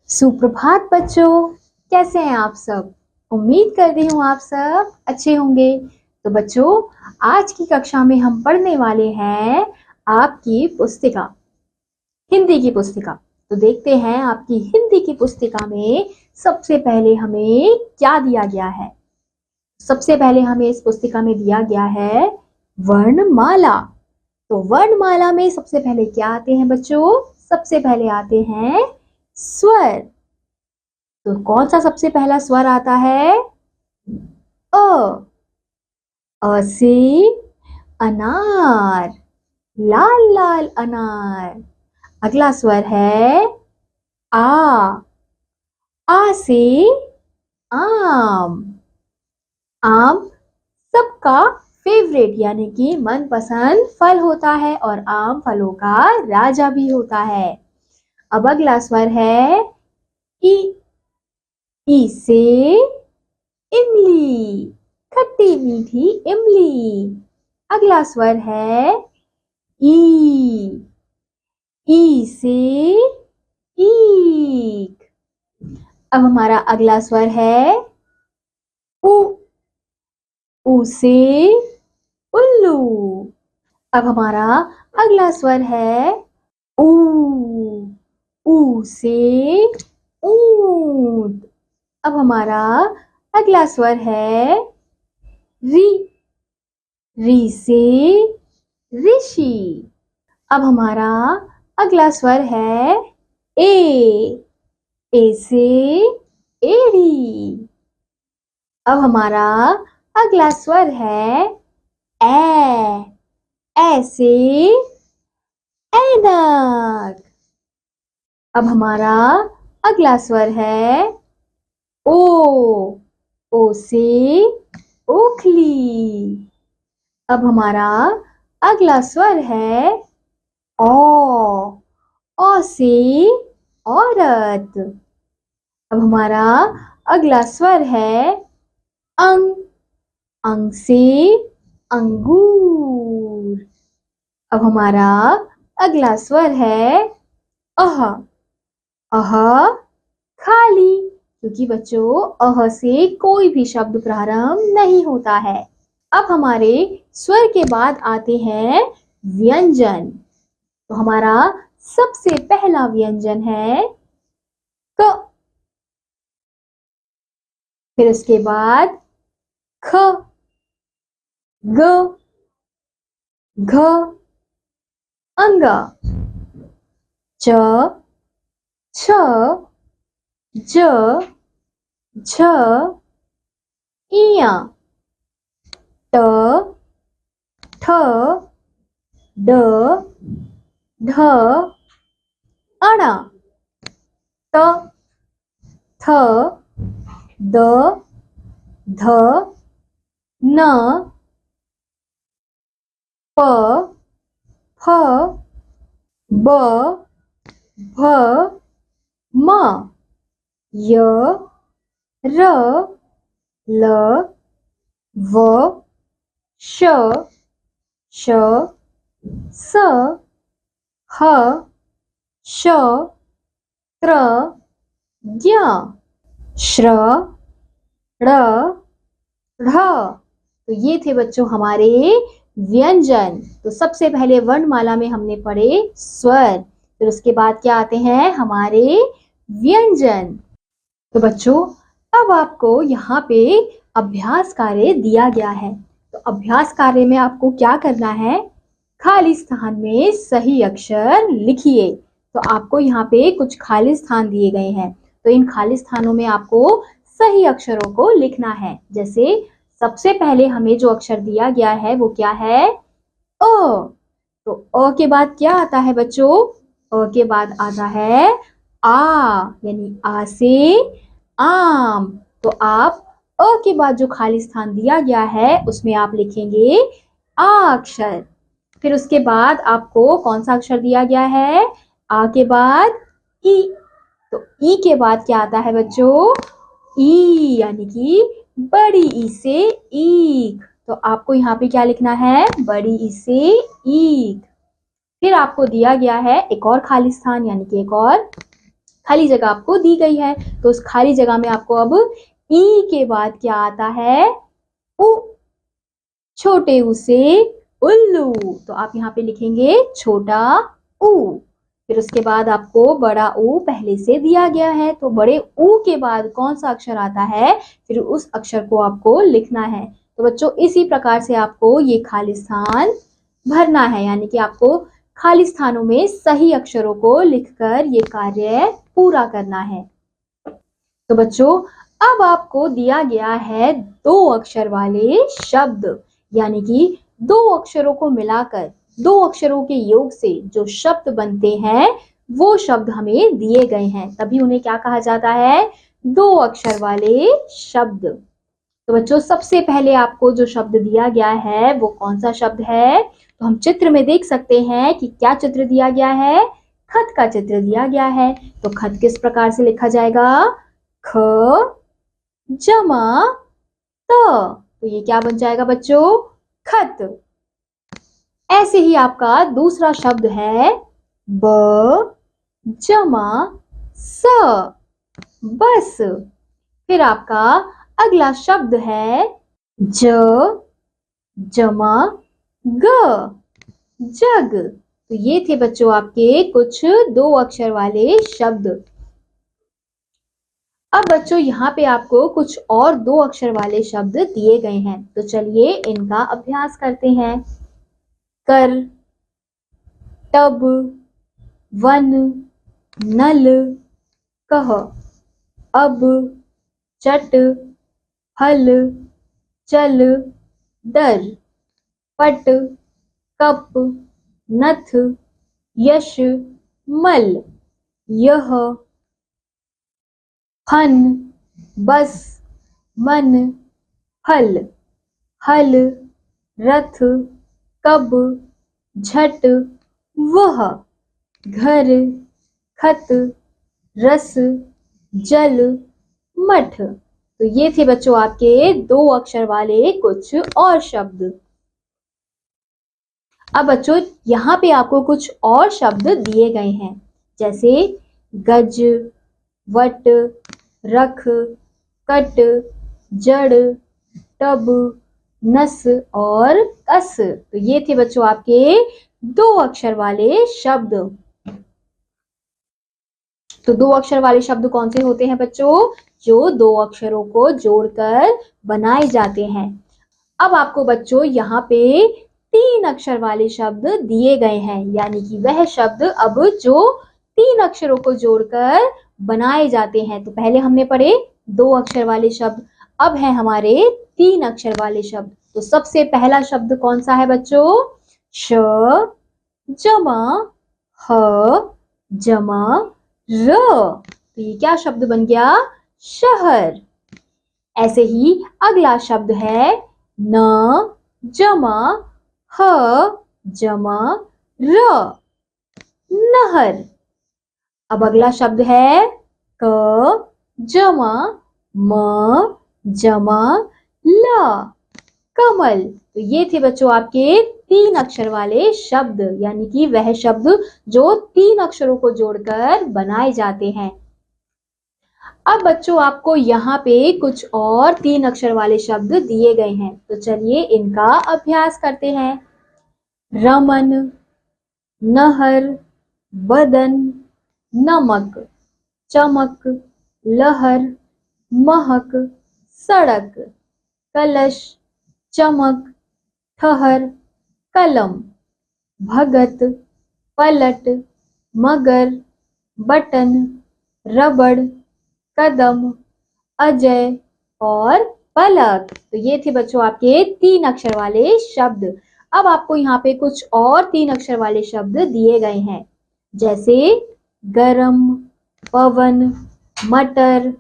सुप्रभात बच्चों, कैसे हैं आप सब। उम्मीद कर रही हूँ आप सब अच्छे होंगे। तो बच्चों, आज की कक्षा में हम पढ़ने वाले हैं आपकी पुस्तिका, हिंदी की पुस्तिका। तो देखते हैं आपकी हिंदी की पुस्तिका में सबसे पहले हमें क्या दिया गया है। सबसे पहले हमें इस पुस्तिका में दिया गया है वर्णमाला। तो वर्णमाला में सबसे पहले क्या आते हैं बच्चों? सबसे पहले आते हैं स्वर। तो कौन सा सबसे पहला स्वर आता है? अ। अ से अनार, लाल लाल अनार। अगला स्वर है आ। आ से आम। आम सबका फेवरेट यानी कि मनपसंद फल होता है और आम फलों का राजा भी होता है। अब अगला स्वर है ई। ई से इमली, खट्टी मीठी इमली। अगला स्वर है ई। ई से ईख। अब हमारा अगला स्वर है उ। उ से उल्लू। अब हमारा अगला स्वर है ऊ। ऊ से ऊंट। अब हमारा अगला स्वर है री। री से ऋषि। अब हमारा अगला स्वर है ए। ए से एड़ी। अब हमारा अगला स्वर है ए। ए से ऐनक। अब हमारा अगला स्वर है ओ। ओ से ओखली। अब हमारा अगला स्वर है ओ। ओ से औरत। अब हमारा अगला स्वर है अंग। अंग से अंगूर। अब हमारा अगला स्वर है अह। अह खाली, क्योंकि बच्चों अह से कोई भी शब्द प्रारंभ नहीं होता है। अब हमारे स्वर के बाद आते हैं व्यंजन। तो हमारा सबसे पहला व्यंजन है क। फिर उसके बाद ख, ग, घ, अंग, च, छ, ज, झ, इया, ट, ठ, ड, ढ, अण, त, थ, द, ध, न, प, फ, ब, भ, म, य, र, ल, व, श, श, स, ह, श, त्र, ज्ञ, श्र, ण, ढ। तो ये थे बच्चों हमारे व्यंजन। तो सबसे पहले वर्णमाला में हमने पढ़े स्वर, फिर उसके बाद क्या आते हैं हमारे व्यंजन। तो बच्चों, अब आपको यहाँ पे अभ्यास कार्य दिया गया है। तो अभ्यास कार्य में आपको क्या करना है? खाली स्थान में सही अक्षर लिखिए। तो आपको यहाँ पे कुछ खाली स्थान दिए गए हैं, तो इन खाली स्थानों में आपको सही अक्षरों को लिखना है। जैसे सबसे पहले हमें जो अक्षर दिया गया है वो क्या है? अ। तो अ के बाद क्या आता है बच्चों? अ के बाद आता है आ, यानी आ से आम। तो आप अ के बाद जो खाली स्थान दिया गया है उसमें आप लिखेंगे आ अक्षर। फिर उसके बाद आपको कौन सा अक्षर दिया गया है? आ के बाद ई। तो ई के बाद क्या आता है बच्चों? ई, यानी कि बड़ी ई से ईख। तो आपको यहाँ पे क्या लिखना है? बड़ी ई से ईख। फिर आपको दिया गया है एक और खाली स्थान, यानी कि एक और खाली जगह आपको दी गई है, तो उस खाली जगह में आपको अब ई के बाद क्या आता है, उ। छोटे ऊ से उल्लू, तो आप यहाँ पे लिखेंगे छोटा ऊ। फिर उसके बाद आपको बड़ा ऊ पहले से दिया गया है, तो बड़े ऊ के बाद कौन सा अक्षर आता है, फिर उस अक्षर को आपको लिखना है। तो बच्चों इसी प्रकार से आपको ये खाली स्थान भरना है, यानी कि आपको खाली स्थानों में सही अक्षरों को लिखकर ये कार्य पूरा करना है। तो बच्चों अब आपको दिया गया है 2 अक्षर वाले शब्द, यानी कि 2 अक्षरों को मिलाकर 2 अक्षरों के योग से जो शब्द बनते हैं वो शब्द हमें दिए गए हैं, तभी उन्हें क्या कहा जाता है, 2 अक्षर वाले शब्द। तो बच्चों सबसे पहले आपको जो शब्द दिया गया है वो कौन सा शब्द है, तो हम चित्र में देख सकते हैं कि क्या चित्र दिया गया है, खत का चित्र दिया गया है। तो खत किस प्रकार से लिखा जाएगा, ख जमा त, तो ये क्या बन जाएगा बच्चों, खत। ऐसे ही आपका दूसरा शब्द है ब जमा स, बस। फिर आपका अगला शब्द है ज जमा ग, जग। तो ये थे बच्चों आपके कुछ 2 अक्षर वाले शब्द। अब बच्चों यहाँ पे आपको कुछ और 2 अक्षर वाले शब्द दिए गए हैं, तो चलिए इनका अभ्यास करते हैं। कर, तब, वन, नल, कह, अब, चट, फल, चल, दर, पट, कप, नथ, यश, मल, यह, फन, बस, मन, फल, हल, रथ, कब, झट, वह, घर, खत, रस, जल, मठ। तो ये थे बच्चों आपके 2 अक्षर वाले कुछ और शब्द। अब बच्चों यहाँ पे आपको कुछ और शब्द दिए गए हैं, जैसे गज, वट, रख, कट, जड़, टब, नस और कस। तो ये थे बच्चों आपके 2 अक्षर वाले शब्द। तो 2 अक्षर वाले शब्द कौन से होते हैं बच्चों, जो 2 अक्षरों को जोड़कर बनाए जाते हैं। अब आपको बच्चों यहाँ पे 3 अक्षर वाले शब्द दिए गए हैं, यानी कि वह शब्द अब जो 3 अक्षरों को जोड़कर बनाए जाते हैं। तो पहले हमने पढ़े 2 अक्षर वाले शब्द, अब है हमारे 3 अक्षर वाले शब्द। तो सबसे पहला शब्द कौन सा है बच्चों, श जमा ह जमा र, तो ये क्या शब्द बन गया, शहर। ऐसे ही अगला शब्द है न जमा ह जमा र, नहर। अब अगला शब्द है क जमा म जमा ल, कमल। तो ये थे बच्चों आपके 3 अक्षर वाले शब्द, यानी कि वह शब्द जो 3 अक्षरों को जोड़कर बनाए जाते हैं। अब बच्चों आपको यहाँ पे कुछ और 3 अक्षर वाले शब्द दिए गए हैं, तो चलिए इनका अभ्यास करते हैं। रमन, नहर, बदन, नमक, चमक, लहर, महक, सड़क, कलश, चमक, ठहर, कलम, भगत, पलट, मगर, बटन, रबड़, कदम, अजय और पलक। तो ये थे बच्चों आपके 3 अक्षर वाले शब्द। अब आपको यहाँ पे कुछ और 3 अक्षर वाले शब्द दिए गए हैं, जैसे गरम, पवन, मटर,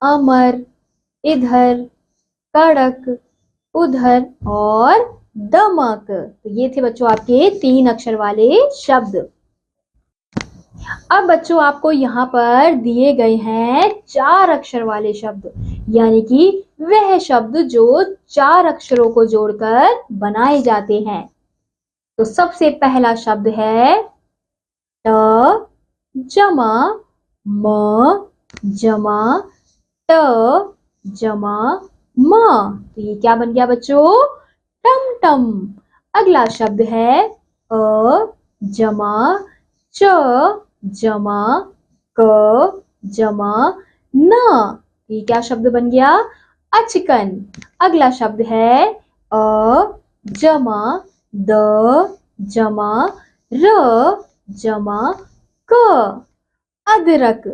अमर, इधर, कड़क, उधर और दमक। तो ये थे बच्चों आपके 3 अक्षर वाले शब्द। अब बच्चों आपको यहाँ पर दिए गए हैं 4 अक्षर वाले शब्द, यानी कि वह शब्द जो 4 अक्षरों को जोड़कर बनाए जाते हैं। तो सबसे पहला शब्द है ट जमा म जमा ट जमा म। तो ये क्या बन गया बच्चों? टमटम। अगला शब्द है अ जमा च जमा क जमा न। ये क्या शब्द बन गया? अचकन। अगला शब्द है अ जमा द जमा र जमा क अदरक।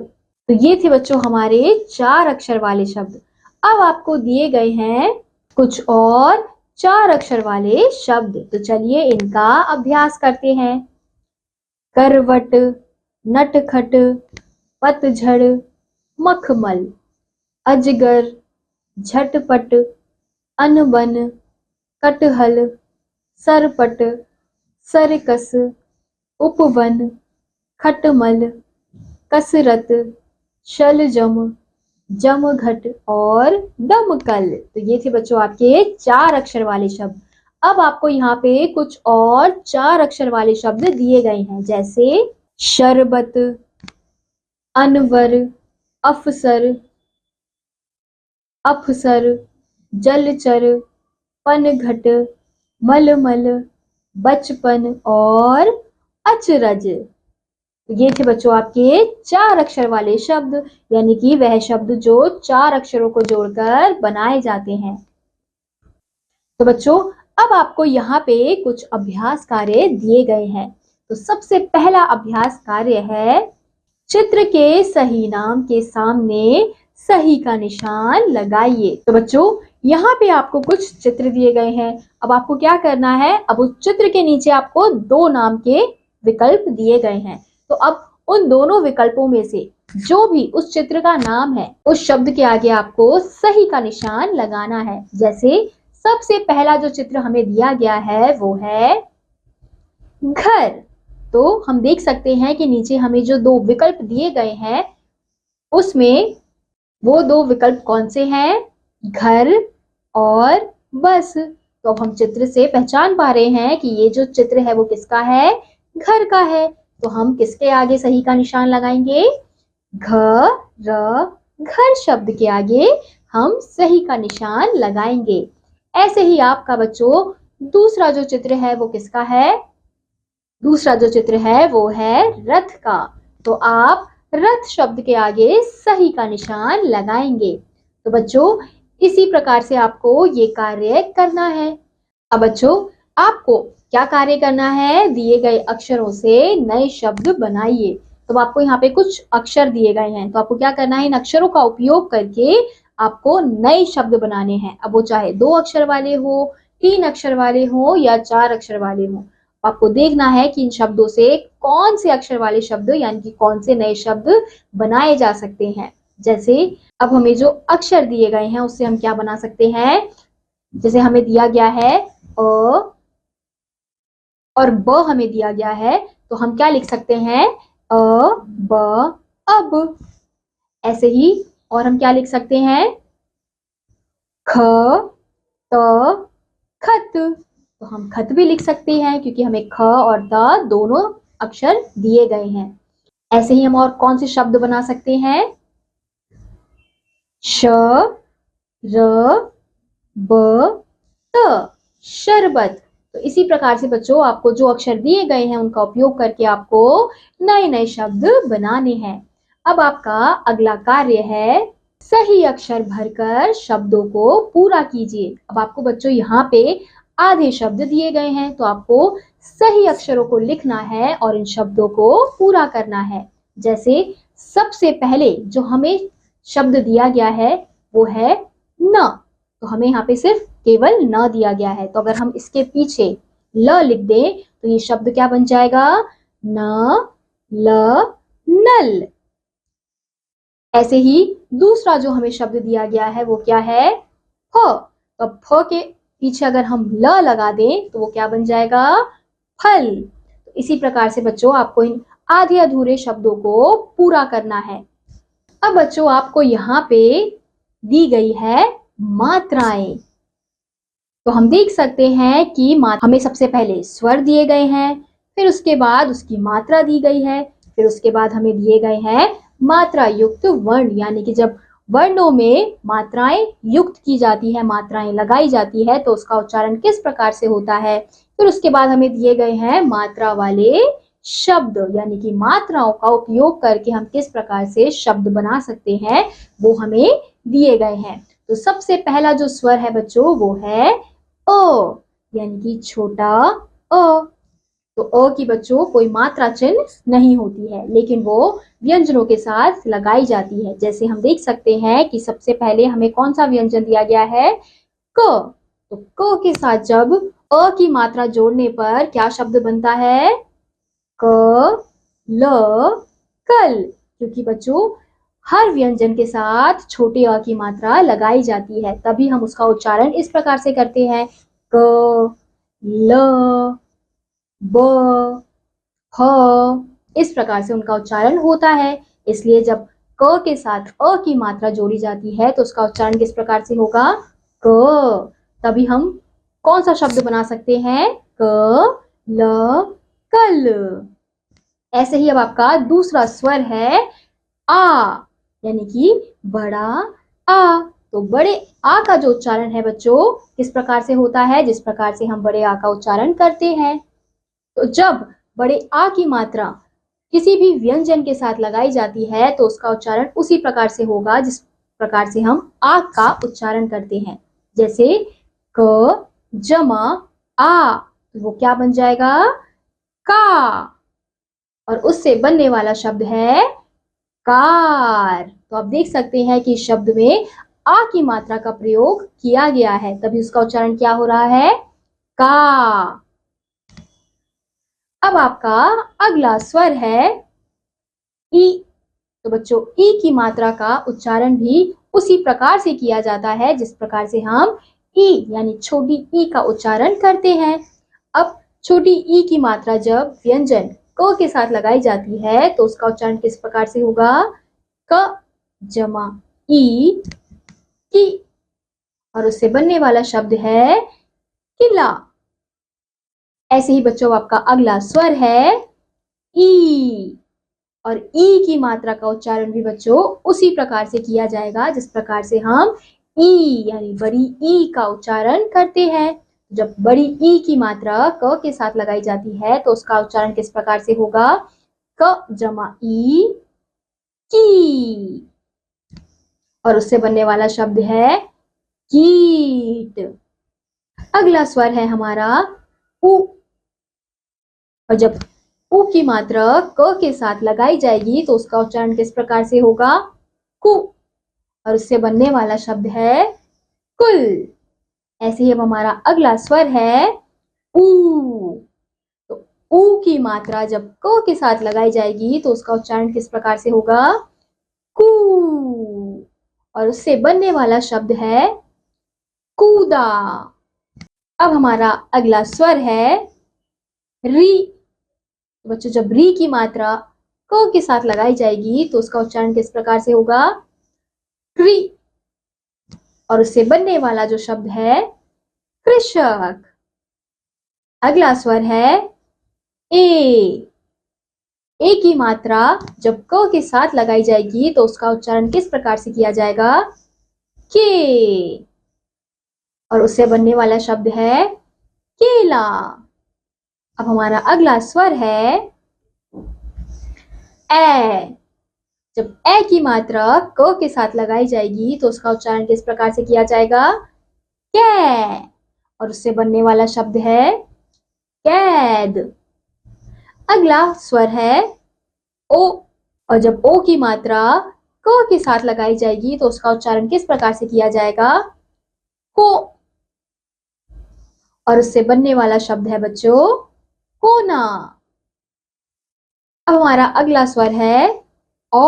तो ये थे बच्चों हमारे 4 अक्षर वाले शब्द। अब आपको दिए गए हैं कुछ और 4 अक्षर वाले शब्द। तो चलिए इनका अभ्यास करते हैं। करवट, नटखट, पतझड़, मखमल, अजगर, झटपट, अनबन, कटहल, सरपट, सरकस, उपवन, खटमल, कसरत, शलजम, जमघट और दमकल। तो ये थे बच्चों आपके 4 अक्षर वाले शब्द। अब आपको यहाँ पे कुछ और 4 अक्षर वाले शब्द दिए गए हैं, जैसे शरबत, अनवर, अफसर, अफसर, जलचर, पनघट, मलमल, बचपन और अचरज। ये थे बच्चों आपके 4 अक्षर वाले शब्द, यानी कि वह शब्द जो 4 अक्षरों को जोड़कर बनाए जाते हैं। तो बच्चों अब आपको यहाँ पे कुछ अभ्यास कार्य दिए गए हैं। तो सबसे पहला अभ्यास कार्य है चित्र के सही नाम के सामने सही का निशान लगाइए। तो बच्चों यहाँ पे आपको कुछ चित्र दिए गए हैं। अब आपको क्या करना है? अब उस चित्र के नीचे आपको 2 नाम के विकल्प दिए गए हैं। तो अब उन दोनों विकल्पों में से जो भी उस चित्र का नाम है, उस शब्द के आगे आपको सही का निशान लगाना है। जैसे सबसे पहला जो चित्र हमें दिया गया है वो है घर। तो हम देख सकते हैं कि नीचे हमें जो 2 विकल्प दिए गए हैं उसमें वो 2 विकल्प कौन से हैं? घर और बस। तो अब हम चित्र से पहचान पा रहे हैं कि ये जो चित्र है वो किसका है? घर का है। तो हम किसके आगे सही का निशान लगाएंगे? घर शब्द के आगे हम सही का निशान लगाएंगे। ऐसे ही आपका बच्चों दूसरा जो चित्र है वो किसका है? दूसरा जो चित्र है वो है रथ का। तो आप रथ शब्द के आगे सही का निशान लगाएंगे। तो बच्चों इसी प्रकार से आपको ये कार्य करना है। अब बच्चों आपको क्या कार्य करना है? दिए गए अक्षरों से नए शब्द बनाइए। तो आपको यहाँ पे कुछ अक्षर दिए गए हैं, तो आपको क्या करना है? इन अक्षरों का उपयोग करके आपको नए शब्द बनाने हैं। अब वो चाहे 2 अक्षर वाले हो, 3 अक्षर वाले हो या 4 अक्षर वाले हो। आपको देखना है कि इन शब्दों से कौन से अक्षर वाले शब्द यानी कि कौन से नए शब्द बनाए जा सकते हैं। जैसे अब हमें जो अक्षर दिए गए हैं उससे हम क्या बना सकते हैं? जैसे हमें दिया गया है अ और ब हमें दिया गया है, तो हम क्या लिख सकते हैं? अ ब अब। ऐसे ही और हम क्या लिख सकते हैं? ख त खत। तो हम खत भी लिख सकते हैं क्योंकि हमें ख और त दोनों अक्षर दिए गए हैं। ऐसे ही हम और कौन से शब्द बना सकते हैं? श र ब त शरबत। तो इसी प्रकार से बच्चों आपको जो अक्षर दिए गए हैं उनका उपयोग करके आपको नए नए शब्द बनाने हैं। अब आपका अगला कार्य है सही अक्षर भरकर शब्दों को पूरा कीजिए। अब आपको बच्चों यहाँ पे आधे शब्द दिए गए हैं, तो आपको सही अक्षरों को लिखना है और इन शब्दों को पूरा करना है। जैसे सबसे पहले जो हमें शब्द दिया गया है वो है न। तो हमें यहाँ पे सिर्फ केवल न दिया गया है, तो अगर हम इसके पीछे ल लिख दें तो ये शब्द क्या बन जाएगा? न ल नल। ऐसे ही दूसरा जो हमें शब्द दिया गया है वो क्या है? फ। तो अब फ के पीछे अगर हम ल लगा दें तो वो क्या बन जाएगा? फल। तो इसी प्रकार से बच्चों आपको इन आधे अधूरे शब्दों को पूरा करना है। अब बच्चों आपको यहाँ पे दी गई है मात्राएं। तो हम देख सकते हैं कि हमें सबसे पहले स्वर दिए गए हैं, फिर उसके बाद उसकी मात्रा दी गई है, फिर उसके बाद हमें दिए गए हैं मात्रा युक्त वर्ण, यानी कि जब वर्णों में मात्राएं युक्त की जाती है, मात्राएं लगाई जाती है, तो उसका उच्चारण किस प्रकार से होता है। फिर उसके बाद हमें दिए गए हैं मात्रा वाले शब्द, यानी कि मात्राओं का उपयोग करके हम किस प्रकार से शब्द बना सकते हैं, वो हमें दिए गए हैं। तो सबसे पहला जो स्वर है बच्चों वो है अ, यानी कि छोटा अ। तो अ की बच्चों कोई मात्रा चिन्ह नहीं होती है, लेकिन वो व्यंजनों के साथ लगाई जाती है। जैसे हम देख सकते हैं कि सबसे पहले हमें कौन सा व्यंजन दिया गया है, क। तो क के साथ जब अ की मात्रा जोड़ने पर क्या शब्द बनता है, क ल कल। क्योंकि बच्चों हर व्यंजन के साथ छोटे अ की मात्रा लगाई जाती है, तभी हम उसका उच्चारण इस प्रकार से करते हैं, क ल ब ह। इस प्रकार से उनका उच्चारण होता है। इसलिए जब क के साथ अ की मात्रा जोड़ी जाती है तो उसका उच्चारण किस प्रकार से होगा, क। तभी हम कौन सा शब्द बना सकते हैं, क ल कल। ऐसे ही अब आपका दूसरा स्वर है आ, यानी कि बड़ा आ। तो बड़े आ का जो उच्चारण है बच्चों किस प्रकार से होता है, जिस प्रकार से हम बड़े आ का उच्चारण करते हैं। तो जब बड़े आ की मात्रा किसी भी व्यंजन के साथ लगाई जाती है तो उसका उच्चारण उसी प्रकार से होगा जिस प्रकार से हम आ का उच्चारण करते हैं। जैसे क जमा आ, तो वो क्या बन जाएगा, का। और उससे बनने वाला शब्द है कार। तो आप देख सकते हैं कि शब्द में आ की मात्रा का प्रयोग किया गया है, तभी उसका उच्चारण क्या हो रहा है, का। अब आपका अगला स्वर है ई। तो बच्चों ई की मात्रा का उच्चारण भी उसी प्रकार से किया जाता है जिस प्रकार से हम ई यानी छोटी ई का उच्चारण करते हैं। अब छोटी ई की मात्रा जब व्यंजन क के साथ लगाई जाती है तो उसका उच्चारण किस प्रकार से होगा, क जमा ई की। और उससे बनने वाला शब्द है किला। ऐसे ही बच्चों आपका अगला स्वर है ई। और ई की मात्रा का उच्चारण भी बच्चों उसी प्रकार से किया जाएगा जिस प्रकार से हम ई यानी बड़ी ई का उच्चारण करते हैं। जब बड़ी ई की मात्रा क के साथ लगाई जाती है तो उसका उच्चारण किस प्रकार से होगा, क जमा ई की। और उससे बनने वाला शब्द है कीट। अगला स्वर है हमारा उ। और जब उ की मात्रा क के साथ लगाई जाएगी तो उसका उच्चारण किस प्रकार से होगा, कु। और उससे बनने वाला शब्द है कुल। ऐसे ही अब हमारा अगला स्वर है ऊ। तो ऊ की मात्रा जब क के साथ लगाई जाएगी तो उसका उच्चारण किस प्रकार से होगा, कू। और उससे बनने वाला शब्द है कूदा। अब हमारा अगला स्वर है री। बच्चों जब री की मात्रा क के साथ लगाई जाएगी तो उसका उच्चारण किस प्रकार से होगा, क्री। और उससे बनने वाला जो शब्द है कृषक। अगला स्वर है ए। ए की मात्रा जब क के साथ लगाई जाएगी तो उसका उच्चारण किस प्रकार से किया जाएगा, के। और उससे बनने वाला शब्द है केला। अब हमारा अगला स्वर है ए। जब ए की मात्रा क के साथ लगाई जाएगी तो उसका उच्चारण किस प्रकार से किया जाएगा, कै। और उससे बनने वाला शब्द है कैद। अगला स्वर है ओ। और जब ओ की मात्रा क के साथ लगाई जाएगी तो उसका उच्चारण किस प्रकार से किया जाएगा, को। और उससे बनने वाला शब्द है बच्चों कोना। अब हमारा अगला स्वर है ओ।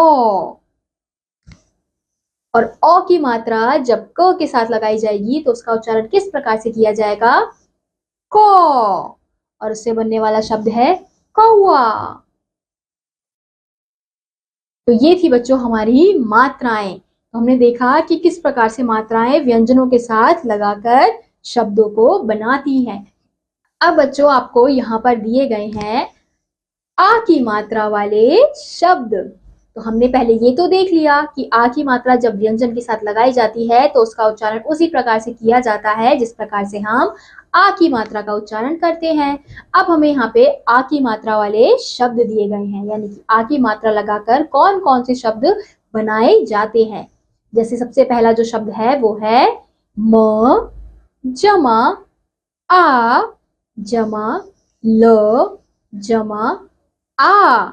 और ओ की मात्रा जब क के साथ लगाई जाएगी तो उसका उच्चारण किस प्रकार से किया जाएगा, को। और उससे बनने वाला शब्द है कौआ। तो ये थी बच्चों हमारी मात्राएं। तो हमने देखा कि किस प्रकार से मात्राएं व्यंजनों के साथ लगाकर शब्दों को बनाती हैं। अब बच्चों आपको यहाँ पर दिए गए हैं आ की मात्रा वाले शब्द। तो हमने पहले ये तो देख लिया कि आ की मात्रा जब व्यंजन के साथ लगाई जाती है तो उसका उच्चारण उसी प्रकार से किया जाता है जिस प्रकार से हम आ की मात्रा का उच्चारण करते हैं। अब हमें यहाँ पे आ की मात्रा वाले शब्द दिए गए हैं, यानी कि आ की मात्रा लगाकर कौन कौन से शब्द बनाए जाते हैं। जैसे सबसे पहला जो शब्द है वो है म जमा आ जमा ल जमा आ,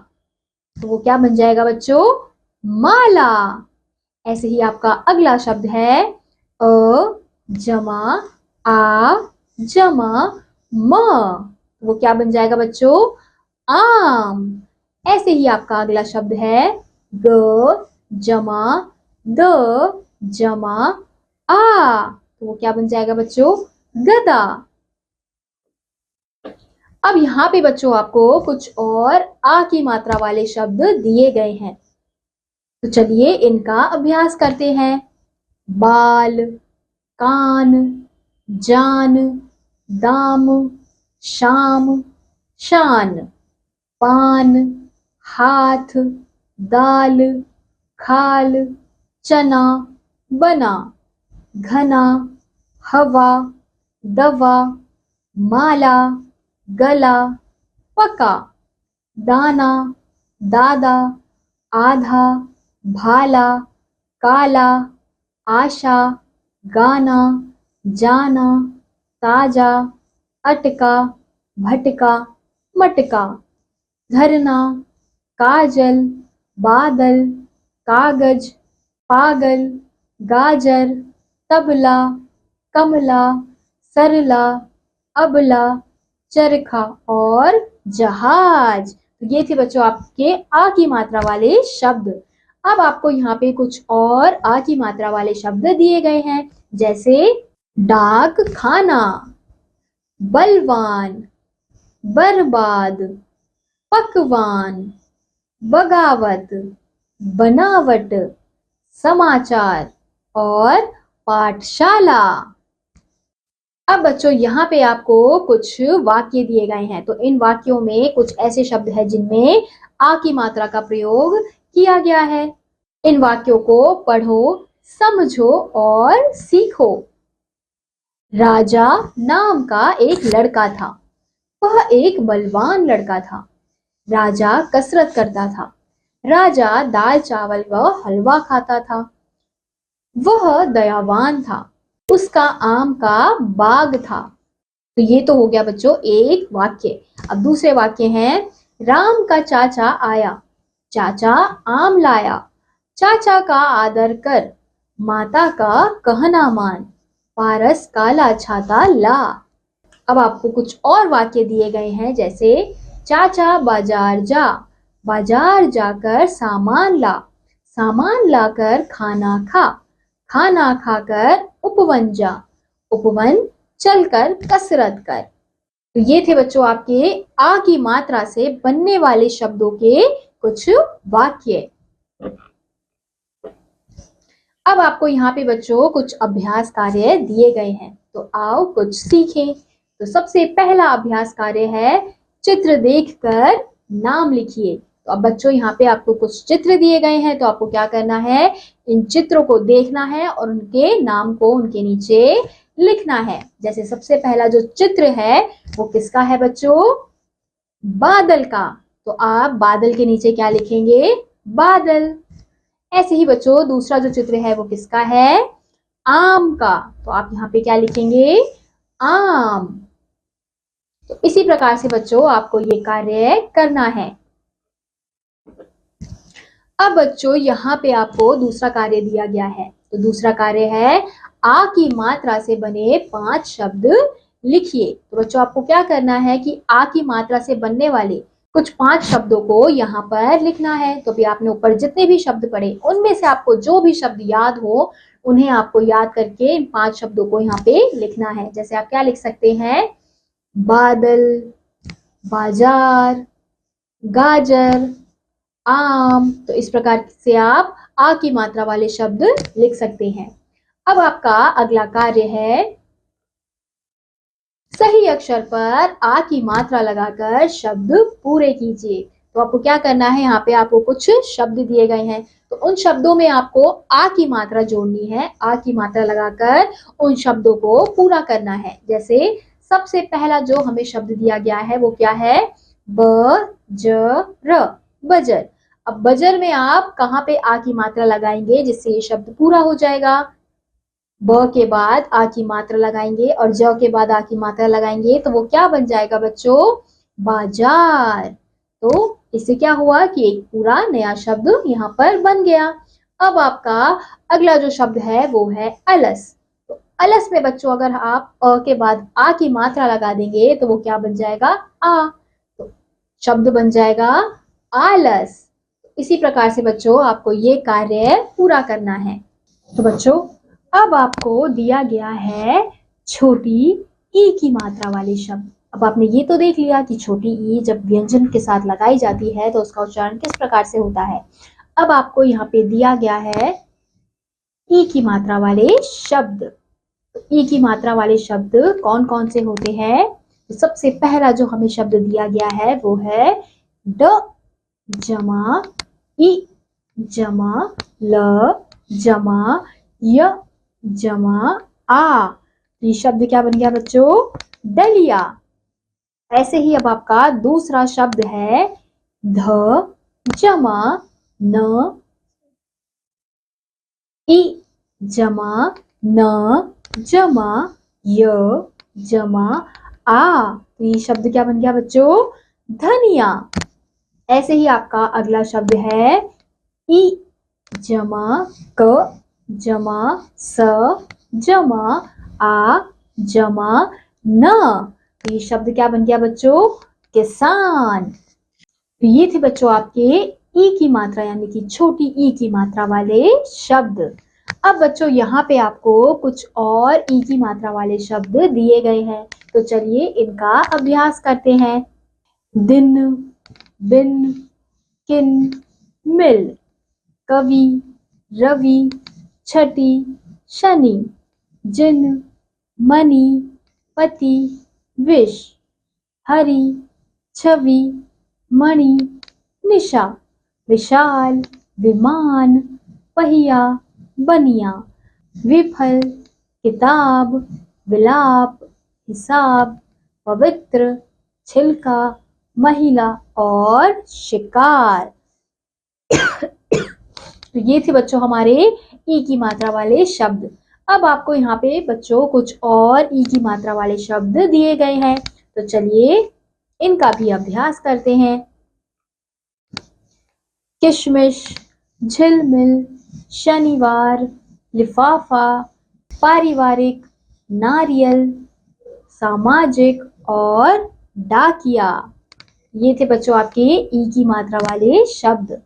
तो वो क्या बन जाएगा बच्चों, माला। ऐसे ही आपका अगला शब्द है अ जमा आ जमा म, वो क्या बन जाएगा बच्चों, आम। ऐसे ही आपका अगला शब्द है ग जमा द जमा आ, तो वो क्या बन जाएगा बच्चों, गदा। अब यहाँ पे बच्चों आपको कुछ और आ की मात्रा वाले शब्द दिए गए हैं, तो चलिए इनका अभ्यास करते हैं। बाल, कान, जान, दाम, शाम, शान, पान, हाथ, दाल, खाल, चना, बना, घना, हवा, दवा, माला, गला, पका, दाना, दादा, आधा, भाला, काला, आशा, गाना, जाना, ताजा, अटका, भटका, मटका, धरना, काजल, बादल, कागज, पागल, गाजर, तबला, कमला, सरला, अबला, चरखा और जहाज। तो ये थे बच्चों आपके आ की मात्रा वाले शब्द। अब आपको यहाँ पे कुछ और आ की मात्रा वाले शब्द दिए गए हैं, जैसे डाक खाना, बलवान, बर्बाद, पकवान, बगावत, बनावट, समाचार और पाठशाला। अब बच्चों यहाँ पे आपको कुछ वाक्य दिए गए हैं, तो इन वाक्यों में कुछ ऐसे शब्द हैं जिनमें आ की मात्रा का प्रयोग किया गया है। इन वाक्यों को पढ़ो, समझो और सीखो। राजा नाम का एक लड़का था, वह एक बलवान लड़का था। राजा कसरत करता था। राजा दाल चावल व हलवा खाता था। वह दयावान था, उसका आम का बाग था। तो ये तो हो गया बच्चों एक वाक्य। अब दूसरे वाक्य हैं, राम का चाचा आया, चाचा आम लाया, चाचा का आदर कर, माता का कहना मान, पारस काला छाता ला। अब आपको कुछ और वाक्य दिए गए हैं, जैसे चाचा बाजार जा, बाजार जाकर सामान ला, सामान लाकर खाना खा, खाना खाकर उपवन जा, उपवन चलकर कसरत कर। तो ये थे बच्चों आपके आ की मात्रा से बनने वाले शब्दों के कुछ वाक्य। अब आपको यहाँ पे बच्चों कुछ अभ्यास कार्य दिए गए हैं, तो आओ कुछ सीखें। तो सबसे पहला अभ्यास कार्य है, चित्र देखकर नाम लिखिए। तो अब बच्चों यहाँ पे आपको कुछ चित्र दिए गए हैं, तो आपको क्या करना है, इन चित्रों को देखना है और उनके नाम को उनके नीचे लिखना है। जैसे सबसे पहला जो चित्र है वो किसका है बच्चों, बादल का, तो आप बादल के नीचे क्या लिखेंगे, बादल। ऐसे ही बच्चों दूसरा जो चित्र है वो किसका है, आम का, तो आप यहाँ पे क्या लिखेंगे, आम। तो इसी प्रकार से बच्चों आपको ये कार्य करना है। अब बच्चों यहाँ पे आपको दूसरा कार्य दिया गया है, तो दूसरा कार्य है, आ की मात्रा से बने 5 शब्द लिखिए। तो बच्चों आपको क्या करना है कि आ की मात्रा से बनने वाले कुछ 5 शब्दों को यहाँ पर लिखना है। तो भी आपने ऊपर जितने भी शब्द पढ़े उनमें से आपको जो भी शब्द याद हो उन्हें आपको याद करके इन 5 शब्दों को यहाँ पे लिखना है। जैसे आप क्या लिख सकते हैं, बादल, बाजार, गाजर, आम। तो इस प्रकार से आप आ की मात्रा वाले शब्द लिख सकते हैं। अब आपका अगला कार्य है, सही अक्षर पर आ की मात्रा लगाकर शब्द पूरे कीजिए। तो आपको क्या करना है, यहाँ पे आपको कुछ शब्द दिए गए हैं, तो उन शब्दों में आपको आ की मात्रा जोड़नी है। आ की मात्रा लगाकर उन शब्दों को पूरा करना है। जैसे सबसे पहला जो हमें शब्द दिया गया है वो क्या है, बजर, बजर। अब बजर में आप कहाँ पे आ की मात्रा लगाएंगे जिससे ये शब्द पूरा हो जाएगा। ब के बाद आ की मात्रा लगाएंगे और ज के बाद आ की मात्रा लगाएंगे तो वो क्या बन जाएगा बच्चों, बाजार। तो इससे क्या हुआ कि एक पूरा नया शब्द यहाँ पर बन गया। अब आपका अगला जो शब्द है वो है अलस। तो अलस में बच्चों अगर आप अ के बाद आ की मात्रा लगा देंगे तो वो क्या बन जाएगा, आ। तो शब्द बन जाएगा आलस। इसी प्रकार से बच्चों आपको ये कार्य पूरा करना है। तो बच्चों अब आपको दिया गया है छोटी ई की मात्रा वाले शब्द। अब आपने ये तो देख लिया कि छोटी ई जब व्यंजन के साथ लगाई जाती है तो उसका उच्चारण किस प्रकार से होता है। अब आपको यहाँ पे दिया गया है ई की मात्रा वाले शब्द। तो ई की मात्रा वाले शब्द कौन कौन से होते हैं, तो सबसे पहला जो हमें शब्द दिया गया है वो है ड जमा ई जमा ल जमा य जमा आ। ये शब्द क्या बन गया बच्चों, डलिया। ऐसे ही अब आपका दूसरा शब्द है ध जमा न ई जमा न जमा य जमा आ। तो ये शब्द क्या बन गया बच्चों, धनिया। ऐसे ही आपका अगला शब्द है ई जमा क जमा स जमा आ जमा न। तो ये शब्द क्या बन गया बच्चों, किसान। तो ये थे बच्चों आपके ई की मात्रा यानी कि छोटी ई की मात्रा वाले शब्द। अब बच्चों यहाँ पे आपको कुछ और ई की मात्रा वाले शब्द दिए गए हैं, तो चलिए इनका अभ्यास करते हैं। दिन, बिन, किन, मिल, कवि, रवि, छठी, शनि, जिन, मणि, पति, विष, हरि, छवि, मणि, निशा, विशाल, विमान, पहिया, बनिया, विफल, किताब, विलाप, हिसाब, पवित्र, छिलका, महिला और शिकार। तो ये थे बच्चों हमारे ई की मात्रा वाले शब्द। अब आपको यहाँ पे बच्चों कुछ और ई की मात्रा वाले शब्द दिए गए हैं, तो चलिए इनका भी अभ्यास करते हैं। किशमिश, झिलमिल, शनिवार, लिफाफा, पारिवारिक, नारियल, सामाजिक और डाकिया। ये थे बच्चों आपके ई की मात्रा वाले शब्द।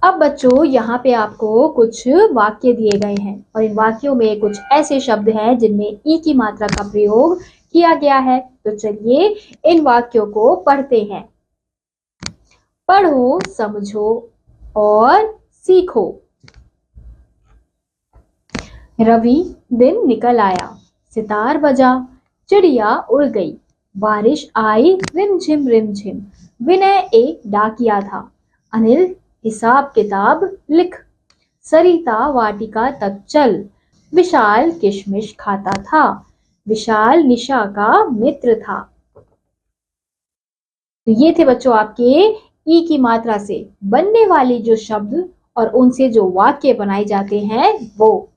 अब बच्चों यहाँ पे आपको कुछ वाक्य दिए गए हैं और इन वाक्यों में कुछ ऐसे शब्द हैं जिनमें ई की मात्रा का प्रयोग किया गया है। तो चलिए इन वाक्यों को पढ़ते हैं। पढ़ो, समझो और सीखो। रवि दिन निकल आया, सितार बजा, चिड़िया उड़ गई, बारिश आई रिमझिम रिमझिम, विनय एक डाकिया था, अनिल हिसाब किताब लिख, सरिता वाटिका तक चल, विशाल किशमिश खाता था, विशाल निशा का मित्र था। तो ये थे बच्चों आपके ई की मात्रा से बनने वाले जो शब्द और उनसे जो वाक्य बनाए जाते हैं वो।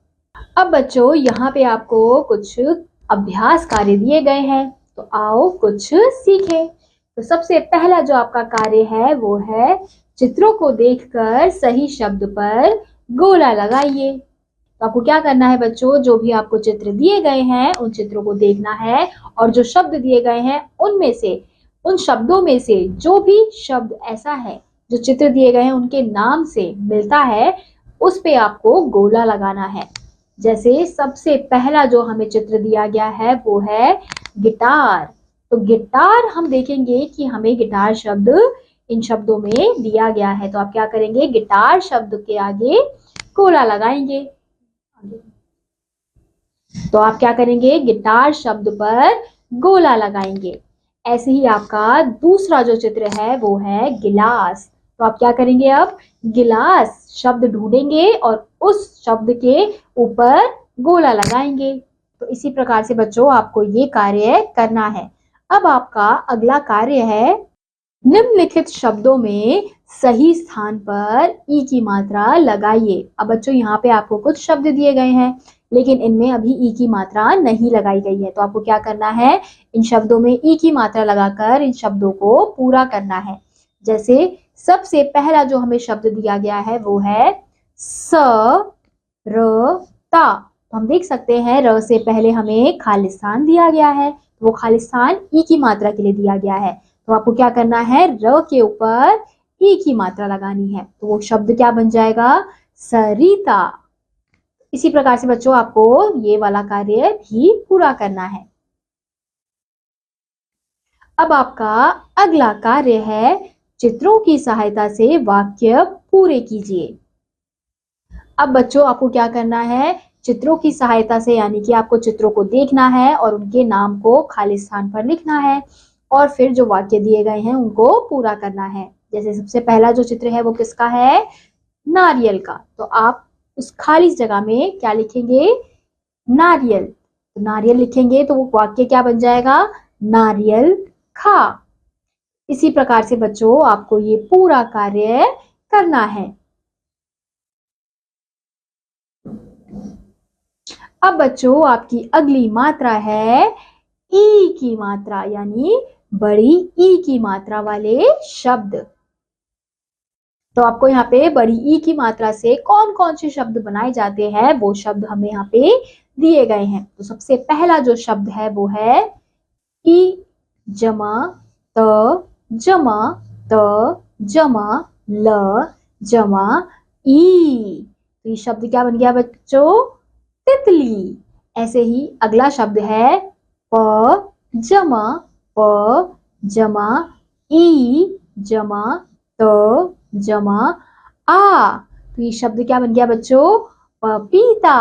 अब बच्चों यहाँ पे आपको कुछ अभ्यास कार्य दिए गए हैं, तो आओ कुछ सीखें। तो सबसे पहला जो आपका कार्य है वो है चित्रों को देखकर सही शब्द पर गोला लगाइए। तो आपको क्या करना है बच्चों, जो भी आपको चित्र दिए गए हैं उन चित्रों को देखना है और जो शब्द दिए गए हैं उनमें से, उन शब्दों में से जो भी शब्द ऐसा है जो चित्र दिए गए हैं उनके नाम से मिलता है उस पे आपको गोला लगाना है। जैसे सबसे पहला जो हमें चित्र दिया गया है वो है गिटार। तो गिटार हम देखेंगे कि हमें गिटार शब्द इन शब्दों में दिया गया है, तो आप क्या करेंगे, गिटार शब्द के आगे गोला लगाएंगे। तो आप क्या करेंगे, गिटार शब्द पर गोला लगाएंगे। ऐसे ही आपका दूसरा जो चित्र है वो है गिलास। तो आप क्या करेंगे, अब गिलास शब्द ढूंढेंगे और उस शब्द के ऊपर गोला लगाएंगे। तो इसी प्रकार से बच्चों आपको ये कार्य करना है। अब आपका अगला कार्य है, निम्नलिखित शब्दों में सही स्थान पर ई की मात्रा लगाइए। अब बच्चों यहाँ पे आपको कुछ शब्द दिए गए हैं, लेकिन इनमें अभी ई की मात्रा नहीं लगाई गई है। तो आपको क्या करना है, इन शब्दों में ई की मात्रा लगाकर इन शब्दों को पूरा करना है। जैसे सबसे पहला जो हमें शब्द दिया गया है वो है स र ता। तो हम देख सकते हैं र से पहले हमें खालिस्तान दिया गया है, तो वो खालिस्तान ई की मात्रा के लिए दिया गया है। तो आपको क्या करना है, र के ऊपर ई की मात्रा लगानी है। तो वो शब्द क्या बन जाएगा, सरिता। इसी प्रकार से बच्चों आपको ये वाला कार्य भी पूरा करना है। अब आपका अगला कार्य है, चित्रों की सहायता से वाक्य पूरे कीजिए। अब बच्चों आपको क्या करना है, चित्रों की सहायता से यानी कि आपको चित्रों को देखना है और उनके नाम को खाली स्थान पर लिखना है और फिर जो वाक्य दिए गए हैं उनको पूरा करना है। जैसे सबसे पहला जो चित्र है वो किसका है, नारियल का। तो आप उस खाली जगह में क्या लिखेंगे, नारियल। तो नारियल लिखेंगे तो वो वाक्य क्या बन जाएगा, नारियल खा। इसी प्रकार से बच्चों आपको ये पूरा कार्य करना है। अब बच्चों आपकी अगली मात्रा है ई की मात्रा, यानी बड़ी ई की मात्रा वाले शब्द। तो आपको यहाँ पे बड़ी ई की मात्रा से कौन कौन से शब्द बनाए जाते हैं वो शब्द हमें यहाँ पे दिए गए हैं। तो सबसे पहला जो शब्द है वो है ई जमा त जमा त जमा ल जमा ई। तो ये शब्द क्या बन गया बच्चों, तितली। ऐसे ही अगला शब्द है प जमा ई जमा त जमा आ। तो ये शब्द क्या बन गया बच्चों, पपीता।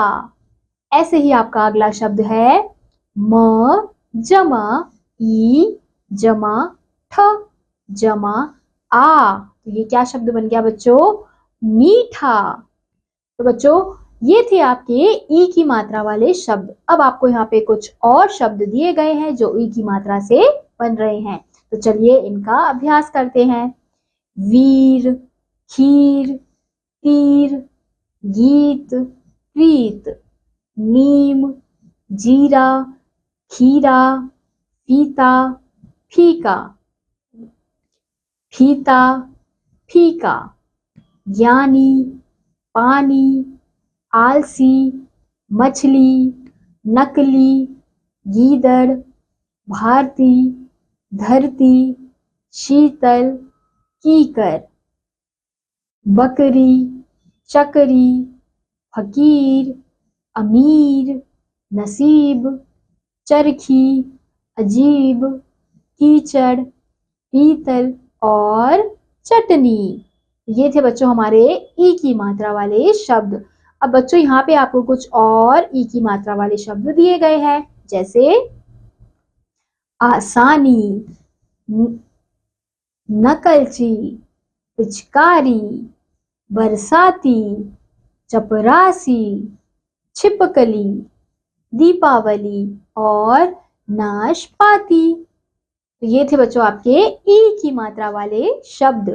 ऐसे ही आपका अगला शब्द है म जमा ई जमा ठ जमा आ। तो ये क्या शब्द बन गया बच्चों, मीठा। तो बच्चों ये थे आपके ई की मात्रा वाले शब्द। अब आपको यहाँ पे कुछ और शब्द दिए गए हैं जो ई की मात्रा से बन रहे हैं। तो चलिए इनका अभ्यास करते हैं। वीर, खीर, तीर, गीत, प्रीत, नीम, जीरा, खीरा, फीता, फीका, फीता, फीका, ज्ञानी, पानी, आलसी, मछली, नकली, गीदड़, भारती, धरती, शीतल, कीकर, बकरी, चकरी, फकीर, अमीर, नसीब, चरखी, अजीब, कीचड़, पीतल और चटनी। ये थे बच्चों हमारे ई की मात्रा वाले शब्द। अब बच्चों यहाँ पे आपको कुछ और ई की मात्रा वाले शब्द दिए गए हैं, जैसे आसानी, नकलची, पिचकारी, बरसाती, चपरासी, छिपकली, दीपावली और नाशपाती। तो ये थे बच्चों आपके ई की मात्रा वाले शब्द।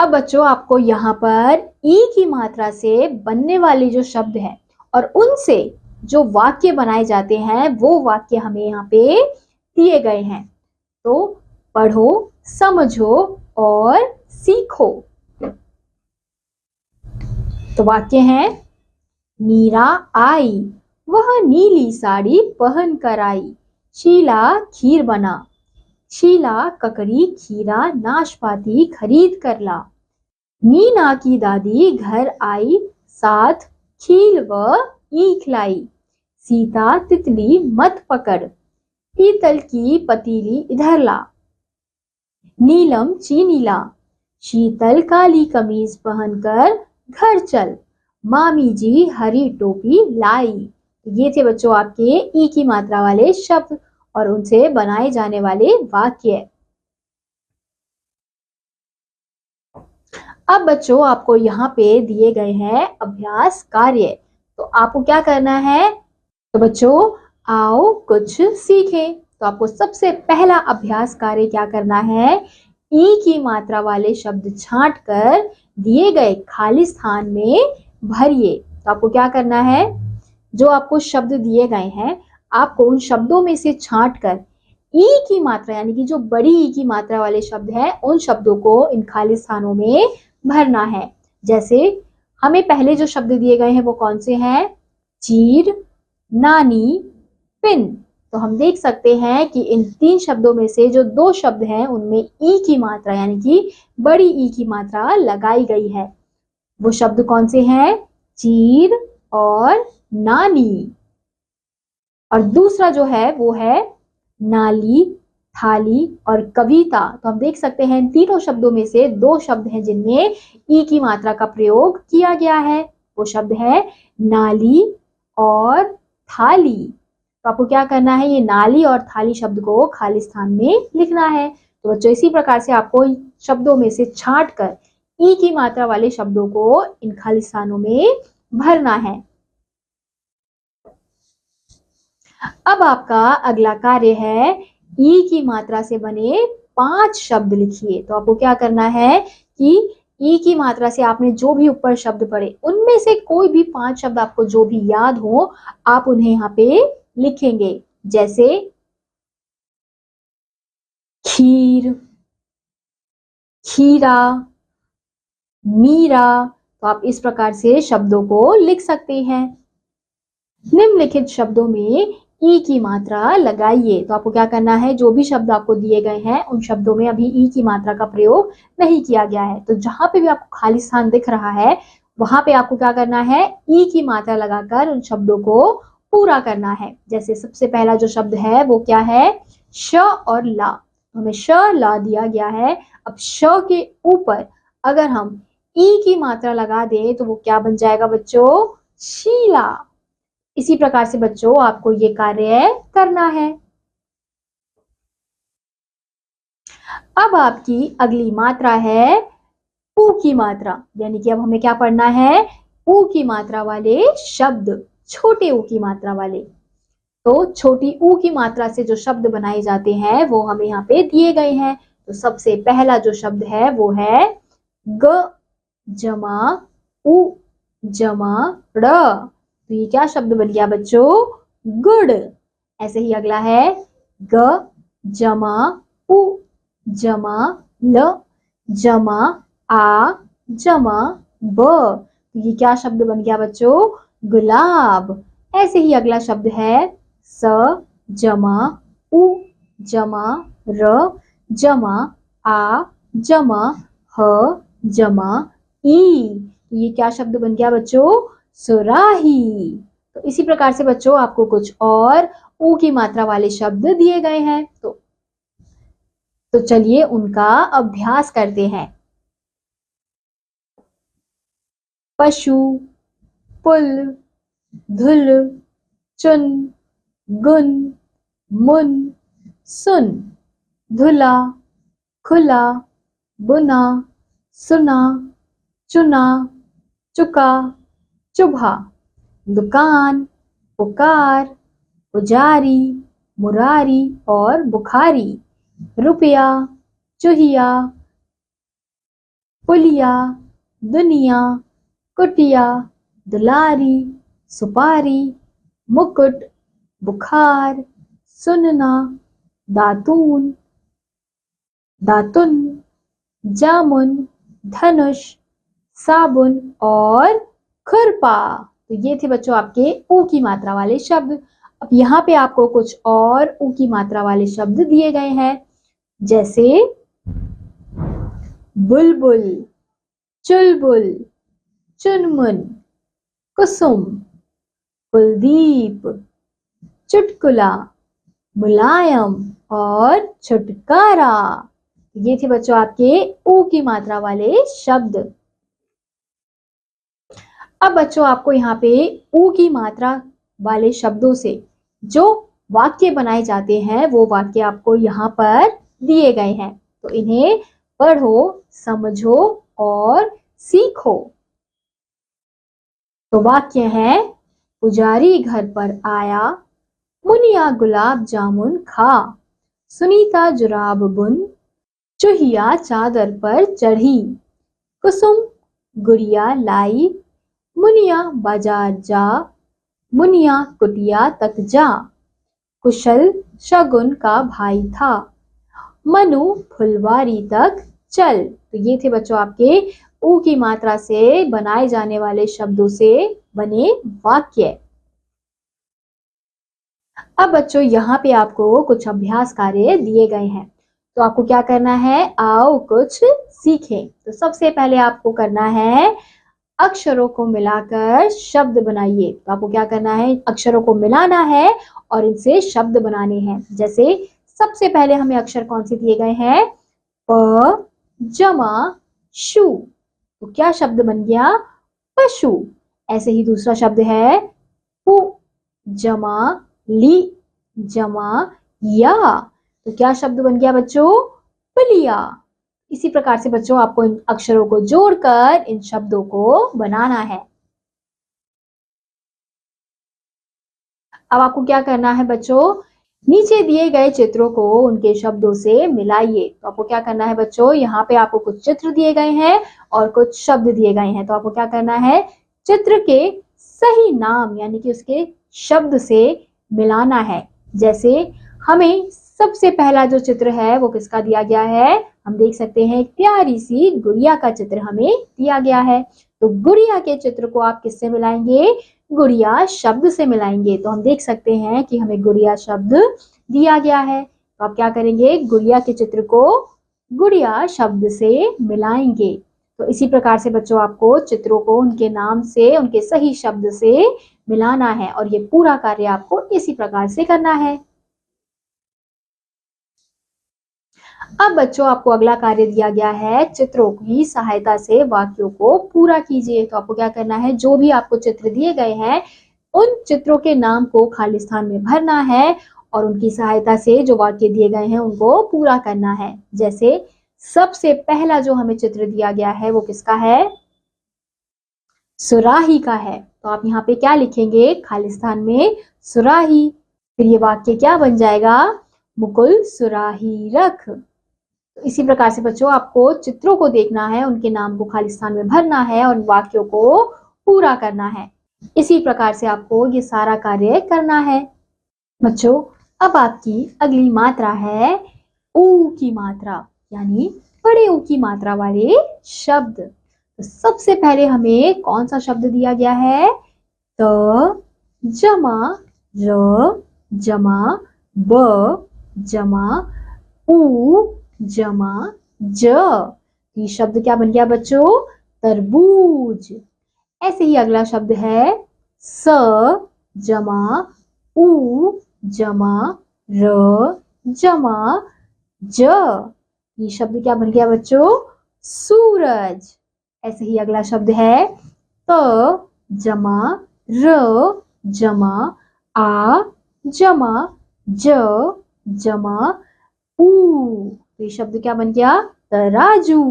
अब बच्चों आपको यहाँ पर ई की मात्रा से बनने वाले जो शब्द हैं और उनसे जो वाक्य बनाए जाते हैं वो वाक्य हमें यहाँ पे दिए गए हैं। तो पढ़ो, समझो और सीखो। तो वाक्य है, मीरा आई, वह नीली साड़ी पहन कर आई, शीला खीर बना, शीला ककड़ी, खीरा, नाशपाती खरीद कर ला। मीना की दादी घर आई, साथ खील व ईख लाई, सीता तितली मत पकड़, पीतल की पतीली इधर ला। नीलम चीनी ला, शीतल काली कमीज पहनकर घर चल, मामी जी हरी टोपी लाई। ये थे बच्चों आपके ई की मात्रा वाले शब्द और उनसे बनाए जाने वाले वाक्य। अब बच्चों आपको यहाँ पे दिए गए हैं अभ्यास कार्य, तो आपको क्या करना है? तो बच्चों आओ कुछ सीखें। तो आपको सबसे पहला अभ्यास कार्य क्या करना है? ई की मात्रा वाले शब्द छांट कर दिए गए खाली स्थान में भरिए। तो आपको क्या करना है? जो आपको शब्द दिए गए हैं, आपको उन शब्दों में से छांट कर ई की मात्रा यानी कि जो बड़ी ई की मात्रा वाले शब्द हैं, उन शब्दों को इन खाली स्थानों में भरना है। जैसे हमें पहले जो शब्द दिए गए हैं वो कौन से हैं? चीर, नानी, पिन। तो हम देख सकते हैं कि इन 3 शब्दों में से जो 2 शब्द हैं उनमें ई की मात्रा यानी कि बड़ी ई की मात्रा लगाई गई है। वो शब्द कौन से हैं? चीर और नानी। और दूसरा जो है वो है नाली, थाली और कविता। तो हम देख सकते हैं इन तीनों शब्दों में से 2 शब्द हैं जिनमें ई की मात्रा का प्रयोग किया गया है। वो शब्द है नाली और थाली। तो आपको क्या करना है? ये नाली और थाली शब्द को खाली स्थान में लिखना है। तो बच्चों इसी प्रकार से आपको शब्दों में से छांट कर ई की मात्रा वाले शब्दों को इन खाली स्थानों में भरना है। अब आपका अगला कार्य है ई की मात्रा से बने 5 शब्द लिखिए। तो आपको क्या करना है कि ई की मात्रा से आपने जो भी ऊपर शब्द पढ़े उनमें से कोई भी 5 शब्द आपको जो भी याद हो आप उन्हें यहाँ पे लिखेंगे। जैसे खीर, खीरा, मीरा। तो आप इस प्रकार से शब्दों को लिख सकते हैं। निम्नलिखित शब्दों में ई की मात्रा लगाइए। तो आपको क्या करना है? जो भी शब्द आपको दिए गए हैं उन शब्दों में अभी ई की मात्रा का प्रयोग नहीं किया गया है। तो जहां पे भी आपको खाली स्थान दिख रहा है वहां पे आपको क्या करना है? ई की मात्रा लगाकर उन शब्दों को पूरा करना है। जैसे सबसे पहला जो शब्द है वो क्या है? श और ला। हमें श ला दिया गया है। अब श के ऊपर अगर हम ई की मात्रा लगा दें तो वो क्या बन जाएगा बच्चों? शीला। इसी प्रकार से बच्चों आपको ये कार्य करना है। अब आपकी अगली मात्रा है ऊ की मात्रा, यानी कि अब हमें क्या पढ़ना है? ऊ की मात्रा वाले शब्द, छोटे ऊ की मात्रा वाले। तो छोटी ऊ की मात्रा से जो शब्द बनाए जाते हैं वो हमें यहाँ पे दिए गए हैं। तो सबसे पहला जो शब्द है वो है ग जमा उ जमा ड़। तो ये क्या शब्द बन गया बच्चों? गुड़। ऐसे ही अगला है ग जमा उ जमा ल जमा आ जमा ब। तो ये क्या शब्द बन गया बच्चों? गुलाब। ऐसे ही अगला शब्द है स जमा उ जमा र जमा आ जमा ह जमा ई। तो ये क्या शब्द बन गया बच्चों? सुराही। तो इसी प्रकार से बच्चों आपको कुछ और ऊ की मात्रा वाले शब्द दिए गए हैं। तो चलिए उनका अभ्यास करते हैं। पशु, पुल, धुल, चुन, गुन, मुन, सुन, धुला, खुला, बुना, सुना, चुना, चुका, चुभा, दुकान, पुकार, पुजारी, मुरारी और बुखारी, रुपया, चुहिया, पुलिया, दुनिया, कुटिया, दुलारी, सुपारी, मुकुट, बुखार, सुनना, दातून, दातुन, जामुन, धनुष, साबुन और खुरपा। तो ये थे बच्चों आपके ऊ की मात्रा वाले शब्द। अब यहाँ पे आपको कुछ और ऊ की मात्रा वाले शब्द दिए गए हैं। जैसे बुलबुल, चुलबुल, चुनमुन, कुसुम, कुलदीप, चुटकुला, मुलायम और छुटकारा। ये थे बच्चों आपके ऊ की मात्रा वाले शब्द। अब बच्चों आपको यहाँ पे ऊ की मात्रा वाले शब्दों से जो वाक्य बनाए जाते हैं वो वाक्य आपको यहाँ पर दिए गए हैं। तो इन्हें पढ़ो, समझो और सीखो। तो वाक्य है, पुजारी घर पर आया, मुनिया गुलाब जामुन खा, सुनीता जुराब बुन, चूहिया चादर पर चढ़ी, कुसुम गुड़िया लाई, मुनिया बाजार जा, मुनिया कुटिया तक जा, कुशल शगुन का भाई था, मनु फुलवारी तक चल। तो ये थे बच्चों आपके ऊ की मात्रा से बनाए जाने वाले शब्दों से बने वाक्य। अब बच्चों यहाँ पे आपको कुछ अभ्यास कार्य दिए गए हैं, तो आपको क्या करना है, आओ कुछ सीखें। तो सबसे पहले आपको करना है अक्षरों को मिलाकर शब्द बनाइए। तो आपको क्या करना है, अक्षरों को मिलाना है और इनसे शब्द बनाने हैं। जैसे सबसे पहले हमें अक्षर कौन से दिए गए हैं, प जमा शु, तो क्या शब्द बन गया, पशु। ऐसे ही दूसरा शब्द है पु जमा ली जमा या, तो क्या शब्द बन गया बच्चों, पुलिया। इसी प्रकार से बच्चों आपको इन अक्षरों को जोड़कर इन शब्दों को बनाना है। अब आपको क्या करना है बच्चों, नीचे दिए गए चित्रों को उनके शब्दों से मिलाइए। तो आपको क्या करना है बच्चों, यहाँ पे आपको कुछ चित्र दिए गए हैं और कुछ शब्द दिए गए हैं। तो आपको क्या करना है, चित्र के सही नाम यानी कि उसके शब्द से मिलाना है। जैसे हमें सबसे पहला जो चित्र है वो किसका दिया गया है, हम देख सकते हैं प्यारी सी गुड़िया का चित्र हमें दिया गया है। तो गुड़िया के चित्र को आप किससे मिलाएंगे, गुड़िया शब्द से मिलाएंगे। तो हम देख सकते हैं कि हमें गुड़िया शब्द दिया गया है। तो आप क्या करेंगे, गुड़िया के चित्र को गुड़िया शब्द से मिलाएंगे। तो इसी प्रकार से बच्चों आपको चित्रों को उनके नाम से, उनके सही शब्द से मिलाना है और ये पूरा कार्य आपको इसी प्रकार से करना है। अब बच्चों आपको अगला कार्य दिया गया है, चित्रों की सहायता से वाक्यों को पूरा कीजिए। तो आपको क्या करना है, जो भी आपको चित्र दिए गए हैं उन चित्रों के नाम को खाली स्थान में भरना है और उनकी सहायता से जो वाक्य दिए गए हैं उनको पूरा करना है। जैसे सबसे पहला जो हमें चित्र दिया गया है वो किसका है, सुराही का है। तो आप यहाँ पे क्या लिखेंगे, खाली स्थान में सुराही। फिर ये वाक्य क्या बन जाएगा, मुकुल सुराही रख। तो इसी प्रकार से बच्चों आपको चित्रों को देखना है, उनके नाम को खाली स्थान में भरना है और वाक्यों को पूरा करना है। इसी प्रकार से आपको ये सारा कार्य करना है। बच्चों अब आपकी अगली मात्रा है ऊ की मात्रा, यानी बड़े ऊ की मात्रा वाले शब्द। तो सबसे पहले हमें कौन सा शब्द दिया गया है, त जमा र जमा ब जमा ऊ जमा ज। ये शब्द क्या बन गया बच्चों, तरबूज। ऐसे ही अगला शब्द है स जमा ऊ जमा र जमा ज। ये शब्द क्या बन गया बच्चों, सूरज। ऐसे ही अगला शब्द है त जमा र जमा आ जमा ज जमा ऊ। ये शब्द क्या बन गया, तराजू।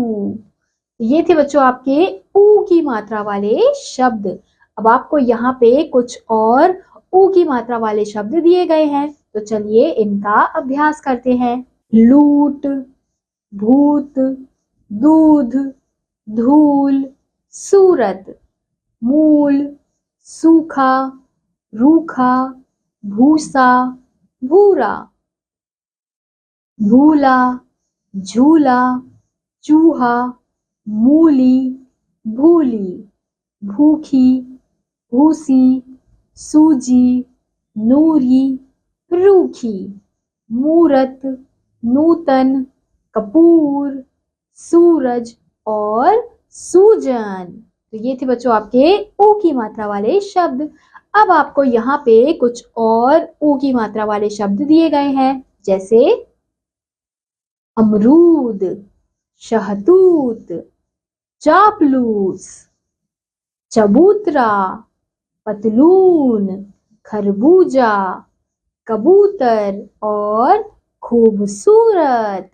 ये थे बच्चों आपके ऊ की मात्रा वाले शब्द। अब आपको यहाँ पे कुछ और ऊ की मात्रा वाले शब्द दिए गए हैं, तो चलिए इनका अभ्यास करते हैं। लूट, भूत, दूध, धूल, सूरत, मूल, सूखा, रूखा, भूसा, भूरा, भूला, झूला, चूहा, मूली, भूली, भूखी, भूसी, सूजी, नूरी, रूखी, मूरत, नूतन, कपूर, सूरज और सूजन। तो ये थे बच्चों आपके ऊ की मात्रा वाले शब्द। अब आपको यहाँ पे कुछ और ऊ की मात्रा वाले शब्द दिए गए हैं, जैसे अमरूद, शहतूत, चापलूस, चबूतरा, पतलून, खरबूजा, कबूतर और खूबसूरत।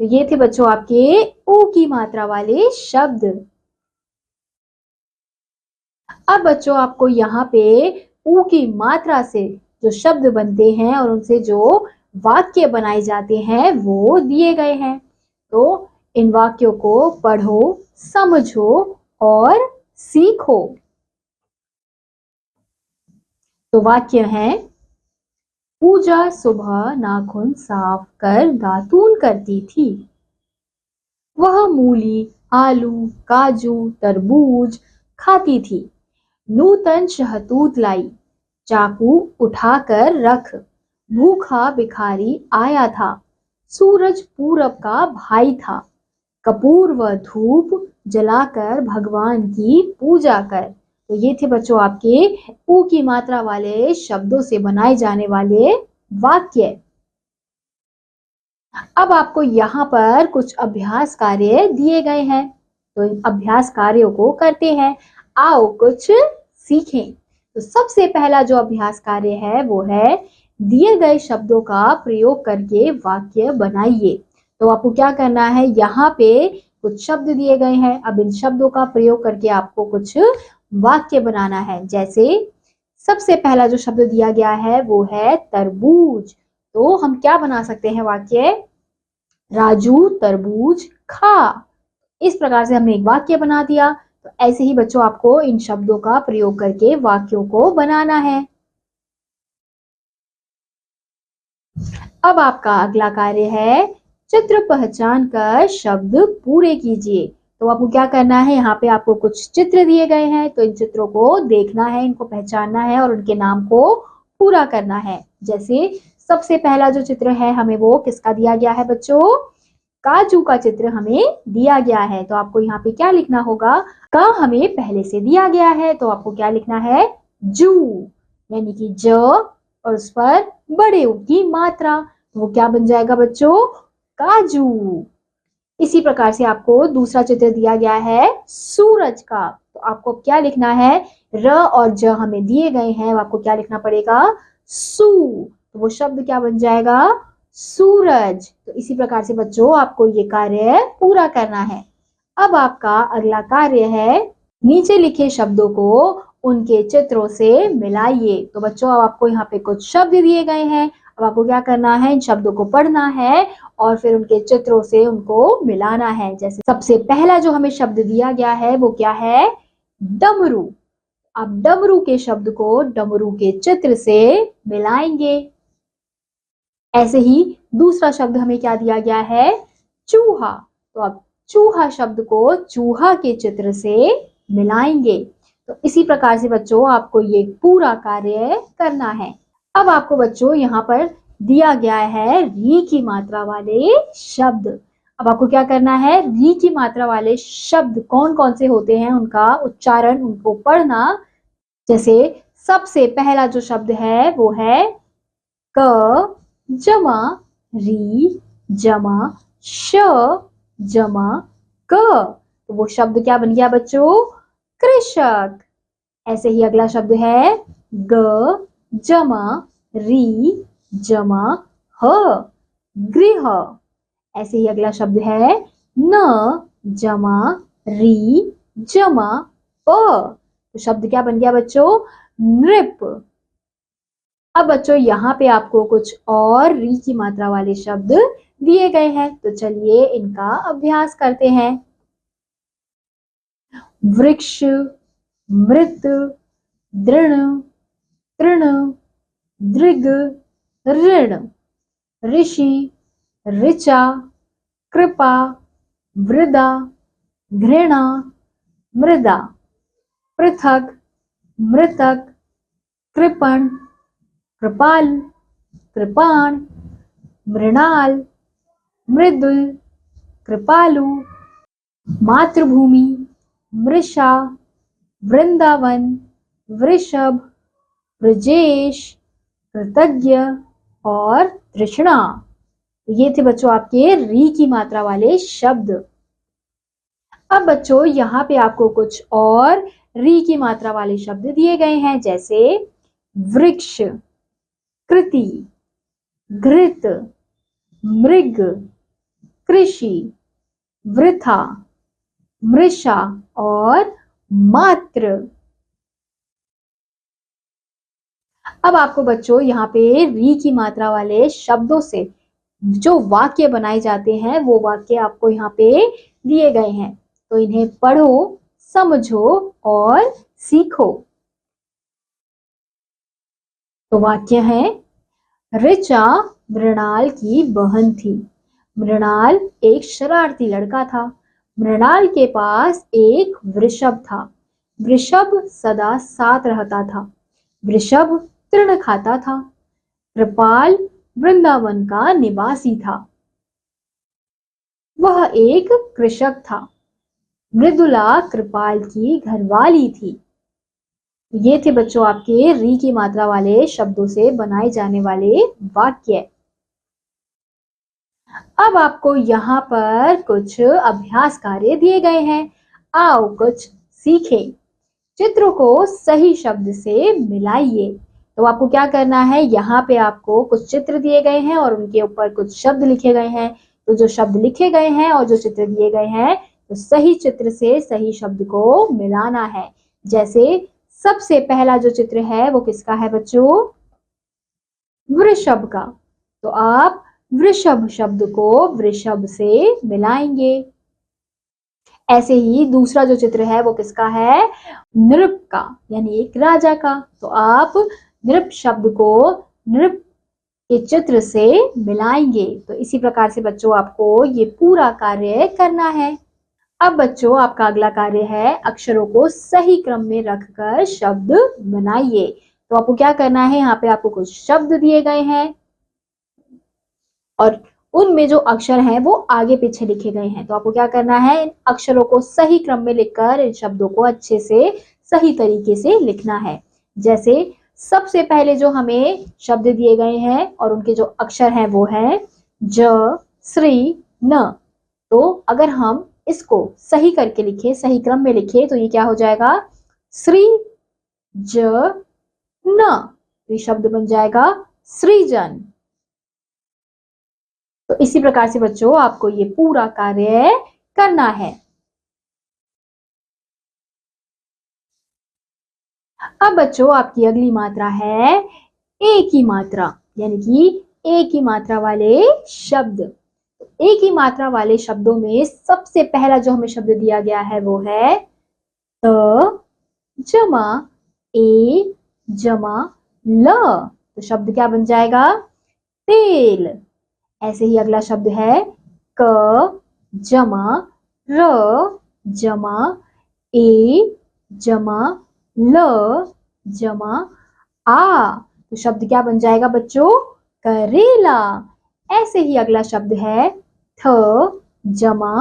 तो ये थे बच्चों आपके ऊ की मात्रा वाले शब्द। अब बच्चों आपको यहाँ पे ऊ की मात्रा से जो शब्द बनते हैं और उनसे जो वाक्य बनाए जाते हैं वो दिए गए हैं। तो इन वाक्यों को पढ़ो, समझो और सीखो। तो वाक्य है, पूजा सुबह नाखून साफ कर दातून करती थी। वह मूली, आलू, काजू, तरबूज खाती थी। नूतन शहतूत लाई, चाकू उठाकर रख। भूखा भिखारी आया था। सूरज पूरब का भाई था। कपूर व धूप जलाकर भगवान की पूजा कर। तो ये थे बच्चों आपके ऊ की मात्रा वाले शब्दों से बनाए जाने वाले वाक्य। अब आपको यहाँ पर कुछ अभ्यास कार्य दिए गए हैं, तो इन अभ्यास कार्यों को करते हैं। आओ कुछ सीखें। तो सबसे पहला जो अभ्यास कार्य है वो है, दिए गए शब्दों का प्रयोग करके वाक्य बनाइए। तो आपको क्या करना है, यहाँ पे कुछ शब्द दिए गए हैं। अब इन शब्दों का प्रयोग करके आपको कुछ वाक्य बनाना है। जैसे सबसे पहला जो शब्द दिया गया है वो है तरबूज। तो हम क्या बना सकते हैं वाक्य, राजू तरबूज खा। इस प्रकार से हमने एक वाक्य बना दिया। तो ऐसे ही बच्चों आपको इन शब्दों का प्रयोग करके वाक्यों को बनाना है। अब आपका अगला कार्य है, चित्र पहचान कर शब्द पूरे कीजिए। तो आपको क्या करना है, यहाँ पे आपको कुछ चित्र दिए गए हैं, तो इन चित्रों को देखना है, इनको पहचानना है और उनके नाम को पूरा करना है। जैसे सबसे पहला जो चित्र है हमें वो किसका दिया गया है बच्चों, काजू का चित्र हमें दिया गया है। तो आपको यहाँ पे क्या लिखना होगा, का हमें पहले से दिया गया है तो आपको क्या लिखना है, जू, यानी कि ज और उस पर बड़े ऊ की मात्रा, वो क्या बन जाएगा बच्चों, काजू। इसी प्रकार से आपको दूसरा चित्र दिया गया है सूरज का। तो आपको क्या लिखना है, र और ज हमें दिए गए हैं, आपको क्या लिखना पड़ेगा, सू। तो वो शब्द क्या बन जाएगा, सूरज। तो इसी प्रकार से बच्चों आपको ये कार्य पूरा करना है। अब आपका अगला कार्य है, नीचे लिखे शब्दों को उनके चित्रों से मिलाइए। तो बच्चों अब आपको यहाँ पे कुछ शब्द दिए गए हैं। अब आपको क्या करना है, इन शब्दों को पढ़ना है और फिर उनके चित्रों से उनको मिलाना है। जैसे सबसे पहला जो हमें शब्द दिया गया है वो क्या है, डमरू। अब डमरू के शब्द को डमरू के चित्र से मिलाएंगे। ऐसे ही दूसरा शब्द हमें क्या दिया गया है, चूहा। तो अब चूहा शब्द को चूहा के चित्र से मिलाएंगे। तो इसी प्रकार से बच्चों आपको ये पूरा कार्य करना है। अब आपको बच्चों यहाँ पर दिया गया है री की मात्रा वाले शब्द। अब आपको क्या करना है, री की मात्रा वाले शब्द कौन कौन से होते हैं उनका उच्चारण, उनको पढ़ना। जैसे सबसे पहला जो शब्द है वो है क जमा री जमा श जमा क। तो वो शब्द क्या बन गया बच्चों, कृषक। ऐसे ही अगला शब्द है ग जमा री जमा ह, गृह। ऐसे ही अगला शब्द है न जमा री जमा प। तो शब्द क्या बन गया बच्चों, नृप। अब बच्चों यहाँ पे आपको कुछ और री की मात्रा वाले शब्द दिए गए हैं, तो चलिए इनका अभ्यास करते हैं। वृक्ष, मृत, दृढ़, तृण, दृग, ऋण, ऋषि, ऋचा, कृपा, वृदा, घृणा, मृदा, पृथक, मृतक, कृपण, कृपाल, कृपाण, मृणाल, मृदुल, कृपालु, मातृभूमि, मृषा, वृंदावन, वृषभ, ब्रजेश, कृतज्ञ और तृष्णा। ये थे बच्चों आपके री की मात्रा वाले शब्द। अब बच्चों यहाँ पे आपको कुछ और री की मात्रा वाले शब्द दिए गए हैं। जैसे वृक्ष, कृति, घृत, मृग, कृषि, वृथा, मृषा और मात्र। अब आपको बच्चों यहाँ पे री की मात्रा वाले शब्दों से जो वाक्य बनाए जाते हैं वो वाक्य आपको यहाँ पे दिए गए हैं, तो इन्हें पढ़ो, समझो और सीखो। तो वाक्य है, ऋचा मृणाल की बहन थी। मृणाल एक शरारती लड़का था। मृणाल के पास एक वृषभ था। वृषभ सदा साथ रहता था। वृषभ तृण खाता था। कृपाल वृंदावन का निवासी था। वह एक कृषक था। मृदुला कृपाल की घरवाली थी। ये थे बच्चों आपके री की मात्रा वाले शब्दों से बनाए जाने वाले वाक्य। अब आपको यहाँ पर कुछ अभ्यास कार्य दिए गए हैं, आओ कुछ सीखें। चित्र को सही शब्द से मिलाइए। तो आपको क्या करना है, यहाँ पे आपको कुछ चित्र दिए गए हैं और उनके ऊपर कुछ शब्द लिखे गए हैं। तो जो शब्द लिखे गए हैं और जो चित्र दिए गए हैं, तो सही चित्र से सही शब्द को मिलाना है। जैसे सबसे पहला जो चित्र है वो किसका है बच्चों, वृषभ का। तो आप वृषभ शब्द को वृषभ से मिलाएंगे। ऐसे ही दूसरा जो चित्र है वो किसका है, नृप का, यानी एक राजा का। तो आप नृप शब्द को नृप के चित्र से मिलाएंगे। तो इसी प्रकार से बच्चों आपको ये पूरा कार्य करना है। अब बच्चों आपका अगला कार्य है, अक्षरों को सही क्रम में रखकर शब्द बनाइए। तो आपको क्या करना है, यहाँ पे आपको कुछ शब्द दिए गए हैं और उनमें जो अक्षर हैं वो आगे पीछे लिखे गए हैं। तो आपको क्या करना है, इन अक्षरों को सही क्रम में लिखकर इन शब्दों को अच्छे से सही तरीके से लिखना है। जैसे सबसे पहले जो हमें शब्द दिए गए हैं और उनके जो अक्षर हैं वो है ज, श्री, न। तो अगर हम इसको सही करके लिखे, सही क्रम में लिखे, तो ये क्या हो जाएगा, श्री ज न। तो ये शब्द बन जाएगा सृजन। तो इसी प्रकार से बच्चों आपको ये पूरा कार्य करना है। अब बच्चों आपकी अगली मात्रा है ए की मात्रा, यानी कि ए की मात्रा वाले शब्द। ए की मात्रा वाले शब्दों में सबसे पहला जो हमें शब्द दिया गया है वो है त जमा ए जमा ल। तो शब्द क्या बन जाएगा, तेल। ऐसे ही अगला शब्द है क जमा र जमा ए जमा ल जमा आ। तो शब्द क्या बन जाएगा बच्चों, करेला। ऐसे ही अगला शब्द है थ जमा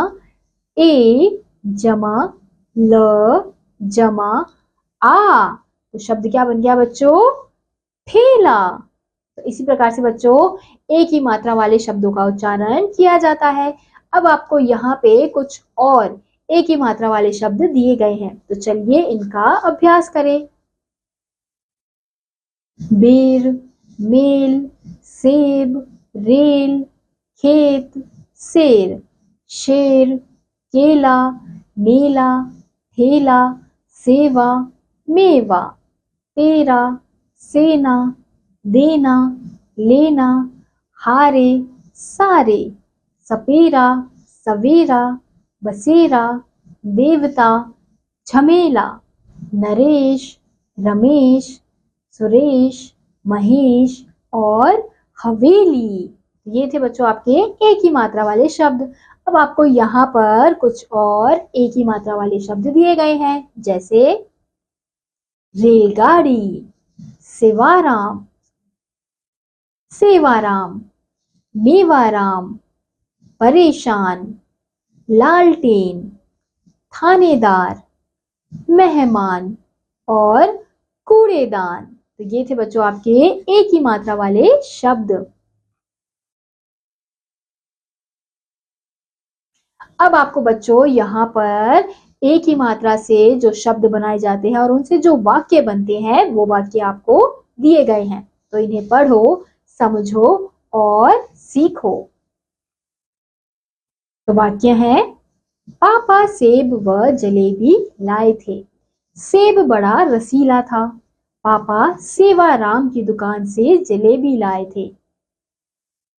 ए जमा ल जमा आ। तो शब्द क्या बन गया बच्चों, ठेला। तो इसी प्रकार से बच्चों एक ही मात्रा वाले शब्दों का उच्चारण किया जाता है। अब आपको यहाँ पे कुछ और एक ही मात्रा वाले शब्द दिए गए हैं, तो चलिए इनका अभ्यास करें। बेर, मेल, सेब, रेल, खेत, शेर, शेर, केला, मेला, ठेला, सेवा, मेवा, तेरा, सेना, देना, लेना, हारे, सारे, सपेरा, सवेरा, बसेरा, देवता, झमेला, नरेश, रमेश, सुरेश, महेश और हवेली। ये थे बच्चों आपके एक ही मात्रा वाले शब्द। अब आपको यहाँ पर कुछ और एक ही मात्रा वाले शब्द दिए गए हैं, जैसे रेलगाड़ी, सेवाराम, सेवाराम, मेवाराम, परेशान, लालटेन, थानेदार, मेहमान और कूड़ेदान। तो ये थे बच्चों आपके एक ही मात्रा वाले शब्द। अब आपको बच्चों यहाँ पर एक ही मात्रा से जो शब्द बनाए जाते हैं और उनसे जो वाक्य बनते हैं वो वाक्य आपको दिए गए हैं, तो इन्हें पढ़ो, समझो और सीखो। तो वाक्य है, पापा सेब व जलेबी लाए थे। सेब बड़ा रसीला था। पापा सेवाराम की दुकान से जलेबी लाए थे।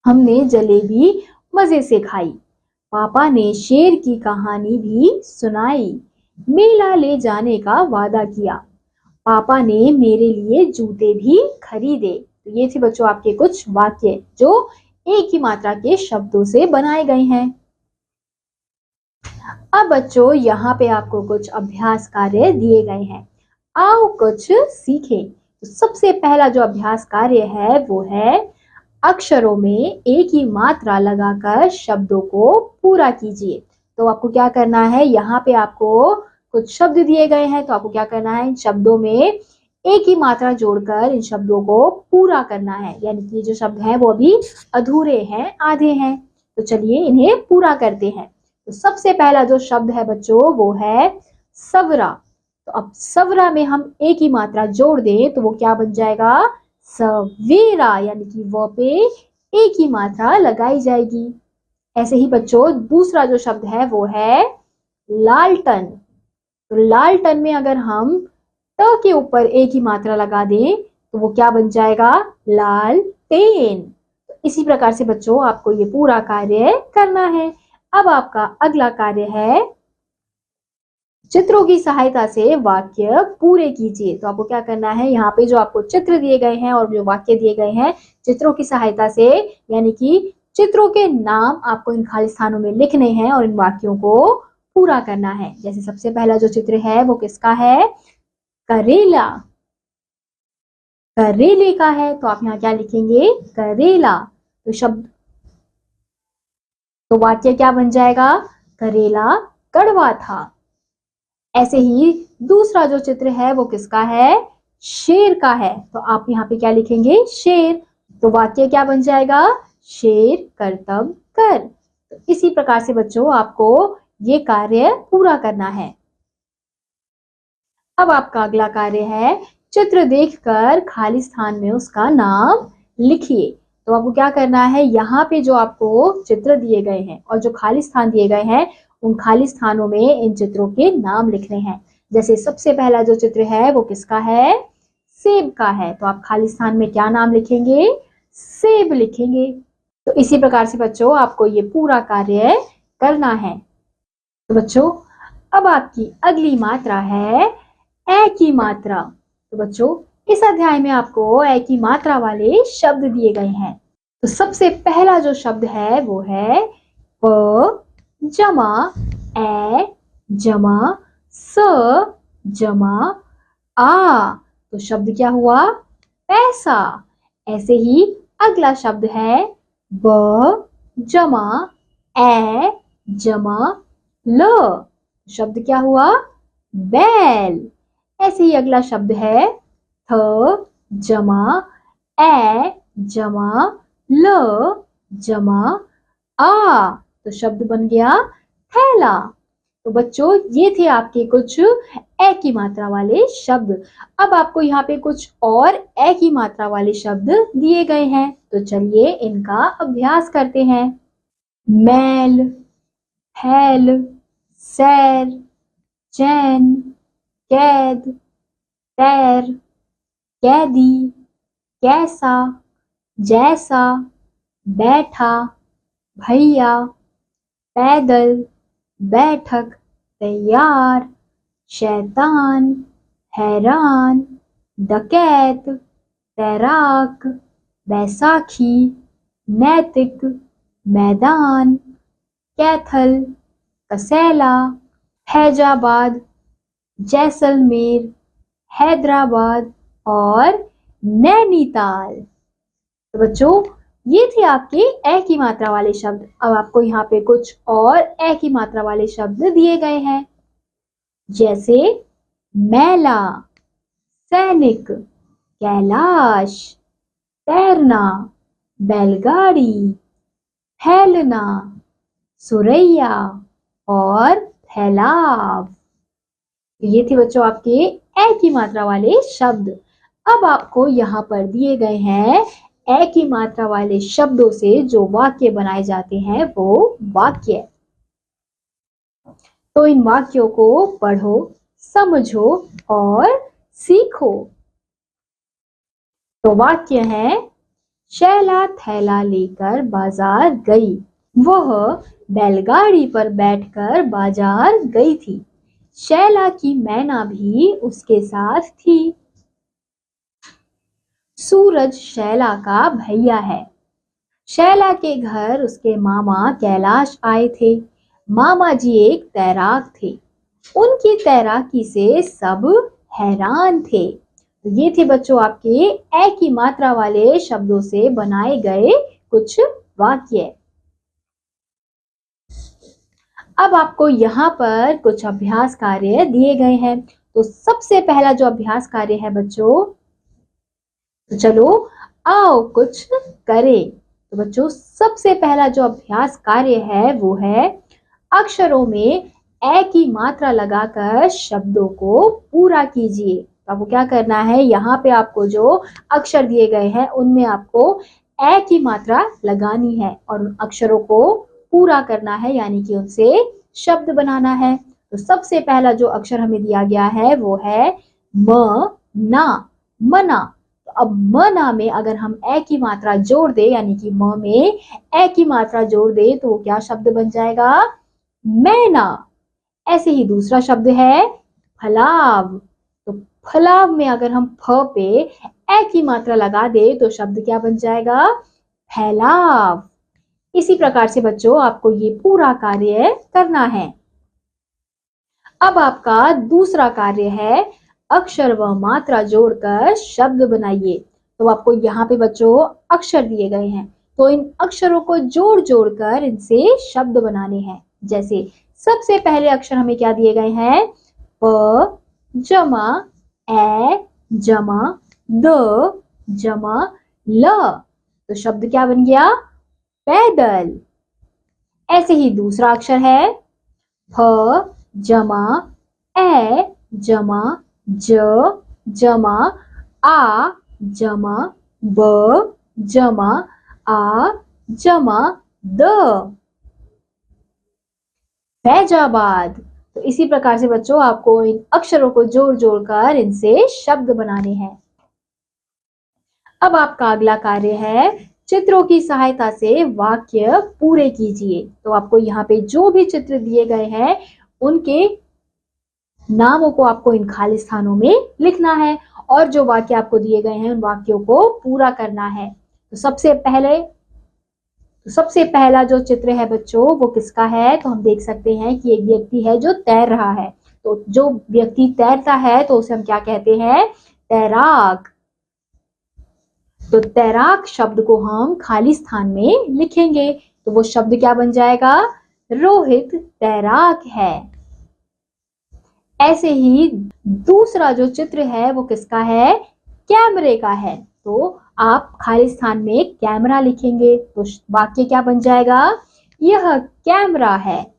हमने जलेबी मजे से खाई। पापा ने शेर की कहानी भी सुनाई। मेला ले जाने का वादा किया। पापा ने मेरे लिए जूते भी खरीदे। तो ये थे बच्चों आपके कुछ वाक्य जो एक ही मात्रा के शब्दों से बनाए गए हैं। अब बच्चों यहाँ पे आपको कुछ अभ्यास कार्य दिए गए हैं, आओ कुछ सीखें। तो सबसे पहला जो अभ्यास कार्य है वो है अक्षरों में एक ही मात्रा लगाकर शब्दों को पूरा कीजिए। तो आपको क्या करना है, यहाँ पे आपको कुछ शब्द दिए गए हैं, तो आपको क्या करना है, इन शब्दों में एक ही मात्रा जोड़कर इन शब्दों को पूरा करना है। यानी कि जो शब्द हैं वो अभी अधूरे हैं, आधे हैं। तो चलिए इन्हें पूरा करते हैं। तो सबसे पहला जो शब्द है बच्चों वो है सवरा। तो अब सवरा में हम एक ही मात्रा जोड़ दें तो वो क्या बन जाएगा, सवेरा, यानी कि वो पे एक ही मात्रा लगाई जाएगी। ऐसे ही बच्चों दूसरा जो शब्द है वो है लालटन। तो लालटन में अगर हम ट के ऊपर एक ही मात्रा लगा दें तो वो क्या बन जाएगा, लालटेन। तो इसी प्रकार से बच्चों आपको ये पूरा कार्य करना है। अब आपका अगला कार्य है चित्रों की सहायता से वाक्य पूरे कीजिए। तो आपको क्या करना है, यहाँ पे जो आपको चित्र दिए गए हैं और जो वाक्य दिए गए हैं चित्रों की सहायता से, यानी कि चित्रों के नाम आपको इन खाली स्थानों में लिखने हैं और इन वाक्यों को पूरा करना है। जैसे सबसे पहला जो चित्र है वो किसका है, करेला। करेले का है, तो आप यहाँ क्या लिखेंगे, करेला। तो शब्द तो वाक्य क्या बन जाएगा, करेला कड़वा था। ऐसे ही दूसरा जो चित्र है वो किसका है, शेर का है। तो आप यहाँ पे क्या लिखेंगे, शेर। तो वाक्य क्या बन जाएगा, शेर करतब कर। तो इसी प्रकार से बच्चों आपको ये कार्य पूरा करना है। अब आपका अगला कार्य है चित्र देखकर खाली स्थान में उसका नाम लिखिए। तो आपको क्या करना है, यहाँ पे जो आपको चित्र दिए गए हैं और जो खाली स्थान दिए गए हैं उन खाली स्थानों में इन चित्रों के नाम लिखने हैं। जैसे सबसे पहला जो चित्र है वो किसका है, सेब का है। तो आप खाली स्थान में क्या नाम लिखेंगे, सेब लिखेंगे। तो इसी प्रकार से बच्चों आपको ये पूरा कार्य करना है। तो बच्चों अब आपकी अगली मात्रा है ए की मात्रा। तो बच्चों इस अध्याय में आपको ए की मात्रा वाले शब्द दिए गए हैं। तो सबसे पहला जो शब्द है वो है प जमा ए जमा स जमा आ। तो शब्द क्या हुआ, पैसा। ऐसे ही अगला शब्द है ब जमा ए जमा ल। शब्द क्या हुआ, बैल। ऐसे ही अगला शब्द है थ जमा ए जमा ल जमा आ। तो शब्द बन गया थैला। तो बच्चों ये थे आपके कुछ ए की मात्रा वाले शब्द। अब आपको यहाँ पे कुछ और ए की मात्रा वाले शब्द दिए गए हैं, तो चलिए इनका अभ्यास करते हैं। मैल, फैल, सैर, चैन, कैद, तैर, कैदी, कैसा, जैसा, बैठा, भैया, पैदल, बैठक, तैयार, शैतान, हैरान, डकैत, तैराक, बैसाखी, नैतिक, मैदान, कैथल, कसैला, फैजाबाद, जैसलमेर, हैदराबाद और नैनीताल। तो बच्चों ये थे आपके ए की मात्रा वाले शब्द। अब आपको यहाँ पे कुछ और ए की मात्रा वाले शब्द दिए गए हैं, जैसे मैला, सैनिक, कैलाश, तैरना, बैलगाड़ी, फैलना, सुरैया और फैलाव। ये थे बच्चों आपके ए की मात्रा वाले शब्द। अब आपको यहाँ पर दिए गए हैं ए की मात्रा वाले शब्दों से जो वाक्य बनाए जाते हैं वो वाक्य। तो इन वाक्यों को पढ़ो, समझो और सीखो। तो वाक्य है, शैला थैला लेकर बाजार गई। वह बैलगाड़ी पर बैठकर बाजार गई थी। शैला की मैना भी उसके साथ थी। सूरज शैला का भैया है। शैला के घर उसके मामा कैलाश आए थे। मामा जी एक तैराक थे। उनकी तैराकी से सब हैरान थे। तो ये थे बच्चों आपके ए की मात्रा वाले शब्दों से बनाए गए कुछ वाक्य। अब आपको यहाँ पर कुछ अभ्यास कार्य दिए गए हैं। तो सबसे पहला जो अभ्यास कार्य है बच्चों, तो चलो आओ कुछ करें। तो बच्चों सबसे पहला जो अभ्यास कार्य है वो है अक्षरों में ए की मात्रा लगाकर शब्दों को पूरा कीजिए। तो आपको क्या करना है, यहाँ पे आपको जो अक्षर दिए गए हैं उनमें आपको ए की मात्रा लगानी है और उन अक्षरों को पूरा करना है, यानी कि उनसे शब्द बनाना है। तो सबसे पहला जो अक्षर हमें दिया गया है वो है म ना, मना। तो अब मना में अगर हम ए की मात्रा जोड़ दे, यानी कि म में ए की मात्रा जोड़ दे तो क्या शब्द बन जाएगा, मैना। ऐसे ही दूसरा शब्द है फलाव। तो फलाव में अगर हम फ पे ए की मात्रा लगा दे तो शब्द क्या बन जाएगा, फैलाव। इसी प्रकार से बच्चों आपको ये पूरा कार्य करना है। अब आपका दूसरा कार्य है अक्षर व मात्रा जोड़कर शब्द बनाइए। तो आपको यहाँ पे बच्चों अक्षर दिए गए हैं, तो इन अक्षरों को जोड़ जोड़कर इनसे शब्द बनाने हैं। जैसे सबसे पहले अक्षर हमें क्या दिए गए हैं, प जमा ए जमा द जमा ल। तो शब्द क्या बन गया, पैदल। ऐसे ही दूसरा अक्षर है फ जमा ए जमा ज जमा आ जमा ब जमा आ जमा द, फैजाबाद। तो इसी प्रकार से बच्चों आपको इन अक्षरों को जोड़ जोड़कर इनसे शब्द बनाने हैं। अब आपका अगला कार्य है चित्रों की सहायता से वाक्य पूरे कीजिए। तो आपको यहाँ पे जो भी चित्र दिए गए हैं उनके नामों को आपको इन खाली स्थानों में लिखना है और जो वाक्य आपको दिए गए हैं उन वाक्यों को पूरा करना है। तो सबसे पहला जो चित्र है बच्चों वो किसका है, तो हम देख सकते हैं कि एक व्यक्ति है जो तैर रहा है। तो जो व्यक्ति तैरता है तो उसे हम क्या कहते हैं, तैराक। तो तैराक शब्द को हम खाली स्थान में लिखेंगे तो वो शब्द क्या बन जाएगा, रोहित तैराक है। ऐसे ही दूसरा जो चित्र है वो किसका है, कैमरे का है। तो आप खाली स्थान में कैमरा लिखेंगे तो वाक्य क्या बन जाएगा, यह कैमरा है।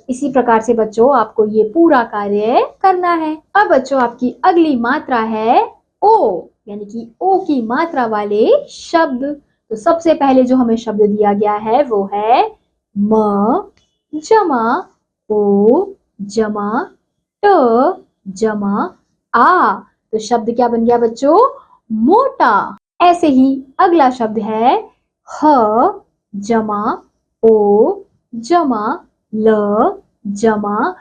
इसी प्रकार से बच्चों आपको ये पूरा कार्य करना है। अब बच्चों आपकी अगली मात्रा है ओ, यानी कि ओ की मात्रा वाले शब्द। तो सबसे पहले जो हमें शब्द दिया गया है वो है म जमा ओ जमा ट जमा आ। तो शब्द क्या बन गया बच्चों, मोटा। ऐसे ही अगला शब्द है ह जमा ओ जमा ल जमा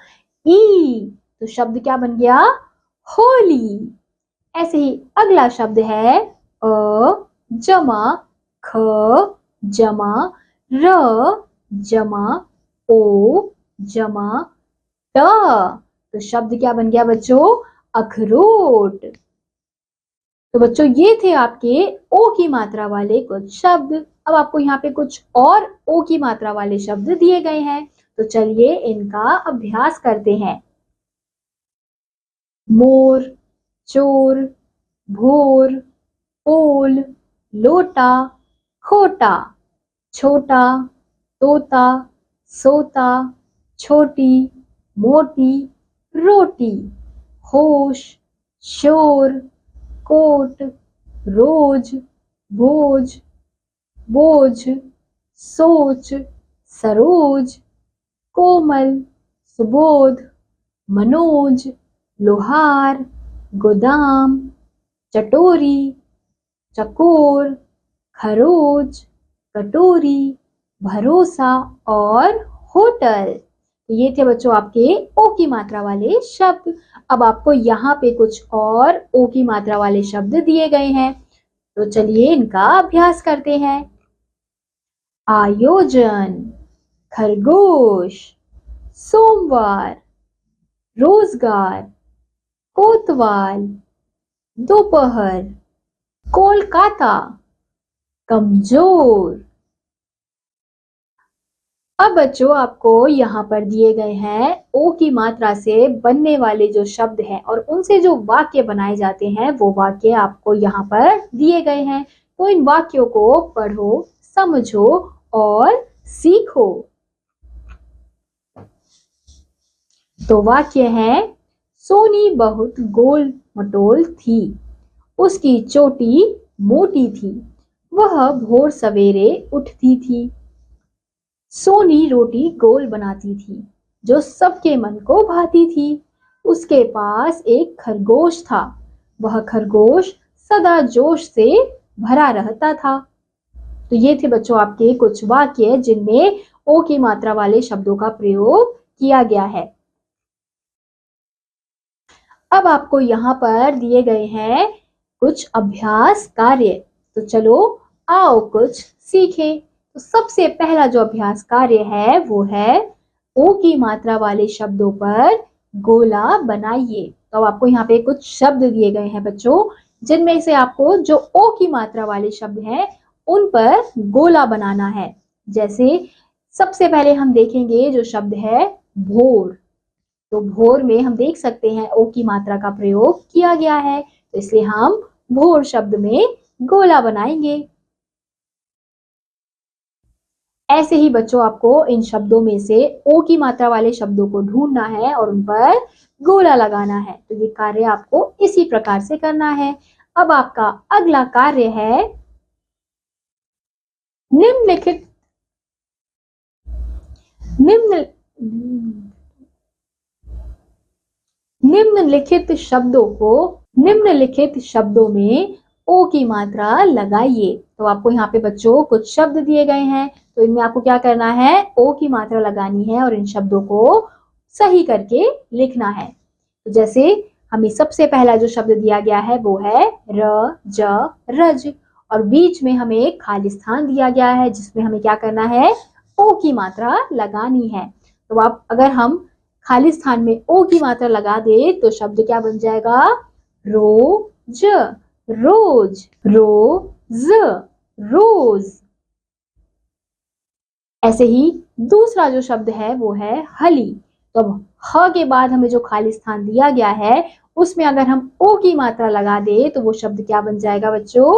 ई। तो शब्द क्या बन गया, होली। ऐसे ही अगला शब्द है अ जमा ख जमा र जमा ओ जमा ट। तो शब्द क्या बन गया बच्चों, अखरोट। तो बच्चों ये थे आपके ओ की मात्रा वाले कुछ शब्द। अब आपको यहाँ पे कुछ और ओ की मात्रा वाले शब्द दिए गए हैं, तो चलिए इनका अभ्यास करते हैं। मोर, चोर, भोर, ओल, लोटा, खोटा, छोटा, तोता, सोता, छोटी, मोटी, रोटी, होश, शोर, कोट, रोज, भोज, बोझ, सोच, सरोज, कोमल, सुबोध, मनोज, लोहार, गोदाम, चटोरी, चकोर, खरोज, कटोरी, भरोसा और होटल। तो ये थे बच्चों आपके ओ की मात्रा वाले शब्द। अब आपको यहाँ पे कुछ और ओ की मात्रा वाले शब्द दिए गए हैं, तो चलिए इनका अभ्यास करते हैं। आयोजन, खरगोश, सोमवार, रोजगार, कोतवाल, दोपहर, कोलकाता, कमजोर। अब बच्चों आपको यहाँ पर दिए गए हैं ओ की मात्रा से बनने वाले जो शब्द हैं और उनसे जो वाक्य बनाए जाते हैं वो वाक्य आपको यहाँ पर दिए गए हैं। तो इन वाक्यों को पढ़ो, समझो और सीखो। तो वाक्य है, सोनी बहुत गोल मटोल थी, उसकी चोटी मोटी थी, वह भोर सवेरे उठती थी। सोनी रोटी गोल बनाती थी जो सबके मन को भाती थी। उसके पास एक खरगोश था, वह खरगोश सदा जोश से भरा रहता था। तो ये थे बच्चों आपके कुछ वाक्य जिनमें ओ की मात्रा वाले शब्दों का प्रयोग किया गया है। अब आपको यहाँ पर दिए गए हैं कुछ अभ्यास कार्य, तो चलो आओ कुछ सीखें। तो सबसे पहला जो अभ्यास कार्य है वो है ओ की मात्रा वाले शब्दों पर गोला बनाइए। तो अब आपको यहाँ पे कुछ शब्द दिए गए हैं बच्चों, जिनमें से आपको जो ओ की मात्रा वाले शब्द हैं उन पर गोला बनाना है। जैसे सबसे पहले हम देखेंगे जो शब्द है भोर। तो भोर में हम देख सकते हैं ओ की मात्रा का प्रयोग किया गया है, तो इसलिए हम भोर शब्द में गोला बनाएंगे। ऐसे ही बच्चों आपको इन शब्दों में से ओ की मात्रा वाले शब्दों को ढूंढना है और उन पर गोला लगाना है। तो ये कार्य आपको इसी प्रकार से करना है। अब आपका अगला कार्य है निम्नलिखित निम्न निम्नलिखित शब्दों को निम्नलिखित शब्दों में ओ की मात्रा लगाइए। तो आपको यहाँ पे बच्चों कुछ शब्द दिए गए हैं, तो इनमें आपको क्या करना है, ओ की मात्रा लगानी है और इन शब्दों को सही करके लिखना है। तो जैसे हमें सबसे पहला जो शब्द दिया गया है वो है र, ज, रज, और बीच में हमें एक खाली स्थान दिया गया है जिसमें हमें क्या करना है, ओ की मात्रा लगानी है। तो आप अगर हम खाली स्थान में ओ की मात्रा लगा दे तो शब्द क्या बन जाएगा, रोज, रोज, रोज, रोज। ऐसे ही दूसरा जो शब्द है वो है हली। तो अब ह के बाद हमें जो खाली स्थान दिया गया है उसमें अगर हम ओ की मात्रा लगा दे तो वो शब्द क्या बन जाएगा बच्चों,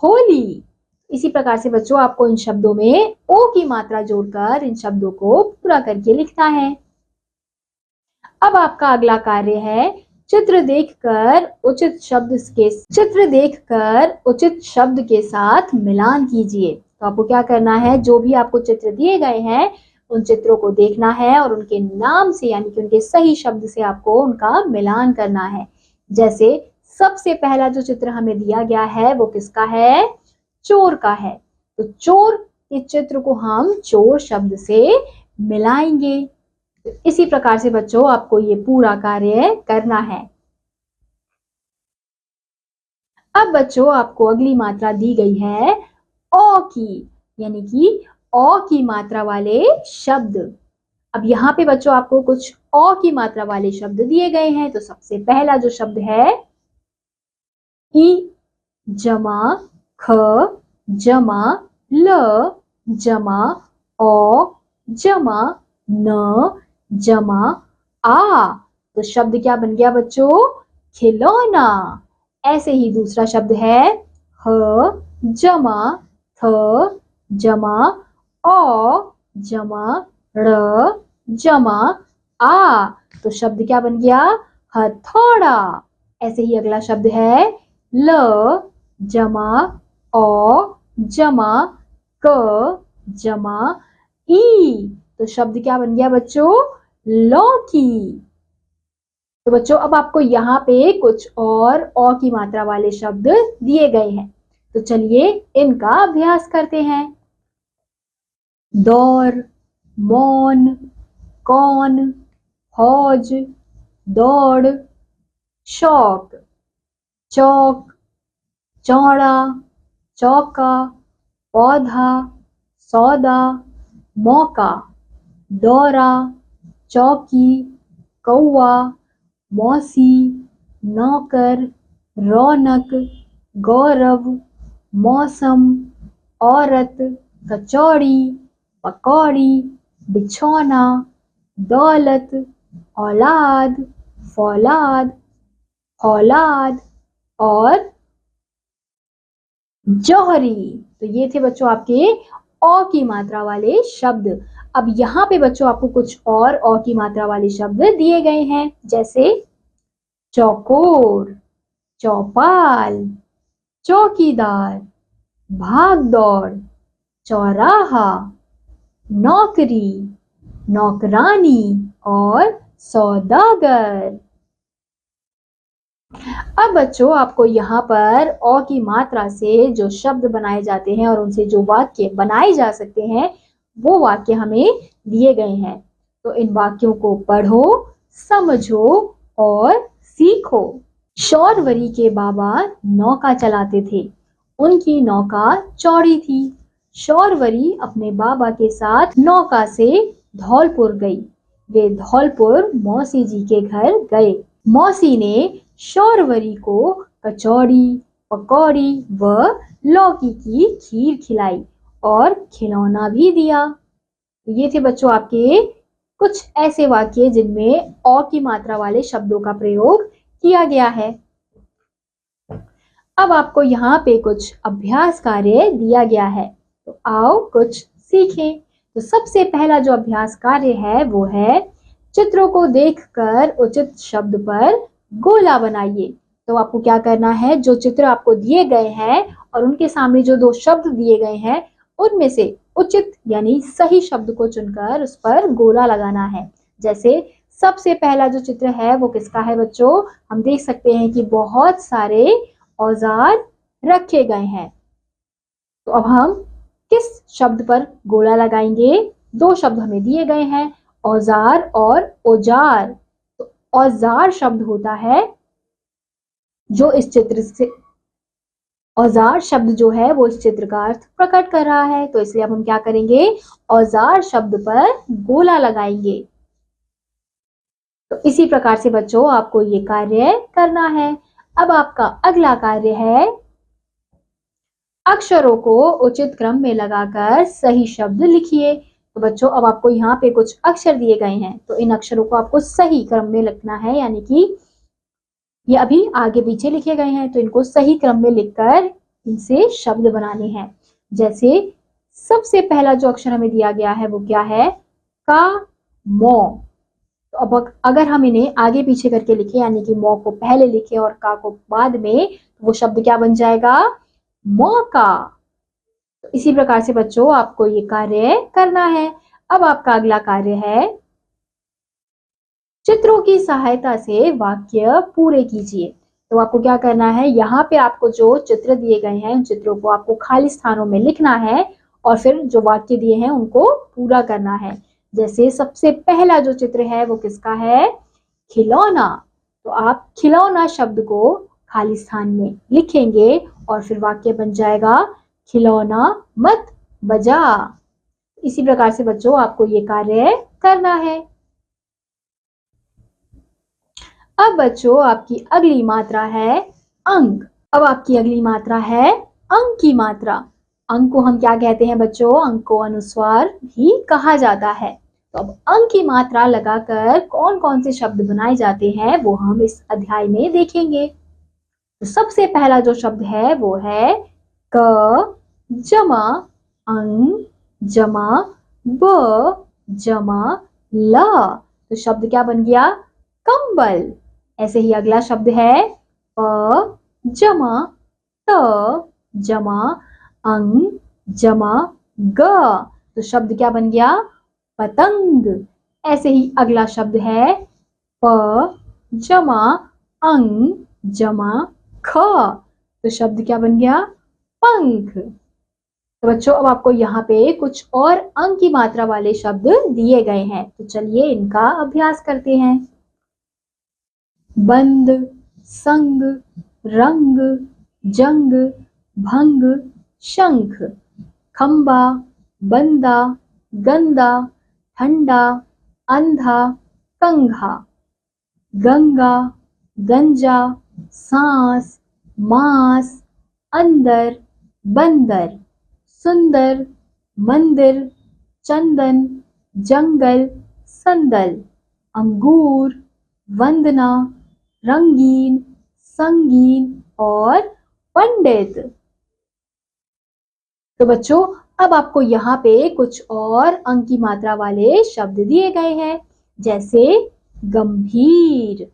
होली। इसी प्रकार से बच्चों आपको इन शब्दों में ओ की मात्रा जोड़कर इन शब्दों को पूरा करके लिखना है। अब आपका अगला कार्य है चित्र देखकर उचित शब्द के साथ मिलान कीजिए। तो आपको क्या करना है, जो भी आपको चित्र दिए गए हैं उन चित्रों को देखना है और उनके नाम से यानी कि उनके सही शब्द से आपको उनका मिलान करना है। जैसे सबसे पहला जो चित्र हमें दिया गया है वो किसका है, चोर का है। तो चोर के चित्र को हम चोर शब्द से मिलाएंगे। इसी प्रकार से बच्चों आपको ये पूरा कार्य करना है। अब बच्चों आपको अगली मात्रा दी गई है ओ की, यानी कि ओ की मात्रा वाले शब्द। अब यहाँ पे बच्चों आपको कुछ ओ की मात्रा वाले शब्द दिए गए हैं। तो सबसे पहला जो शब्द है ई जमा ख जमा ल जमा ओ जमा न जमा आ। तो शब्द क्या बन गया बच्चों, खिलौना। ऐसे ही दूसरा शब्द है ह जमा थ जमा ओ जमा ड़ जमा आ। तो शब्द क्या बन गया, हथौड़ा। ऐसे ही अगला शब्द है ल जमा औ जमा क जमा ई। तो शब्द क्या बन गया बच्चों? लौकी। तो बच्चों अब आपको यहाँ पे कुछ और अ की मात्रा वाले शब्द दिए गए हैं, तो चलिए इनका अभ्यास करते हैं। दौर, मौन, कौन, फौज, दौड़, शौक, चौक, चौड़ा, चौका, पौधा, सौदा, मौका, दौरा, चौकी, कौआ, मौसी, नौकर, रौनक, गौरव, मौसम, औरत, कचौड़ी, पकौड़ी, बिछौना, दौलत, औलाद, फौलाद, औलाद और जौहरी। तो ये थे बच्चों आपके अ की मात्रा वाले शब्द। अब यहाँ पे बच्चों आपको कुछ और अ की मात्रा वाले शब्द दिए गए हैं, जैसे चौकोर, चौपाल, चौकीदार, भाग दौड़, चौराहा, नौकरी, नौकरानी और सौदागर। अब बच्चों आपको यहाँ पर अ की मात्रा से जो शब्द बनाए जाते हैं और उनसे जो वाक्य बनाए जा सकते हैं, वो वाक्य हमें दिए गए हैं। तो इन वाक्यों को पढ़ो, समझो और सीखो। शौरवरी के बाबा नौका चलाते थे। उनकी नौका चौड़ी थी। शौरवरी अपने बाबा के साथ नौका से धौलपुर गई। वे धौलपुर मौसी जी के घर गए। मौसी ने शौरवरी को कचौड़ी, पकौड़ी व लौकी की खीर खिलाई और खिलौना भी दिया। तो ये थे बच्चों आपके कुछ ऐसे वाक्य जिनमें अ की मात्रा वाले शब्दों का प्रयोग किया गया है। अब आपको यहाँ पे कुछ अभ्यास कार्य दिया गया है, तो आओ कुछ सीखें। तो सबसे पहला जो अभ्यास कार्य है वो है चित्रों को देखकर उचित शब्द पर गोला बनाइए। तो आपको क्या करना है, जो चित्र आपको दिए गए हैं और उनके सामने जो दो शब्द दिए गए हैं उनमें से उचित यानी सही शब्द को चुनकर उस पर गोला लगाना है। जैसे सबसे पहला जो चित्र है वो किसका है बच्चों? हम देख सकते हैं कि बहुत सारे औजार रखे गए हैं। तो अब हम किस शब्द पर गोला लगाएंगे? दो शब्द हमें दिए गए हैं, औजार और औजार। तो औजार शब्द होता है जो इस चित्र से, औजार शब्द जो है वो इस चित्र का अर्थ प्रकट कर रहा है। तो इसलिए अब हम क्या करेंगे? औजार शब्द पर गोला लगाएंगे। तो इसी प्रकार से बच्चों आपको ये कार्य करना है। अब आपका अगला कार्य है अक्षरों को उचित क्रम में लगाकर सही शब्द लिखिए। तो बच्चों अब आपको यहाँ पे कुछ अक्षर दिए गए हैं, तो इन अक्षरों को आपको सही क्रम में लिखना है, यानी कि ये अभी आगे पीछे लिखे गए हैं तो इनको सही क्रम में लिखकर इनसे शब्द बनाने हैं। जैसे सबसे पहला जो अक्षर हमें दिया गया है वो क्या है? का, मौ। तो अब अगर हम इन्हें आगे पीछे करके लिखे, यानी कि मौ को पहले लिखे और का को बाद में, तो वो शब्द क्या बन जाएगा? मौका। तो इसी प्रकार से बच्चों आपको ये कार्य करना है। अब आपका अगला कार्य है चित्रों की सहायता से वाक्य पूरे कीजिए। तो आपको क्या करना है, यहाँ पे आपको जो चित्र दिए गए हैं उन चित्रों को आपको खाली स्थानों में लिखना है और फिर जो वाक्य दिए हैं उनको पूरा करना है। जैसे सबसे पहला जो चित्र है वो किसका है? खिलौना। तो आप खिलौना शब्द को खाली स्थान में लिखेंगे और फिर वाक्य बन जाएगा खिलौना मत बजा। इसी प्रकार से बच्चों आपको ये कार्य करना है। अब बच्चों आपकी अगली मात्रा है अंक। अब आपकी अगली मात्रा है अंक की मात्रा। अंक को हम क्या कहते हैं बच्चों? अंक को अनुस्वार भी कहा जाता है। तो अब अंक की मात्रा लगाकर कौन कौन से शब्द बनाए जाते हैं वो हम इस अध्याय में देखेंगे। तो सबसे पहला जो शब्द है वो है क जमा अंग जमा ब जमा ल। तो शब्द क्या बन गया? कंबल। ऐसे ही अगला शब्द है प जमा त, जमा अंग, जमा ग। तो शब्द क्या बन गया? पतंग। ऐसे ही अगला शब्द है प जमा अंग जमा ख। तो शब्द क्या बन गया? पंख। तो बच्चों अब आपको यहाँ पे कुछ और अंग की मात्रा वाले शब्द दिए गए हैं, तो चलिए इनका अभ्यास करते हैं। बंद, संग, रंग, जंग, भंग, शंख, खंबा, बंदा, गंदा, ठंडा, अंधा, कंघा, गंगा, गंजा, सांस, मांस, अंदर, बंदर, सुंदर, मंदिर, चंदन, जंगल, संदल, अंगूर, वंदना, रंगीन, संगीन और पंडित। तो बच्चों अब आपको यहाँ पे कुछ और अंक की मात्रा वाले शब्द दिए गए हैं, जैसे गंभीर,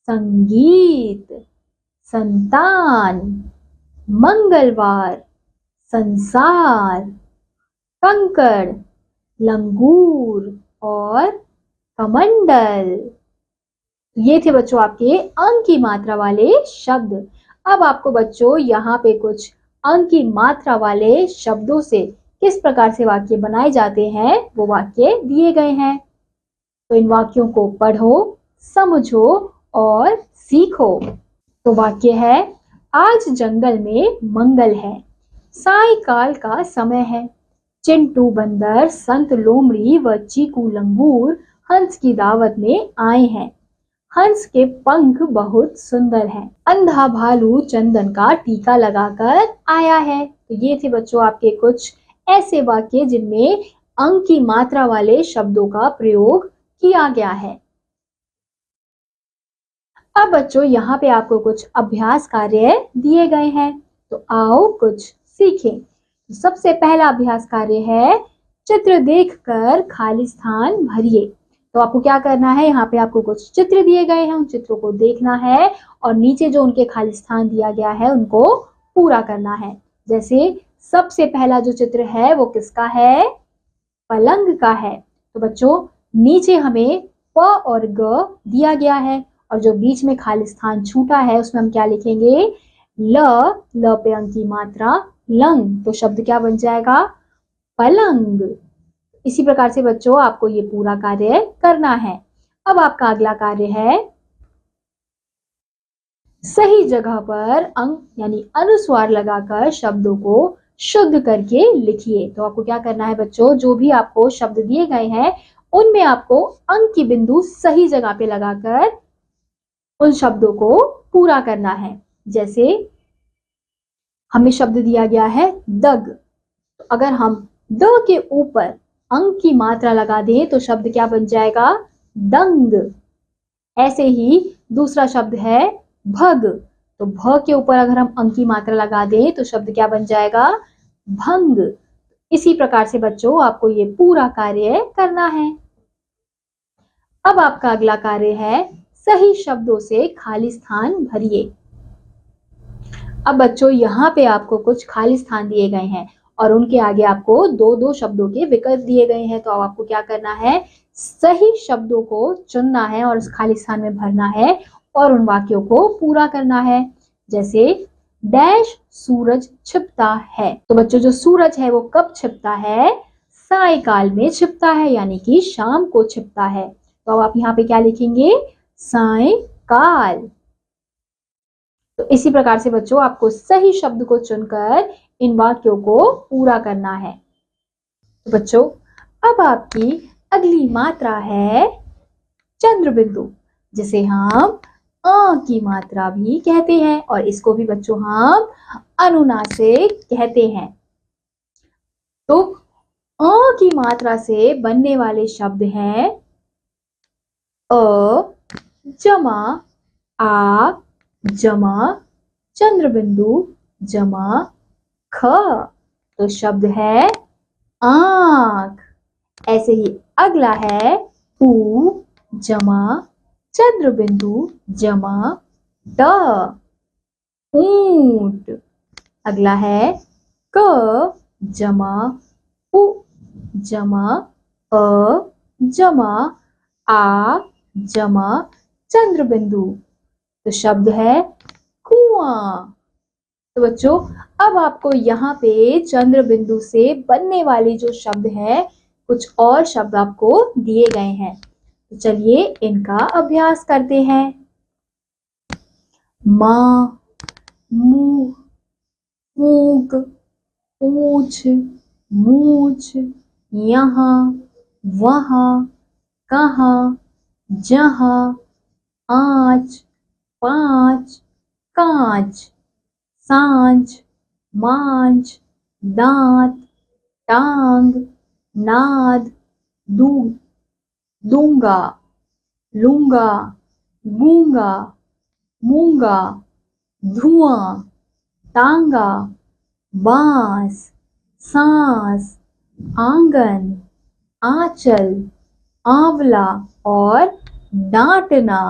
संगीत, संतान, मंगलवार, संसार, कंकड़, लंगूर और कमंडल। ये थे बच्चों आपके अंक की मात्रा वाले शब्द। अब आपको बच्चों यहाँ पे कुछ अंक की मात्रा वाले शब्दों से किस प्रकार से वाक्य बनाए जाते हैं वो वाक्य दिए गए हैं। तो इन वाक्यों को पढ़ो, समझो और सीखो। तो वाक्य है, आज जंगल में मंगल है, सायंकाल का समय है, चिंटू बंदर, संत लोमड़ी व चीकू लंगूर हंस की दावत में आए हैं। हंस के पंख बहुत सुंदर हैं। अंधा भालू चंदन का टीका लगाकर आया है। तो ये थे बच्चों आपके कुछ ऐसे वाक्य जिनमें अंक की मात्रा वाले शब्दों का प्रयोग किया गया है। अब बच्चों यहाँ पे आपको कुछ अभ्यास कार्य दिए गए हैं, तो आओ कुछ सीखें। तो सबसे पहला अभ्यास कार्य है, चित्र देखकर खाली स्थान भरिए। तो आपको क्या करना है, यहाँ पे आपको कुछ चित्र दिए गए हैं, उन चित्रों को देखना है और नीचे जो उनके खाली स्थान दिया गया है उनको पूरा करना है। जैसे सबसे पहला जो चित्र है वो किसका है? पलंग का है। तो बच्चों नीचे हमें प और ग दिया गया है और जो बीच में खाली स्थान छूटा है उसमें हम क्या लिखेंगे? ल पे अंक की मात्रा लंग। तो शब्द क्या बन जाएगा? पलंग। इसी प्रकार से बच्चों आपको ये पूरा कार्य करना है। अब आपका अगला कार्य है, सही जगह पर अंक यानी अनुस्वार लगाकर शब्दों को शुद्ध करके लिखिए। तो आपको क्या करना है बच्चों, जो भी आपको शब्द दिए गए हैं उनमें आपको अंक की बिंदु सही जगह पे लगाकर उन शब्दों को पूरा करना है। जैसे हमें शब्द दिया गया है दग, तो अगर हम द के ऊपर अंक की मात्रा लगा दें तो शब्द क्या बन जाएगा? दंग। ऐसे ही दूसरा शब्द है भग, तो भ के ऊपर अगर हम अंक की मात्रा लगा दें तो शब्द क्या बन जाएगा? भंग। इसी प्रकार से बच्चों आपको ये पूरा कार्य करना है। अब आपका अगला कार्य है, सही शब्दों से खाली स्थान भरिए। अब बच्चों यहाँ पे आपको कुछ खाली स्थान दिए गए हैं और उनके आगे आपको दो दो शब्दों के विकल्प दिए गए हैं। तो अब आपको क्या करना है, सही शब्दों को चुनना है और उस खाली स्थान में भरना है और उन वाक्यों को पूरा करना है। जैसे डैश सूरज छिपता है। तो बच्चों जो सूरज है वो कब छिपता है? सायंकाल में छिपता है, यानी कि शाम को छिपता है। तो अब आप यहाँ पे क्या लिखेंगे? सायंकाल। तो इसी प्रकार से बच्चों आपको सही शब्द को चुनकर इन वाक्यों को पूरा करना है। तो बच्चों अब आपकी अगली मात्रा है चंद्र बिंदु, जिसे हम अ की मात्रा भी कहते हैं और इसको भी बच्चों हम अनुनासिक कहते हैं। तो अ की मात्रा से बनने वाले शब्द हैं अ जमा आ जमा चंद्र बिंदु जमा ख। तो शब्द है आंख। ऐसे ही अगला है उ जमा चंद्र बिंदु जमा ड। ऊंट। अगला है क जमा उ जमा अ जमा आ जमा चंद्र बिंदु। तो शब्द है कुआं। तो बच्चों अब आपको यहाँ पे चंद्र बिंदु से बनने वाली जो शब्द है, कुछ और शब्द आपको दिए गए हैं। तो चलिए इनका अभ्यास करते हैं। माँ, मुंह, फूंक, पूछ, मूछ, यहाँ, वहाँ, कहाँ, जहाँ, आँच, पाँच, कांच, सांझ, मांझ, दांत, टांग, नाद, दू दूंगा, लूंगा, गूंगा, मूंगा, धुआं, तांगा, बांस, सांस, आंगन, आंचल, आंवला और डांटना।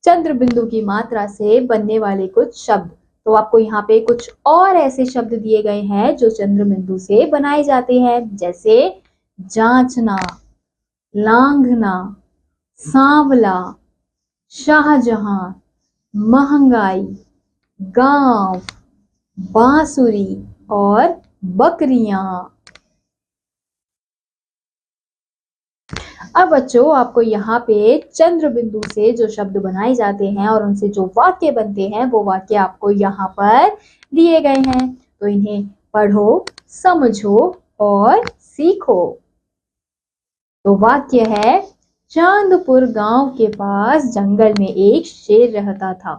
चंद्र बिंदु की मात्रा से बनने वाले कुछ शब्द। तो आपको यहाँ पे कुछ और ऐसे शब्द दिए गए हैं जो चंद्र बिंदु से बनाए जाते हैं, जैसे जांचना, लांघना, सांवला, शाहजहां, महंगाई, गांव, बांसुरी और बकरियां। अब बच्चों आपको यहाँ पे चंद्र बिंदु से जो शब्द बनाए जाते हैं और उनसे जो वाक्य बनते हैं, वो वाक्य आपको यहाँ पर दिए गए हैं। तो इन्हें पढ़ो, समझो और सीखो। तो वाक्य है, चांदपुर गांव के पास जंगल में एक शेर रहता था।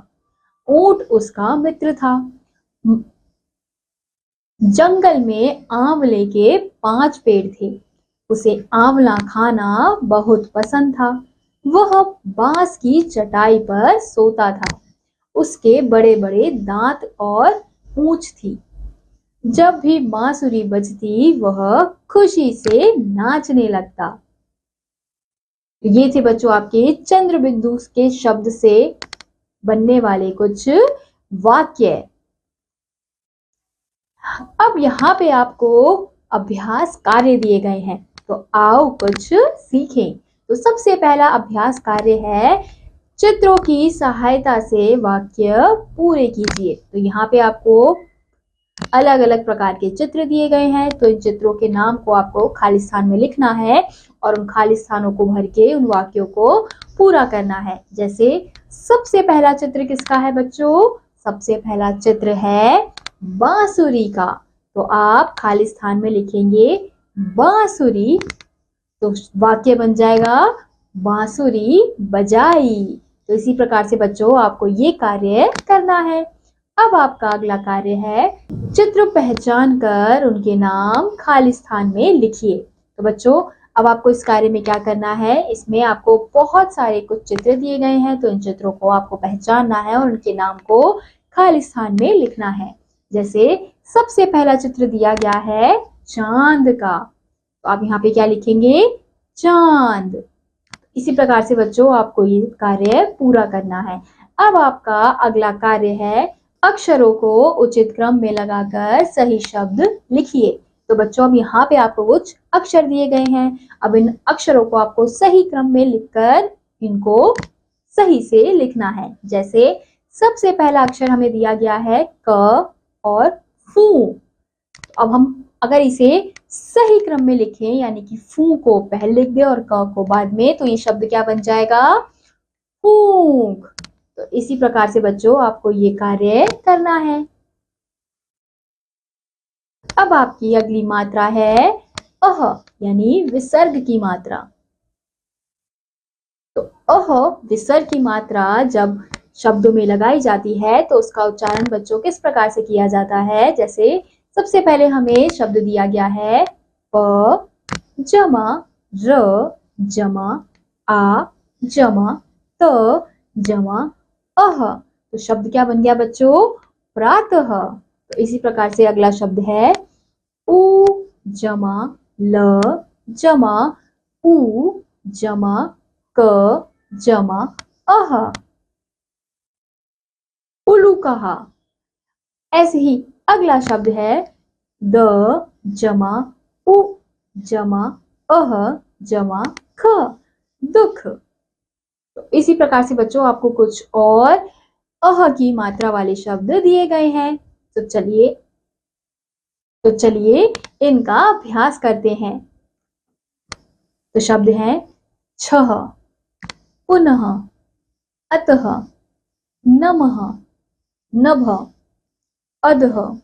ऊंट उसका मित्र था। जंगल में आंवले के 5 पेड़ थे। उसे आंवला खाना बहुत पसंद था। वह बांस की चटाई पर सोता था। उसके बड़े बड़े दांत और पूंछ थी। जब भी बांसुरी बजती वह खुशी से नाचने लगता। ये थे बच्चों आपके चंद्र बिंदु के शब्द से बनने वाले कुछ वाक्य। अब यहाँ पे आपको अभ्यास कार्य दिए गए हैं, तो आओ कुछ सीखें। तो सबसे पहला अभ्यास कार्य है, चित्रों की सहायता से वाक्य पूरे कीजिए। तो यहाँ पे आपको अलग अलग प्रकार के चित्र दिए गए हैं। तो इन चित्रों के नाम को आपको खाली स्थान में लिखना है और उन खाली स्थानों को भर के उन वाक्यों को पूरा करना है। जैसे सबसे पहला चित्र किसका है बच्चों? सबसे पहला चित्र है बांसुरी का। तो आप खाली स्थान में लिखेंगे बांसुरी, तो वाक्य बन जाएगा बांसुरी बजाई। तो इसी प्रकार से बच्चों आपको ये कार्य करना है। अब आपका अगला कार्य है, चित्र पहचान कर उनके नाम खाली स्थान में लिखिए। तो बच्चों अब आपको इस कार्य में क्या करना है, इसमें आपको बहुत सारे कुछ चित्र दिए गए हैं। तो इन चित्रों को आपको पहचानना है और उनके नाम को खाली स्थान में लिखना है। जैसे सबसे पहला चित्र दिया गया है चांद का, तो आप यहाँ पे क्या लिखेंगे? चांद। इसी प्रकार से बच्चों आपको ये कार्य पूरा करना है। अब आपका अगला कार्य है, अक्षरों को उचित क्रम में लगाकर सही शब्द लिखिए। तो बच्चों अब यहाँ पे आपको कुछ अक्षर दिए गए हैं। अब इन अक्षरों को आपको सही क्रम में लिखकर इनको सही से लिखना है। जैसे सबसे पहला अक्षर हमें दिया गया है क और फू। अब हम अगर इसे सही क्रम में लिखें, यानी कि फू को पहले लिख दे और क को बाद में, तो ये शब्द क्या बन जाएगा? फूंक। तो इसी प्रकार से बच्चों आपको ये कार्य करना है। अब आपकी अगली मात्रा है अह, यानी विसर्ग की मात्रा। तो अह विसर्ग की मात्रा जब शब्दों में लगाई जाती है तो उसका उच्चारण बच्चों किस प्रकार से किया जाता है? जैसे सबसे पहले हमें शब्द दिया गया है प जमा र जमा आ जमा त जमा अह। तो शब्द क्या बन गया बच्चों? प्रातः। तो इसी प्रकार से अगला शब्द है उ जमा ल जमा उ जमा क जमा अह। उलू कहा। ऐसे ही अगला शब्द है द जमा उ जमा अह जमा ख, दुख। तो इसी प्रकार से बच्चों आपको कुछ और अह की मात्रा वाले शब्द दिए गए हैं। तो चलिए इनका अभ्यास करते हैं। तो शब्द हैं छह, पुनः, अतः, नमः, नभ, अधः,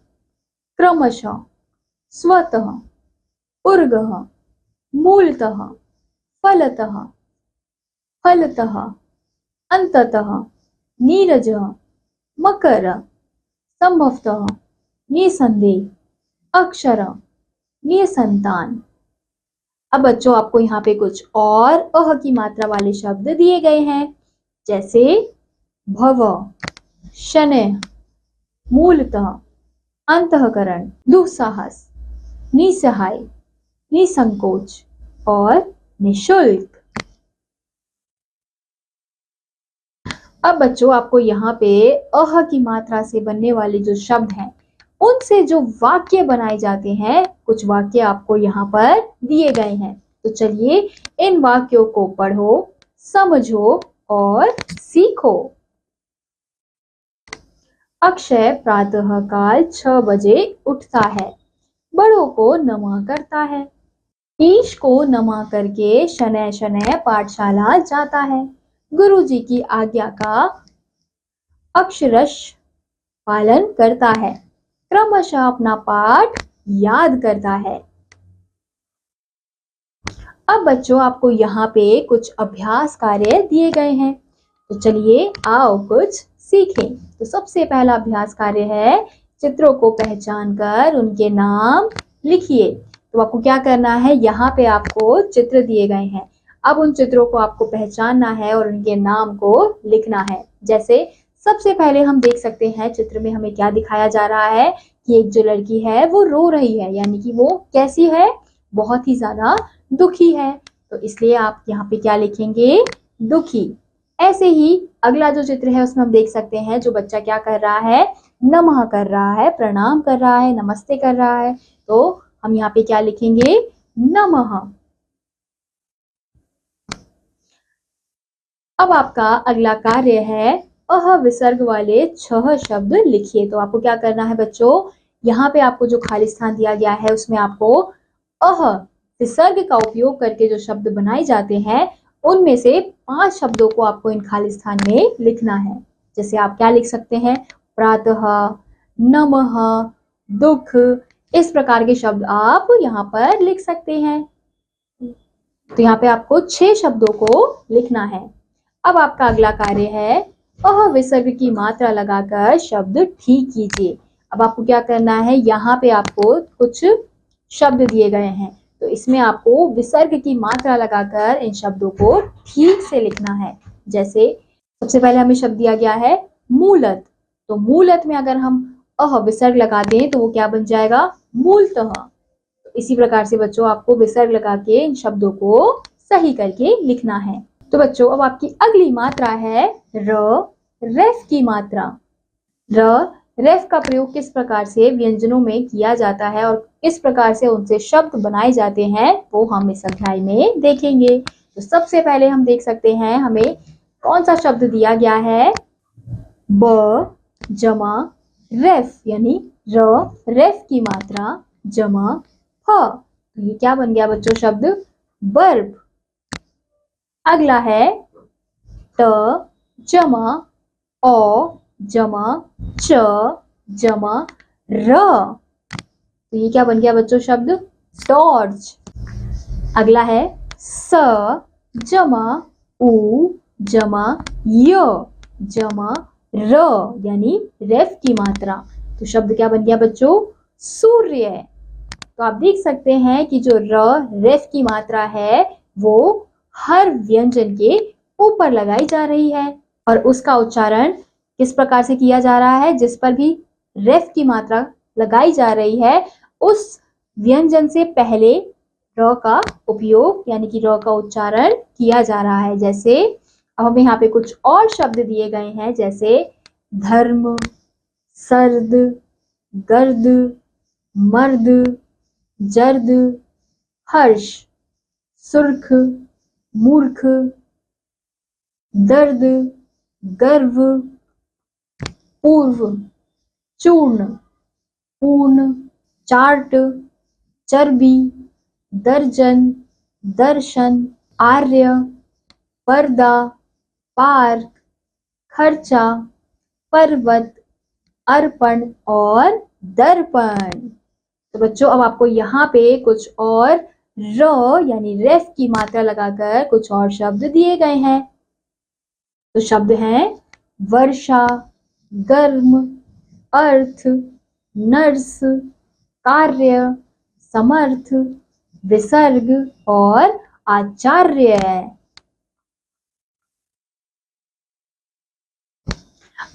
क्रमशः, स्वतः, उर्गः, मूलतः, फलतः, फलतः, अंततः, नीरजः, मकर, संभवतः, निसंदेह, अक्षर, निसंतान। अब बच्चों आपको यहाँ पे कुछ और अह की मात्रा वाले शब्द दिए गए हैं, जैसे भव, शनैः, मूलतः, अंतःकरण, दुस्साहस, निसहाय, निसंकोच और निशुल्क। अब बच्चों आपको यहाँ पे अह की मात्रा से बनने वाले जो शब्द हैं उनसे जो वाक्य बनाए जाते हैं, कुछ वाक्य आपको यहाँ पर दिए गए हैं। तो चलिए इन वाक्यों को पढ़ो, समझो और सीखो। अक्षय प्रातः काल 6 बजे उठता है, बड़ों को नमः करता है, ईश को नमः करके शनैः शनैः पाठशाला जाता है, गुरुजी की आज्ञा का अक्षरश पालन करता है, क्रमशः अपना पाठ याद करता है। अब बच्चों आपको यहाँ पे कुछ अभ्यास कार्य दिए गए हैं, तो चलिए आओ कुछ सीखें। तो सबसे पहला अभ्यास कार्य है चित्रों को पहचान कर उनके नाम लिखिए। तो आपको क्या करना है, यहाँ पे आपको चित्र दिए गए हैं, अब उन चित्रों को आपको पहचानना है और उनके नाम को लिखना है। जैसे सबसे पहले हम देख सकते हैं चित्र में हमें क्या दिखाया जा रहा है कि एक जो लड़की है वो रो रही है, यानी कि वो कैसी है, बहुत ही ज्यादा दुखी है। तो इसलिए आप यहाँ पे क्या लिखेंगे, दुखी। ऐसे ही अगला जो चित्र है उसमें हम देख सकते हैं जो बच्चा क्या कर रहा है, नमः कर रहा है, प्रणाम कर रहा है, नमस्ते कर रहा है। तो हम यहाँ पे क्या लिखेंगे, नमः। अब आपका अगला कार्य है अह विसर्ग वाले 6 शब्द लिखिए। तो आपको क्या करना है बच्चों, यहाँ पे आपको जो खाली स्थान दिया गया है उसमें आपको अह विसर्ग का उपयोग करके जो शब्द बनाए जाते हैं उनमें से 5 शब्दों को आपको इन खाली स्थान में लिखना है। जैसे आप क्या लिख सकते हैं, प्रातः, नमः, दुख, इस प्रकार के शब्द आप यहाँ पर लिख सकते हैं। तो यहाँ पे आपको 6 शब्दों को लिखना है। अब आपका अगला कार्य है अह विसर्ग की मात्रा लगाकर शब्द ठीक कीजिए। अब आपको क्या करना है, यहाँ पे आपको कुछ शब्द दिए गए हैं, तो इसमें आपको विसर्ग की मात्रा लगाकर इन शब्दों को ठीक से लिखना है। जैसे सबसे पहले हमें शब्द दिया गया है मूलत, तो मूलत में अगर हम अह विसर्ग लगा दें तो वो क्या बन जाएगा, मूलतः। तो इसी प्रकार से बच्चों आपको विसर्ग लगा के इन शब्दों को सही करके लिखना है। तो बच्चों अब आपकी अगली मात्रा है रेफ की मात्रा। रेफ का प्रयोग किस प्रकार से व्यंजनों में किया जाता है और किस प्रकार से उनसे शब्द बनाए जाते हैं वो हम इस अध्याय में देखेंगे। तो सबसे पहले हम देख सकते हैं हमें कौन सा शब्द दिया गया है, ब जमा रेफ, यानी रेफ की मात्रा जमा फ। तो ये क्या बन गया बच्चों, शब्द बर्ब। अगला है ट जमा औ जमा च जमा र। तो ये क्या बन गया बच्चों, शब्द टॉर्च। अगला है स जमा उ जमा य जमा र, यानी रेफ की मात्रा। तो शब्द क्या बन गया बच्चों, सूर्य। तो आप देख सकते हैं कि जो रेफ की मात्रा है वो हर व्यंजन के ऊपर लगाई जा रही है और उसका उच्चारण किस प्रकार से किया जा रहा है, जिस पर भी रेफ की मात्रा लगाई जा रही है उस व्यंजन से पहले र का उपयोग यानी कि र का उच्चारण किया जा रहा है। जैसे अब हमें यहाँ पे कुछ और शब्द दिए गए हैं, जैसे धर्म, सर्द, गर्द, मर्द, जर्द, हर्ष, सुर्ख, मूर्ख, दर्द, गर्व, पूर्व, चूर्ण, पूर्ण, चार्ट, चर्बी, दर्जन, दर्शन, आर्य, पर्दा, पार्क, खर्चा, पर्वत, अर्पण और दर्पण। तो बच्चों अब आपको यहाँ पे कुछ और र यानी रेफ की मात्रा लगाकर कुछ और शब्द दिए गए हैं। तो शब्द हैं वर्षा, गर्म, अर्थ, नर्स, कार्य, समर्थ, विसर्ग और आचार्य।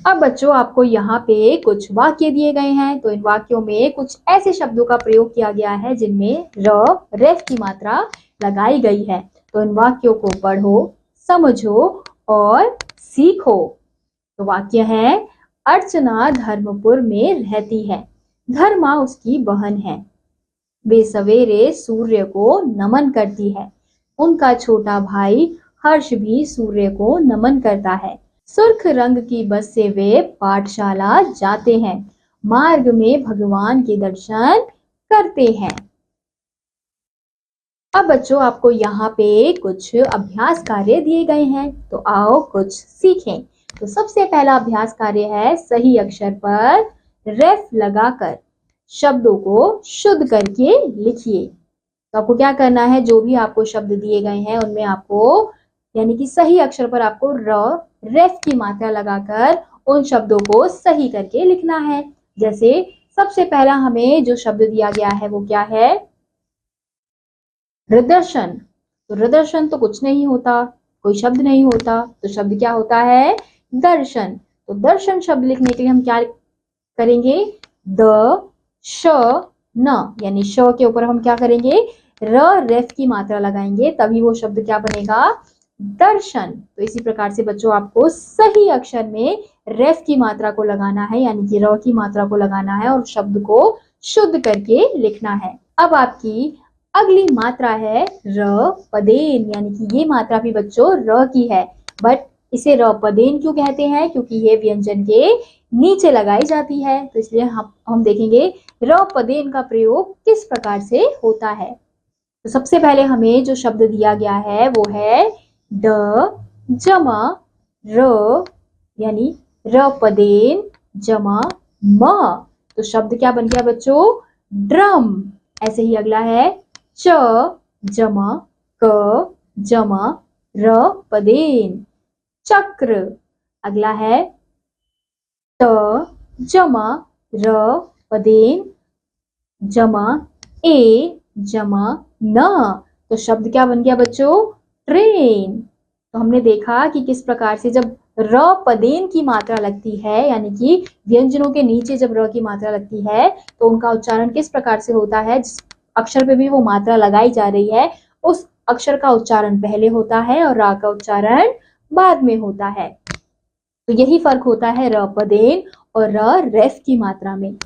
अब बच्चों आपको यहाँ पे कुछ वाक्य दिए गए हैं। तो इन वाक्यों में कुछ ऐसे शब्दों का प्रयोग किया गया है जिनमें रेफ की मात्रा लगाई गई है। तो इन वाक्यों को पढ़ो, समझो और सीखो। तो वाक्य है, अर्चना धर्मपुर में रहती है। धर्मा उसकी बहन है। वे सवेरे सूर्य को नमन करती है। उनका छोटा भाई हर्ष भी सूर्य को नमन करता है। सुर्ख रंग की बस से वे पाठशाला जाते हैं। मार्ग में भगवान के दर्शन करते हैं। अब बच्चों आपको यहाँ पे कुछ अभ्यास कार्य दिए गए हैं। तो आओ कुछ सीखें। तो सबसे पहला अभ्यास कार्य है, सही अक्षर पर रेफ लगाकर शब्दों को शुद्ध करके लिखिए। तो आपको क्या करना है, जो भी आपको शब्द दिए गए हैं उनमें आपको यानी कि सही अक्षर पर आपको रेफ की मात्रा लगाकर उन शब्दों को सही करके लिखना है। जैसे सबसे पहला हमें जो शब्द दिया गया है वो क्या है, प्रदर्शन। तो प्रदर्शन तो कुछ नहीं होता, कोई शब्द नहीं होता। तो शब्द क्या होता है, दर्शन। तो दर्शन शब्द लिखने के लिए हम क्या करेंगे, द श न यानी श के ऊपर हम क्या करेंगे, रेफ की मात्रा लगाएंगे, तभी वो शब्द क्या बनेगा, दर्शन। तो इसी प्रकार से बच्चों आपको सही अक्षर में रेफ की मात्रा को लगाना है, यानी कि र की मात्रा को लगाना है और शब्द को शुद्ध करके लिखना है। अब आपकी अगली मात्रा है र पदेन, यानी कि ये मात्रा भी बच्चों र की है, बट इसे र पदेन क्यों कहते हैं, क्योंकि ये व्यंजन के नीचे लगाई जाती है। तो इसलिए हम देखेंगे र पदेन का प्रयोग किस प्रकार से होता है। तो सबसे पहले हमें जो शब्द दिया गया है वो है ड जमा र, यानी र पदेन जमा म। तो शब्द क्या बन गया बच्चों, ड्रम। ऐसे ही अगला है च जमा क जमा र पदेन, चक्र। अगला है त जमा र पदेन जमा ए जमा न। तो शब्द क्या बन गया बच्चों, ट्रेन। तो हमने देखा कि किस प्रकार से जब र पदेन की मात्रा लगती है, यानी कि व्यंजनों के नीचे जब र की मात्रा लगती है तो उनका उच्चारण किस प्रकार से होता है, जिस अक्षर पे भी वो मात्रा लगाई जा रही है उस अक्षर का उच्चारण पहले होता है और रा का उच्चारण बाद में होता है। तो यही फर्क होता है र पदेन और र रेफ की मात्रा में।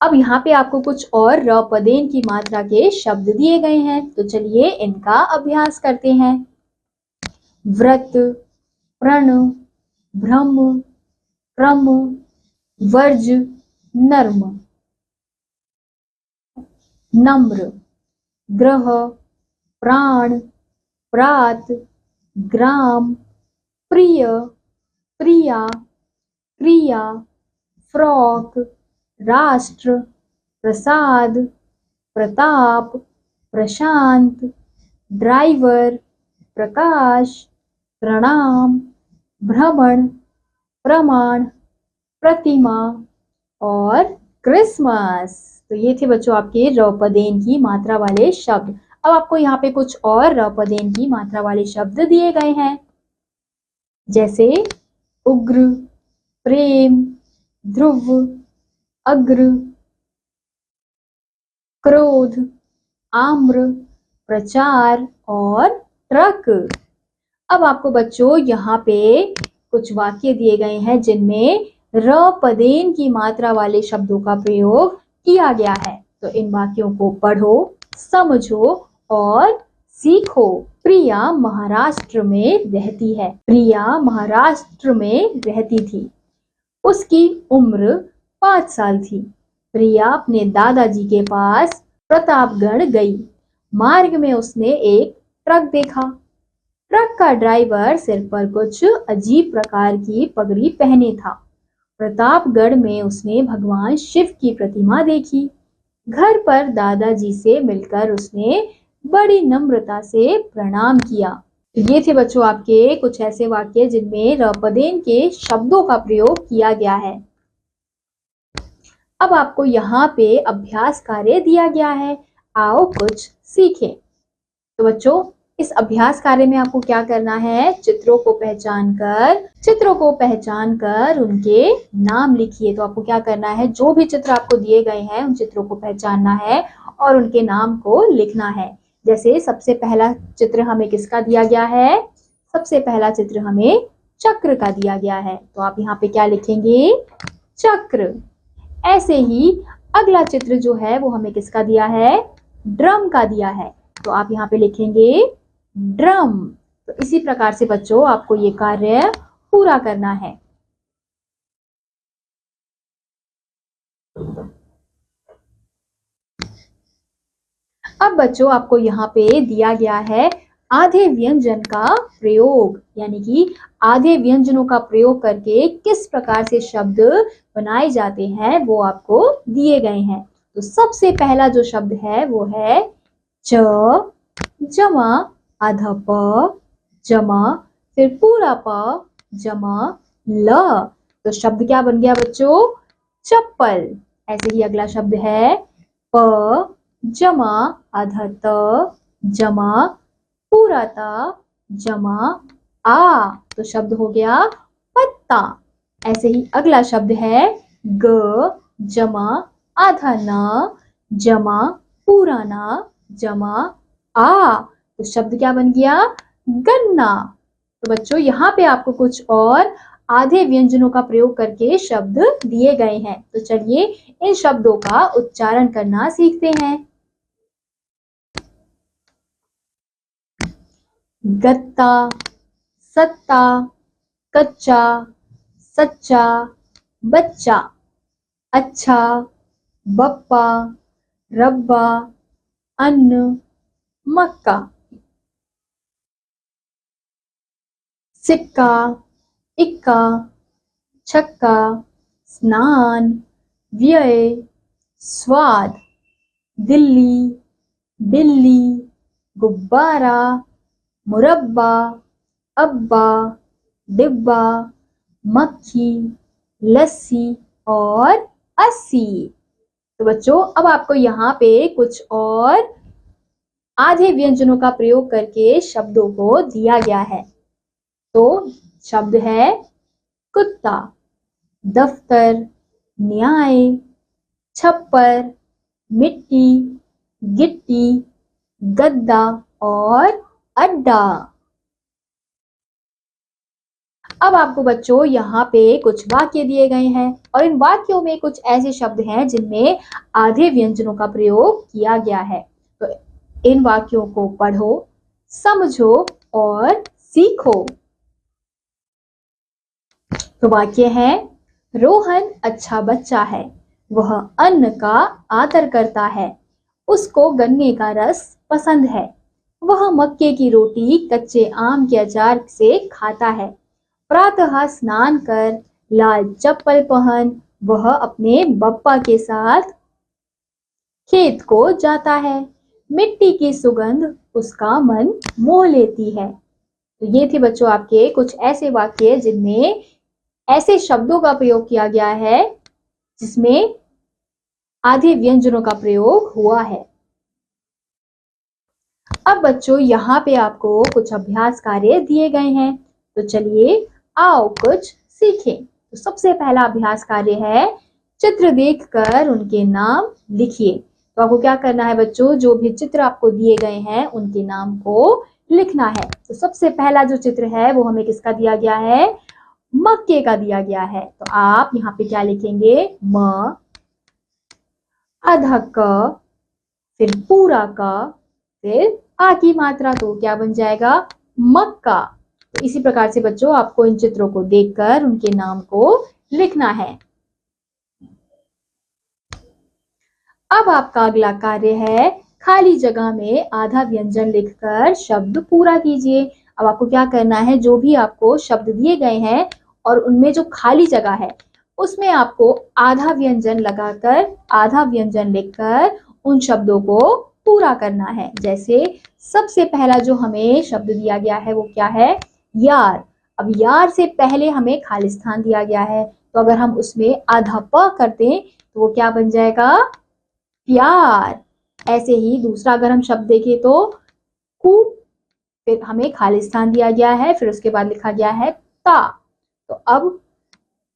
अब यहाँ पे आपको कुछ और र पदेन की मात्रा के शब्द दिए गए हैं, तो चलिए इनका अभ्यास करते हैं। व्रत, प्रण, भ्रम, क्रम, वर्ज, नर्म, नम्र, ग्रह, प्राण, प्रात, ग्राम, प्रिय, प्रिया, क्रिया, फ्रॉक, राष्ट्र, प्रसाद, प्रताप, प्रशांत, ड्राइवर, प्रकाश, प्रणाम, भ्रमण, प्रमाण, प्रतिमा और क्रिसमस। तो ये थे बच्चों आपके र पदेन की मात्रा वाले शब्द। अब आपको यहाँ पे कुछ और र पदेन की मात्रा वाले शब्द दिए गए हैं, जैसे उग्र, प्रेम, ध्रुव, अग्र, क्रोध, आम्र, प्रचार और ट्रक। अब आपको बच्चों यहाँ पे कुछ वाक्य दिए गए हैं जिनमें र पदेन की मात्रा वाले शब्दों का प्रयोग किया गया है। तो इन वाक्यों को पढ़ो, समझो और सीखो। प्रिया महाराष्ट्र में रहती है। प्रिया महाराष्ट्र में रहती थी। उसकी उम्र 5 साल थी। प्रिया अपने दादाजी के पास प्रतापगढ़ गई। मार्ग में उसने एक ट्रक देखा। ट्रक का ड्राइवर सिर पर कुछ अजीब प्रकार की पगड़ी पहने था। प्रतापगढ़ में उसने भगवान शिव की प्रतिमा देखी। घर पर दादाजी से मिलकर उसने बड़ी नम्रता से प्रणाम किया। ये थे बच्चों आपके कुछ ऐसे वाक्य जिनमें रपदेन के शब्दों का प्रयोग किया गया है। अब आपको यहाँ पे अभ्यास कार्य दिया गया है, आओ कुछ सीखें। तो बच्चों इस अभ्यास कार्य में आपको क्या करना है, चित्रों को पहचान कर उनके नाम लिखिए। तो आपको क्या करना है, जो भी चित्र आपको दिए गए हैं उन चित्रों को पहचानना है और उनके नाम को लिखना है। जैसे सबसे पहला चित्र हमें किसका दिया गया है, सबसे पहला चित्र हमें चक्र का दिया गया है। तो आप यहाँ पे क्या लिखेंगे, चक्र। ऐसे ही अगला चित्र जो है वो हमें किसका दिया है, ड्रम का दिया है। तो आप यहाँ पे लिखेंगे ड्रम। तो इसी प्रकार से बच्चों आपको ये कार्य पूरा करना है। अब बच्चों आपको यहाँ पे दिया गया है आधे व्यंजन का प्रयोग, यानी कि आधे व्यंजनों का प्रयोग करके किस प्रकार से शब्द बनाए जाते हैं वो आपको दिए गए हैं। तो सबसे पहला जो शब्द है वो है च जमा आधा प जमा फिर पूरा प जमा ल। तो शब्द क्या बन गया बच्चों, चप्पल। ऐसे ही अगला शब्द है प जमा आधा त जमा पूरा ता जमा आ। तो शब्द हो गया पत्ता। ऐसे ही अगला शब्द है ग जमा आधा न जमा पूरा न जमा आ। तो शब्द क्या बन गया, गन्ना। तो बच्चों यहाँ पे आपको कुछ और आधे व्यंजनों का प्रयोग करके शब्द दिए गए हैं। तो चलिए इन शब्दों का उच्चारण करना सीखते हैं। गत्ता, सत्ता, कच्चा, सच्चा, बच्चा, अच्छा, बप्पा, रब्बा, अन्न, मक्का, सिक्का, इक्का, छक्का, स्नान, व्यय, स्वाद, दिल्ली, बिल्ली, गुब्बारा, मुरब्बा, अब्बा, डिब्बा, मक्खी, लस्सी और अस्सी। तो बच्चों अब आपको यहाँ पे कुछ और आधे व्यंजनों का प्रयोग करके शब्दों को दिया गया है। तो शब्द है कुत्ता, दफ्तर, न्याय, छप्पर, मिट्टी, गिट्टी, गद्दा और अड्डा। अब आपको बच्चों यहाँ पे कुछ वाक्य दिए गए हैं और इन वाक्यों में कुछ ऐसे शब्द हैं जिनमें आधे व्यंजनों का प्रयोग किया गया है। तो इन वाक्यों को पढ़ो, समझो और सीखो। तो वाक्य है, रोहन अच्छा बच्चा है, वह अन्न का आदर करता है, उसको गन्ने का रस पसंद है, वह मक्के की रोटी कच्चे आम के अचार से खाता है, प्रातः स्नान कर लाल चप्पल पहन वह अपने बप्पा के साथ खेत को जाता है, मिट्टी की सुगंध उसका मन मोह लेती है। तो ये थे बच्चों आपके कुछ ऐसे वाक्य जिनमें ऐसे शब्दों का प्रयोग किया गया है जिसमें आधे व्यंजनों का प्रयोग हुआ है। अब बच्चों यहाँ पे आपको कुछ अभ्यास कार्य दिए गए हैं। तो चलिए आओ कुछ सीखें। तो सबसे पहला अभ्यास कार्य है चित्र देखकर उनके नाम लिखिए। तो आपको क्या करना है बच्चों, जो भी चित्र आपको दिए गए हैं उनके नाम को लिखना है। तो सबसे पहला जो चित्र है वो हमें किसका दिया गया है, मक्के का दिया गया है, तो आप यहाँ पे क्या लिखेंगे, म, आधा क, फिर पूरा का, फिर आ की मात्रा, तो क्या बन जाएगा, मक्का। तो इसी प्रकार से बच्चों आपको इन चित्रों को देखकर उनके नाम को लिखना है। अब आपका अगला कार्य है, खाली जगह में आधा व्यंजन लिखकर शब्द पूरा कीजिए। अब आपको क्या करना है, जो भी आपको शब्द दिए गए हैं और उनमें जो खाली जगह है उसमें आपको आधा व्यंजन लगाकर, आधा व्यंजन लिखकर उन शब्दों को पूरा करना है। जैसे सबसे पहला जो हमें शब्द दिया गया है वो क्या है, यार। अब यार से पहले हमें खालिस्तान दिया गया है, तो अगर हम उसमें आधा प कर दें तो वो क्या बन जाएगा, प्यार। ऐसे ही दूसरा अगर हम शब्द देखें तो कु, फिर हमें खालिस्तान दिया गया है, फिर उसके बाद लिखा गया है ता। तो अब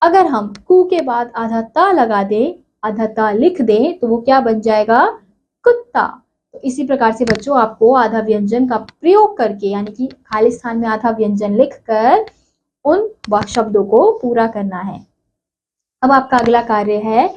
अगर हम कु के बाद आधा ता लगा दें, आधा ता लिख दें, तो वो क्या बन जाएगा, कुत्ता। तो इसी प्रकार से बच्चों आपको आधा व्यंजन का प्रयोग करके, यानी कि खाली स्थान में आधा व्यंजन लिखकर उन शब्दों को पूरा करना है। अब आपका अगला कार्य है,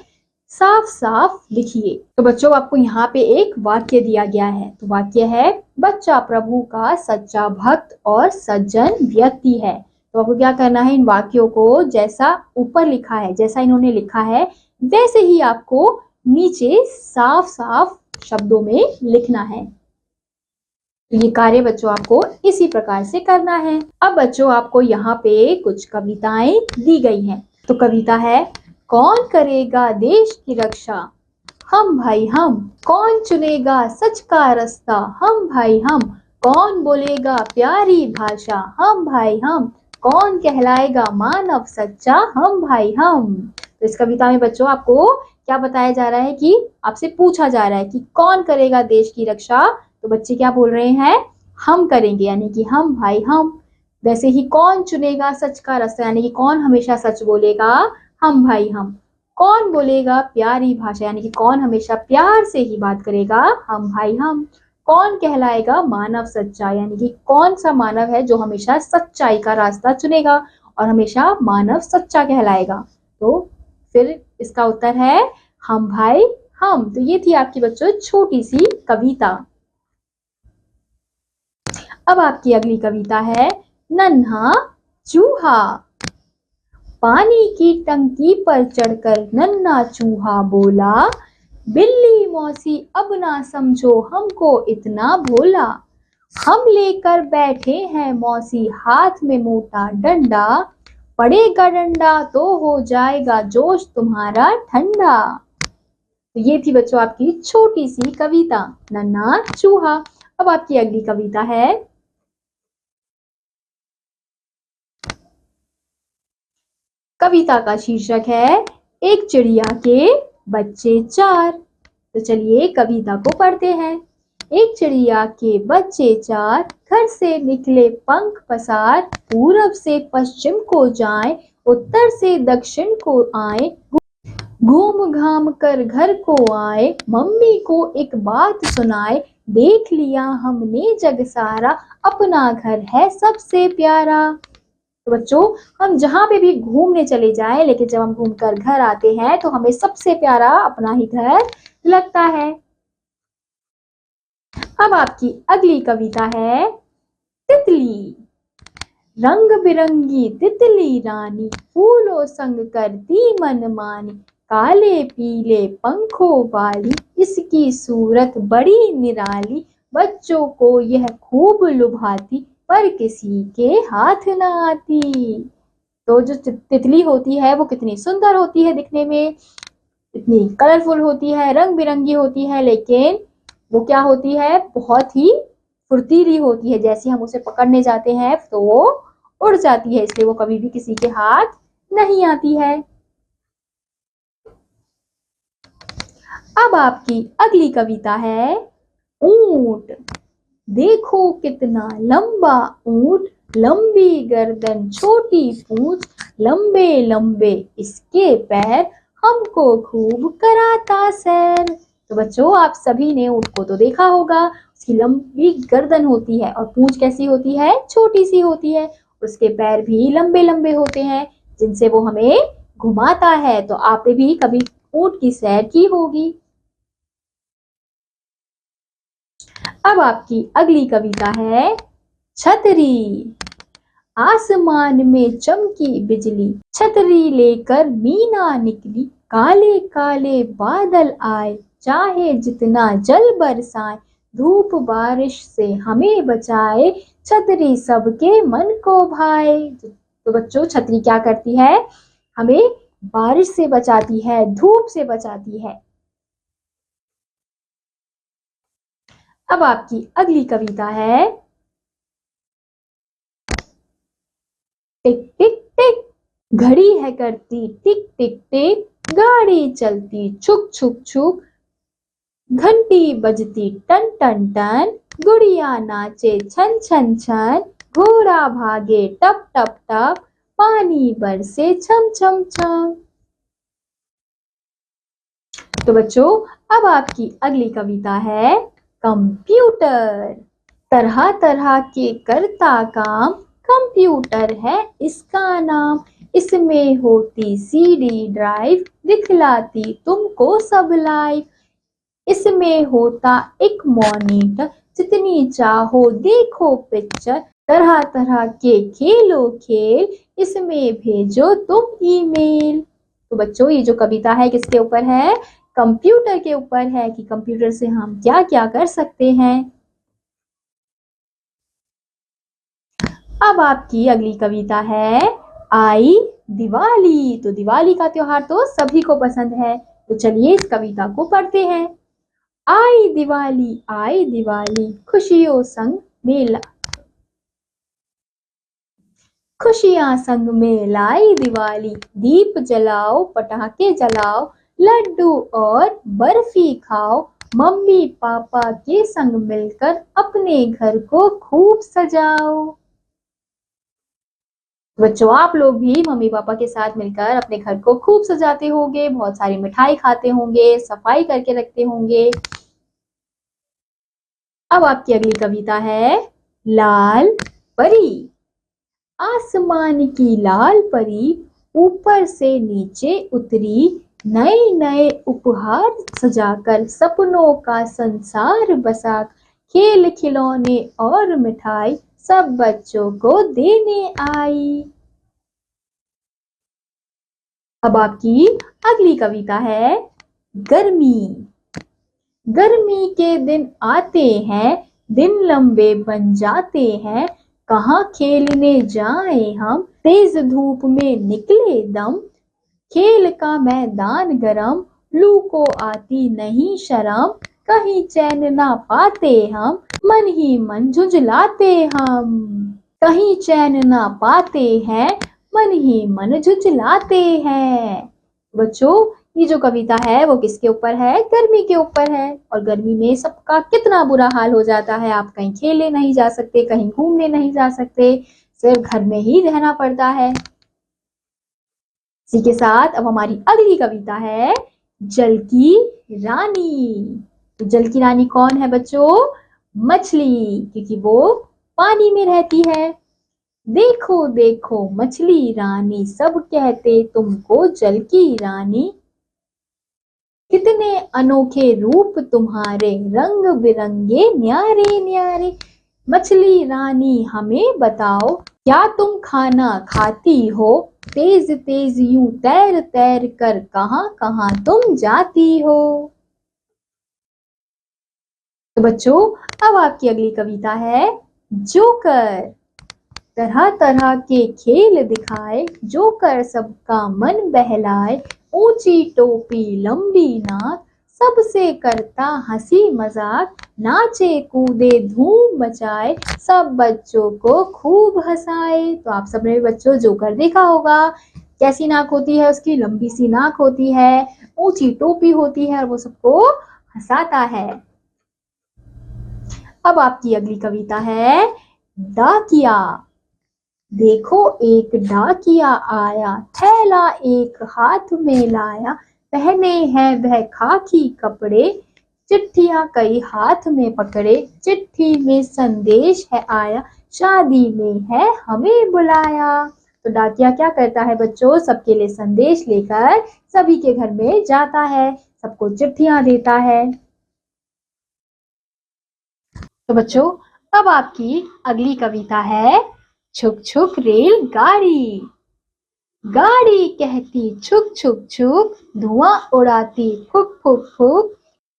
साफ साफ लिखिए। तो बच्चों आपको यहाँ पे एक वाक्य दिया गया है, तो वाक्य है, बच्चा प्रभु का सच्चा भक्त और सज्जन व्यक्ति है। तो आपको क्या करना है, इन वाक्यों को जैसा ऊपर लिखा है, जैसा इन्होंने लिखा है वैसे ही आपको नीचे साफ साफ शब्दों में लिखना है। तो ये कार्य बच्चों आपको इसी प्रकार से करना है। अब बच्चों आपको यहाँ पे कुछ कविताएं दी गई हैं। तो कविता है, कौन करेगा देश की रक्षा, हम भाई हम। कौन चुनेगा सच का रास्ता, हम भाई हम। कौन बोलेगा प्यारी भाषा, हम भाई हम। कौन कहलाएगा मानव सच्चा, हम भाई हम। तो इस कविता में बच्चों आपको क्या बताया जा रहा है कि आपसे पूछा जा रहा है कि कौन करेगा देश की रक्षा, तो बच्चे क्या बोल रहे हैं, हम करेंगे, यानी कि हम भाई हम। वैसे ही कौन चुनेगा सच का रास्ता, यानी कि कौन हमेशा सच बोलेगा, हम भाई हम। कौन बोलेगा प्यारी भाषा, यानी कि कौन हमेशा प्यार से ही बात करेगा, हम भाई हम। कौन कहलाएगा मानव सच्चा, यानी कि कौन सा मानव है जो हमेशा सच्चाई का रास्ता चुनेगा और हमेशा मानव सच्चा कहलाएगा। तो फिर इसका उत्तर है हम भाई हम। तो ये थी आपकी बच्चों छोटी सी कविता। अब आपकी अगली कविता है, नन्हा चूहा। पानी की टंकी पर चढ़कर नन्हा चूहा बोला, बिल्ली मौसी अब ना समझो हमको इतना भोला। हम लेकर बैठे हैं मौसी हाथ में मोटा डंडा, पड़ेगा डंडा तो हो जाएगा जोश तुम्हारा ठंडा। तो ये थी बच्चों आपकी छोटी सी कविता, नन्हा चूहा। अब आपकी अगली कविता है, कविता का शीर्षक है, एक चिड़िया के बच्चे चार। तो चलिए कविता को पढ़ते हैं। एक चिड़िया के बच्चे चार, घर से निकले पंख पसार। पूरब से पश्चिम को जाएं, उत्तर से दक्षिण को आए। घूम घाम कर घर को आए, मम्मी को एक बात सुनाए। देख लिया हमने जग सारा, अपना घर है सबसे प्यारा। तो बच्चों हम जहां पे भी घूमने चले जाएं, लेकिन जब हम घूमकर घर आते हैं तो हमें सबसे प्यारा अपना ही घर लगता है। अब आपकी अगली कविता है, तितली। रंग बिरंगी तितली रानी, फूलों संग करती मनमानी। काले पीले पंखों वाली, इसकी सूरत बड़ी निराली। बच्चों को यह खूब लुभाती, पर किसी के हाथ न आती। तो जो तितली होती है वो कितनी सुंदर होती है दिखने में, इतनी कलरफुल होती है, रंग बिरंगी होती है, लेकिन वो क्या होती है, बहुत ही फुर्तीली होती है। जैसे हम उसे पकड़ने जाते हैं तो वो उड़ जाती है, इसलिए वो कभी भी किसी के हाथ नहीं आती है। अब आपकी अगली कविता है, ऊंट। देखो कितना लंबा ऊंट, लंबी गर्दन छोटी पूंछ। लंबे लंबे इसके पैर, हमको खूब कराता सैर। तो बच्चों आप सभी ने ऊंट को तो देखा होगा, उसकी लंबी गर्दन होती है और पूंछ कैसी होती है, छोटी सी होती है, उसके पैर भी लंबे लंबे होते हैं जिनसे वो हमें घुमाता है। तो आपने भी कभी ऊंट की सैर की होगी। अब आपकी अगली कविता है छतरी। आसमान में चमकी बिजली, छतरी लेकर मीना निकली, काले काले बादल आए, चाहे जितना जल बरसाए, धूप बारिश से हमें बचाए, छतरी सबके मन को भाए। तो बच्चों, छतरी क्या करती है? हमें बारिश से बचाती है, धूप से बचाती है। अब आपकी अगली कविता है टिक टिक टिक। घड़ी है करती टिक टिक टिक, गाड़ी चलती छुक छुक छुक, घंटी बजती टन टन टन, गुड़िया नाचे छन छन छन, घोड़ा भागे टप टप टप, पानी बरसे छम छम छम। तो बच्चों, अब आपकी अगली कविता है कंप्यूटर। तरह तरह के करता काम, कंप्यूटर है इसका नाम, इसमें होती सीडी ड्राइव, दिखलाती तुमको सब लाइव, इसमें होता एक मॉनिटर, जितनी चाहो देखो पिक्चर, तरह तरह के खेलो खेल, इसमें भेजो तुम ईमेल। तो बच्चों, ये जो कविता है किसके ऊपर है? कंप्यूटर के ऊपर है कि कंप्यूटर से हम क्या क्या कर सकते हैं। अब आपकी अगली कविता है आई दिवाली। तो दिवाली का त्योहार तो सभी को पसंद है, तो चलिए इस कविता को पढ़ते हैं। आई दिवाली, खुशियों संग मेला, खुशियां संग में लाई दिवाली, दीप जलाओ पटाखे जलाओ, लड्डू और बर्फी खाओ, मम्मी पापा के संग मिलकर अपने घर को खूब सजाओ। बच्चों, आप लोग भी मम्मी पापा के साथ मिलकर अपने घर को खूब सजाते होंगे, बहुत सारी मिठाई खाते होंगे, सफाई करके रखते होंगे। अब आपकी अगली कविता है लाल परी। आसमान की लाल परी ऊपर से नीचे उतरी, नए नए उपहार सजाकर सपनों का संसार बसा, खेल खिलौने और मिठाई सब बच्चों को देने आई। अब आपकी अगली कविता है गर्मी। गर्मी के दिन आते हैं, दिन लंबे बन जाते हैं, कहाँ खेलने जाएं हम, तेज धूप में निकले दम, खेल का मैदान गरम, लू को आती नहीं शर्म, कहीं चैन ना पाते हम, मन ही मन झुंझलाते हम, कहीं चैन ना पाते हैं, मन ही मन झुंझलाते हैं। बच्चों, ये जो कविता है वो किसके ऊपर है? गर्मी के ऊपर है। और गर्मी में सबका कितना बुरा हाल हो जाता है। आप कहीं खेलने नहीं जा सकते, कहीं घूमने नहीं जा सकते, सिर्फ घर में ही रहना पड़ता है। इसी के साथ अब हमारी अगली कविता है जल की रानी। तो जल की रानी कौन है बच्चों? मछली, क्योंकि वो पानी में रहती है। देखो देखो मछली रानी, सब कहते तुमको जल की रानी, कितने अनोखे रूप तुम्हारे, रंग बिरंगे न्यारे न्यारे, मछली रानी हमें बताओ, क्या तुम खाना खाती हो, तेज तेज यूं तैर तैर कर कहां कहां तुम जाती हो। तो बच्चों, अब आपकी अगली कविता है जोकर। तरह तरह के खेल दिखाए, जोकर सबका मन बहलाए, ऊंची टोपी लंबी नाक, सबसे करता हंसी मजाक, नाचे कूदे धूम मचाए, सब बच्चों को खूब हंसाए। तो आप सबने बच्चों जोकर देखा होगा। कैसी नाक होती है उसकी? लंबी सी नाक होती है, ऊंची टोपी होती है और वो सबको हंसाता है। अब आपकी अगली कविता है डाकिया। देखो एक डाकिया आया, थैला एक हाथ में लाया, पहने हैं वह खाकी कपड़े, चिट्ठियां कई हाथ में पकड़े, चिट्ठी में संदेश है आया, शादी में है हमें बुलाया। तो डाकिया क्या करता है बच्चों, सबके लिए संदेश लेकर सभी के घर में जाता है, सबको चिट्ठियां देता है। तो बच्चों अब आपकी अगली कविता है छुक छुक रेलगाड़ी। गाड़ी कहती छुक छुक छुक, धुआं उड़ाती फुक फुक फुक,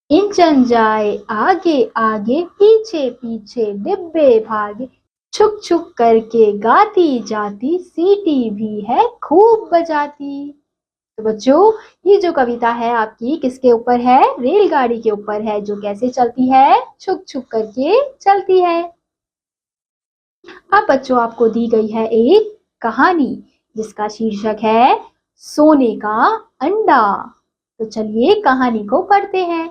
इंजन जाए आगे आगे पीछे पीछे डिब्बे भागे, छुक छुक करके गाती जाती सीटी भी है खूब बजाती। तो बच्चों ये जो कविता है आपकी किसके ऊपर है, रेलगाड़ी के ऊपर है, जो कैसे चलती है, छुक छुक करके चलती है। अब बच्चों आपको दी गई है एक कहानी जिसका शीर्षक है सोने का अंडा। तो चलिए कहानी को पढ़ते हैं।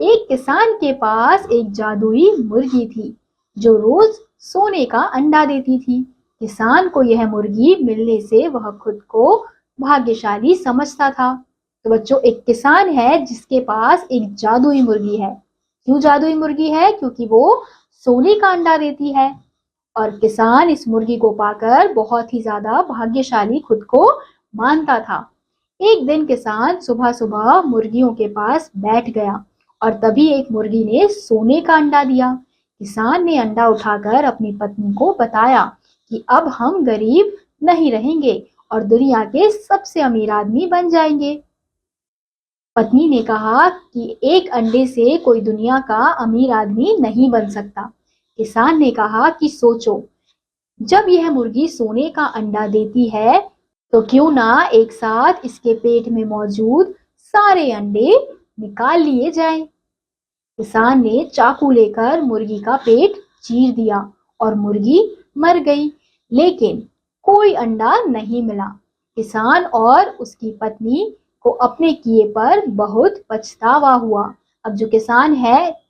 एक किसान के पास एक जादुई मुर्गी थी जो रोज सोने का अंडा देती थी। किसान को यह मुर्गी मिलने से वह खुद को भाग्यशाली समझता था। तो बच्चों एक किसान है जिसके पास एक जादुई मुर्गी है। क्यों जादुई मुर्गी है? क्योंकि वो सोने का अंडा देती है और किसान इस मुर्गी को पाकर बहुत ही ज्यादा भाग्यशाली खुद को मानता था। एक दिन किसान सुबह सुबह मुर्गियों के पास बैठ गया और तभी एक मुर्गी ने सोने का अंडा दिया। किसान ने अंडा उठाकर अपनी पत्नी को बताया कि अब हम गरीब नहीं रहेंगे और दुनिया के सबसे अमीर आदमी बन जाएंगे। पत्नी ने कहा कि एक अंडे से कोई दुनिया का अमीर आदमी नहीं बन सकता। किसान ने कहा कि सोचो, जब यह मुर्गी सोने का अंडा देती है तो क्यों ना एक साथ इसके पेट में मौजूद सारे अंडे निकाल लिए जाएं। किसान ने चाकू लेकर मुर्गी का पेट चीर दिया और मुर्गी मर गई, लेकिन कोई अंडा नहीं मिला। किसान और उसकी पत्नी को अपने किए पर बहुत पछतावा हुआ। अब जो किसान है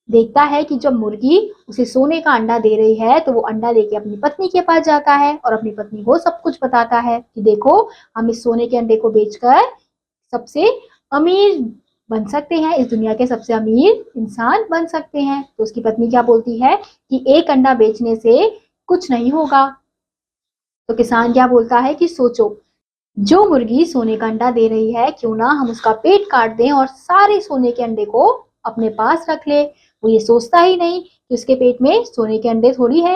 देखता है कि जब मुर्गी उसे सोने का अंडा दे रही है तो वो अंडा लेके अपनी पत्नी के पास जाता है और अपनी पत्नी को सब कुछ बताता है कि देखो हम इस सोने के अंडे को बेचकर सबसे अमीर बन सकते हैं, इस दुनिया के सबसे अमीर इंसान बन सकते हैं। तो उसकी पत्नी क्या बोलती है कि एक अंडा बेचने से कुछ नहीं होगा। तो किसान क्या बोलता है कि सोचो, जो मुर्गी सोने का अंडा दे रही है क्यों ना हम उसका पेट काट दें और सारे सोने के अंडे को अपने पास रख ले। वो ये सोचता ही नहीं कि उसके पेट में सोने के अंडे थोड़ी है।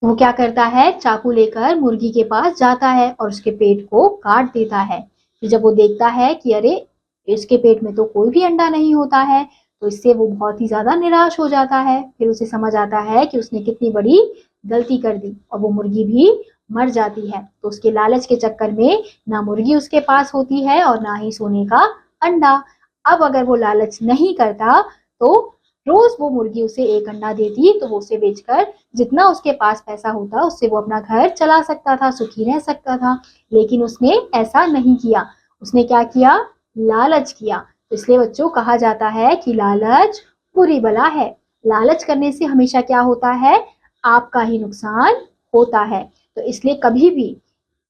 वो क्या करता है, चाकू लेकर मुर्गी के पास जाता है और उसके पेट को काट देता है। फिर जब वो देखता है कि अरे इसके पेट में तो कोई भी अंडा नहीं होता है तो इससे वो बहुत ही ज्यादा निराश हो जाता है। फिर उसे समझ आता है कि उसने कितनी बड़ी गलती कर दी और वो मुर्गी भी मर जाती है। तो उसके लालच के चक्कर में ना मुर्गी उसके पास होती है और ना ही सोने का अंडा। अब अगर वो लालच नहीं करता तो रोज वो मुर्गी उसे एक अंडा देती तो वो उसे बेचकर जितना उसके पास पैसा होता उससे वो अपना घर चला सकता था, सुखी रह सकता था। लेकिन उसने ऐसा नहीं किया। उसने क्या किया, लालच किया। तो इसलिए बच्चों कहा जाता है कि लालच बुरी बला है। लालच करने से हमेशा क्या होता है, आपका ही नुकसान होता है। तो इसलिए कभी भी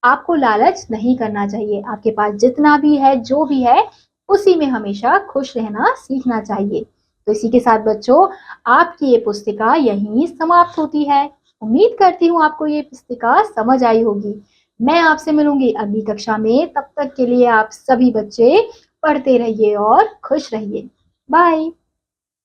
आपको लालच नहीं करना चाहिए। आपके पास जितना भी है, जो भी है, उसी में हमेशा खुश रहना सीखना चाहिए। तो इसी के साथ बच्चों आपकी ये पुस्तिका यहीं समाप्त होती है। उम्मीद करती हूँ आपको ये पुस्तिका समझ आई होगी। मैं आपसे मिलूंगी अगली कक्षा में। तब तक के लिए आप सभी बच्चे पढ़ते रहिए और खुश रहिए। बाय।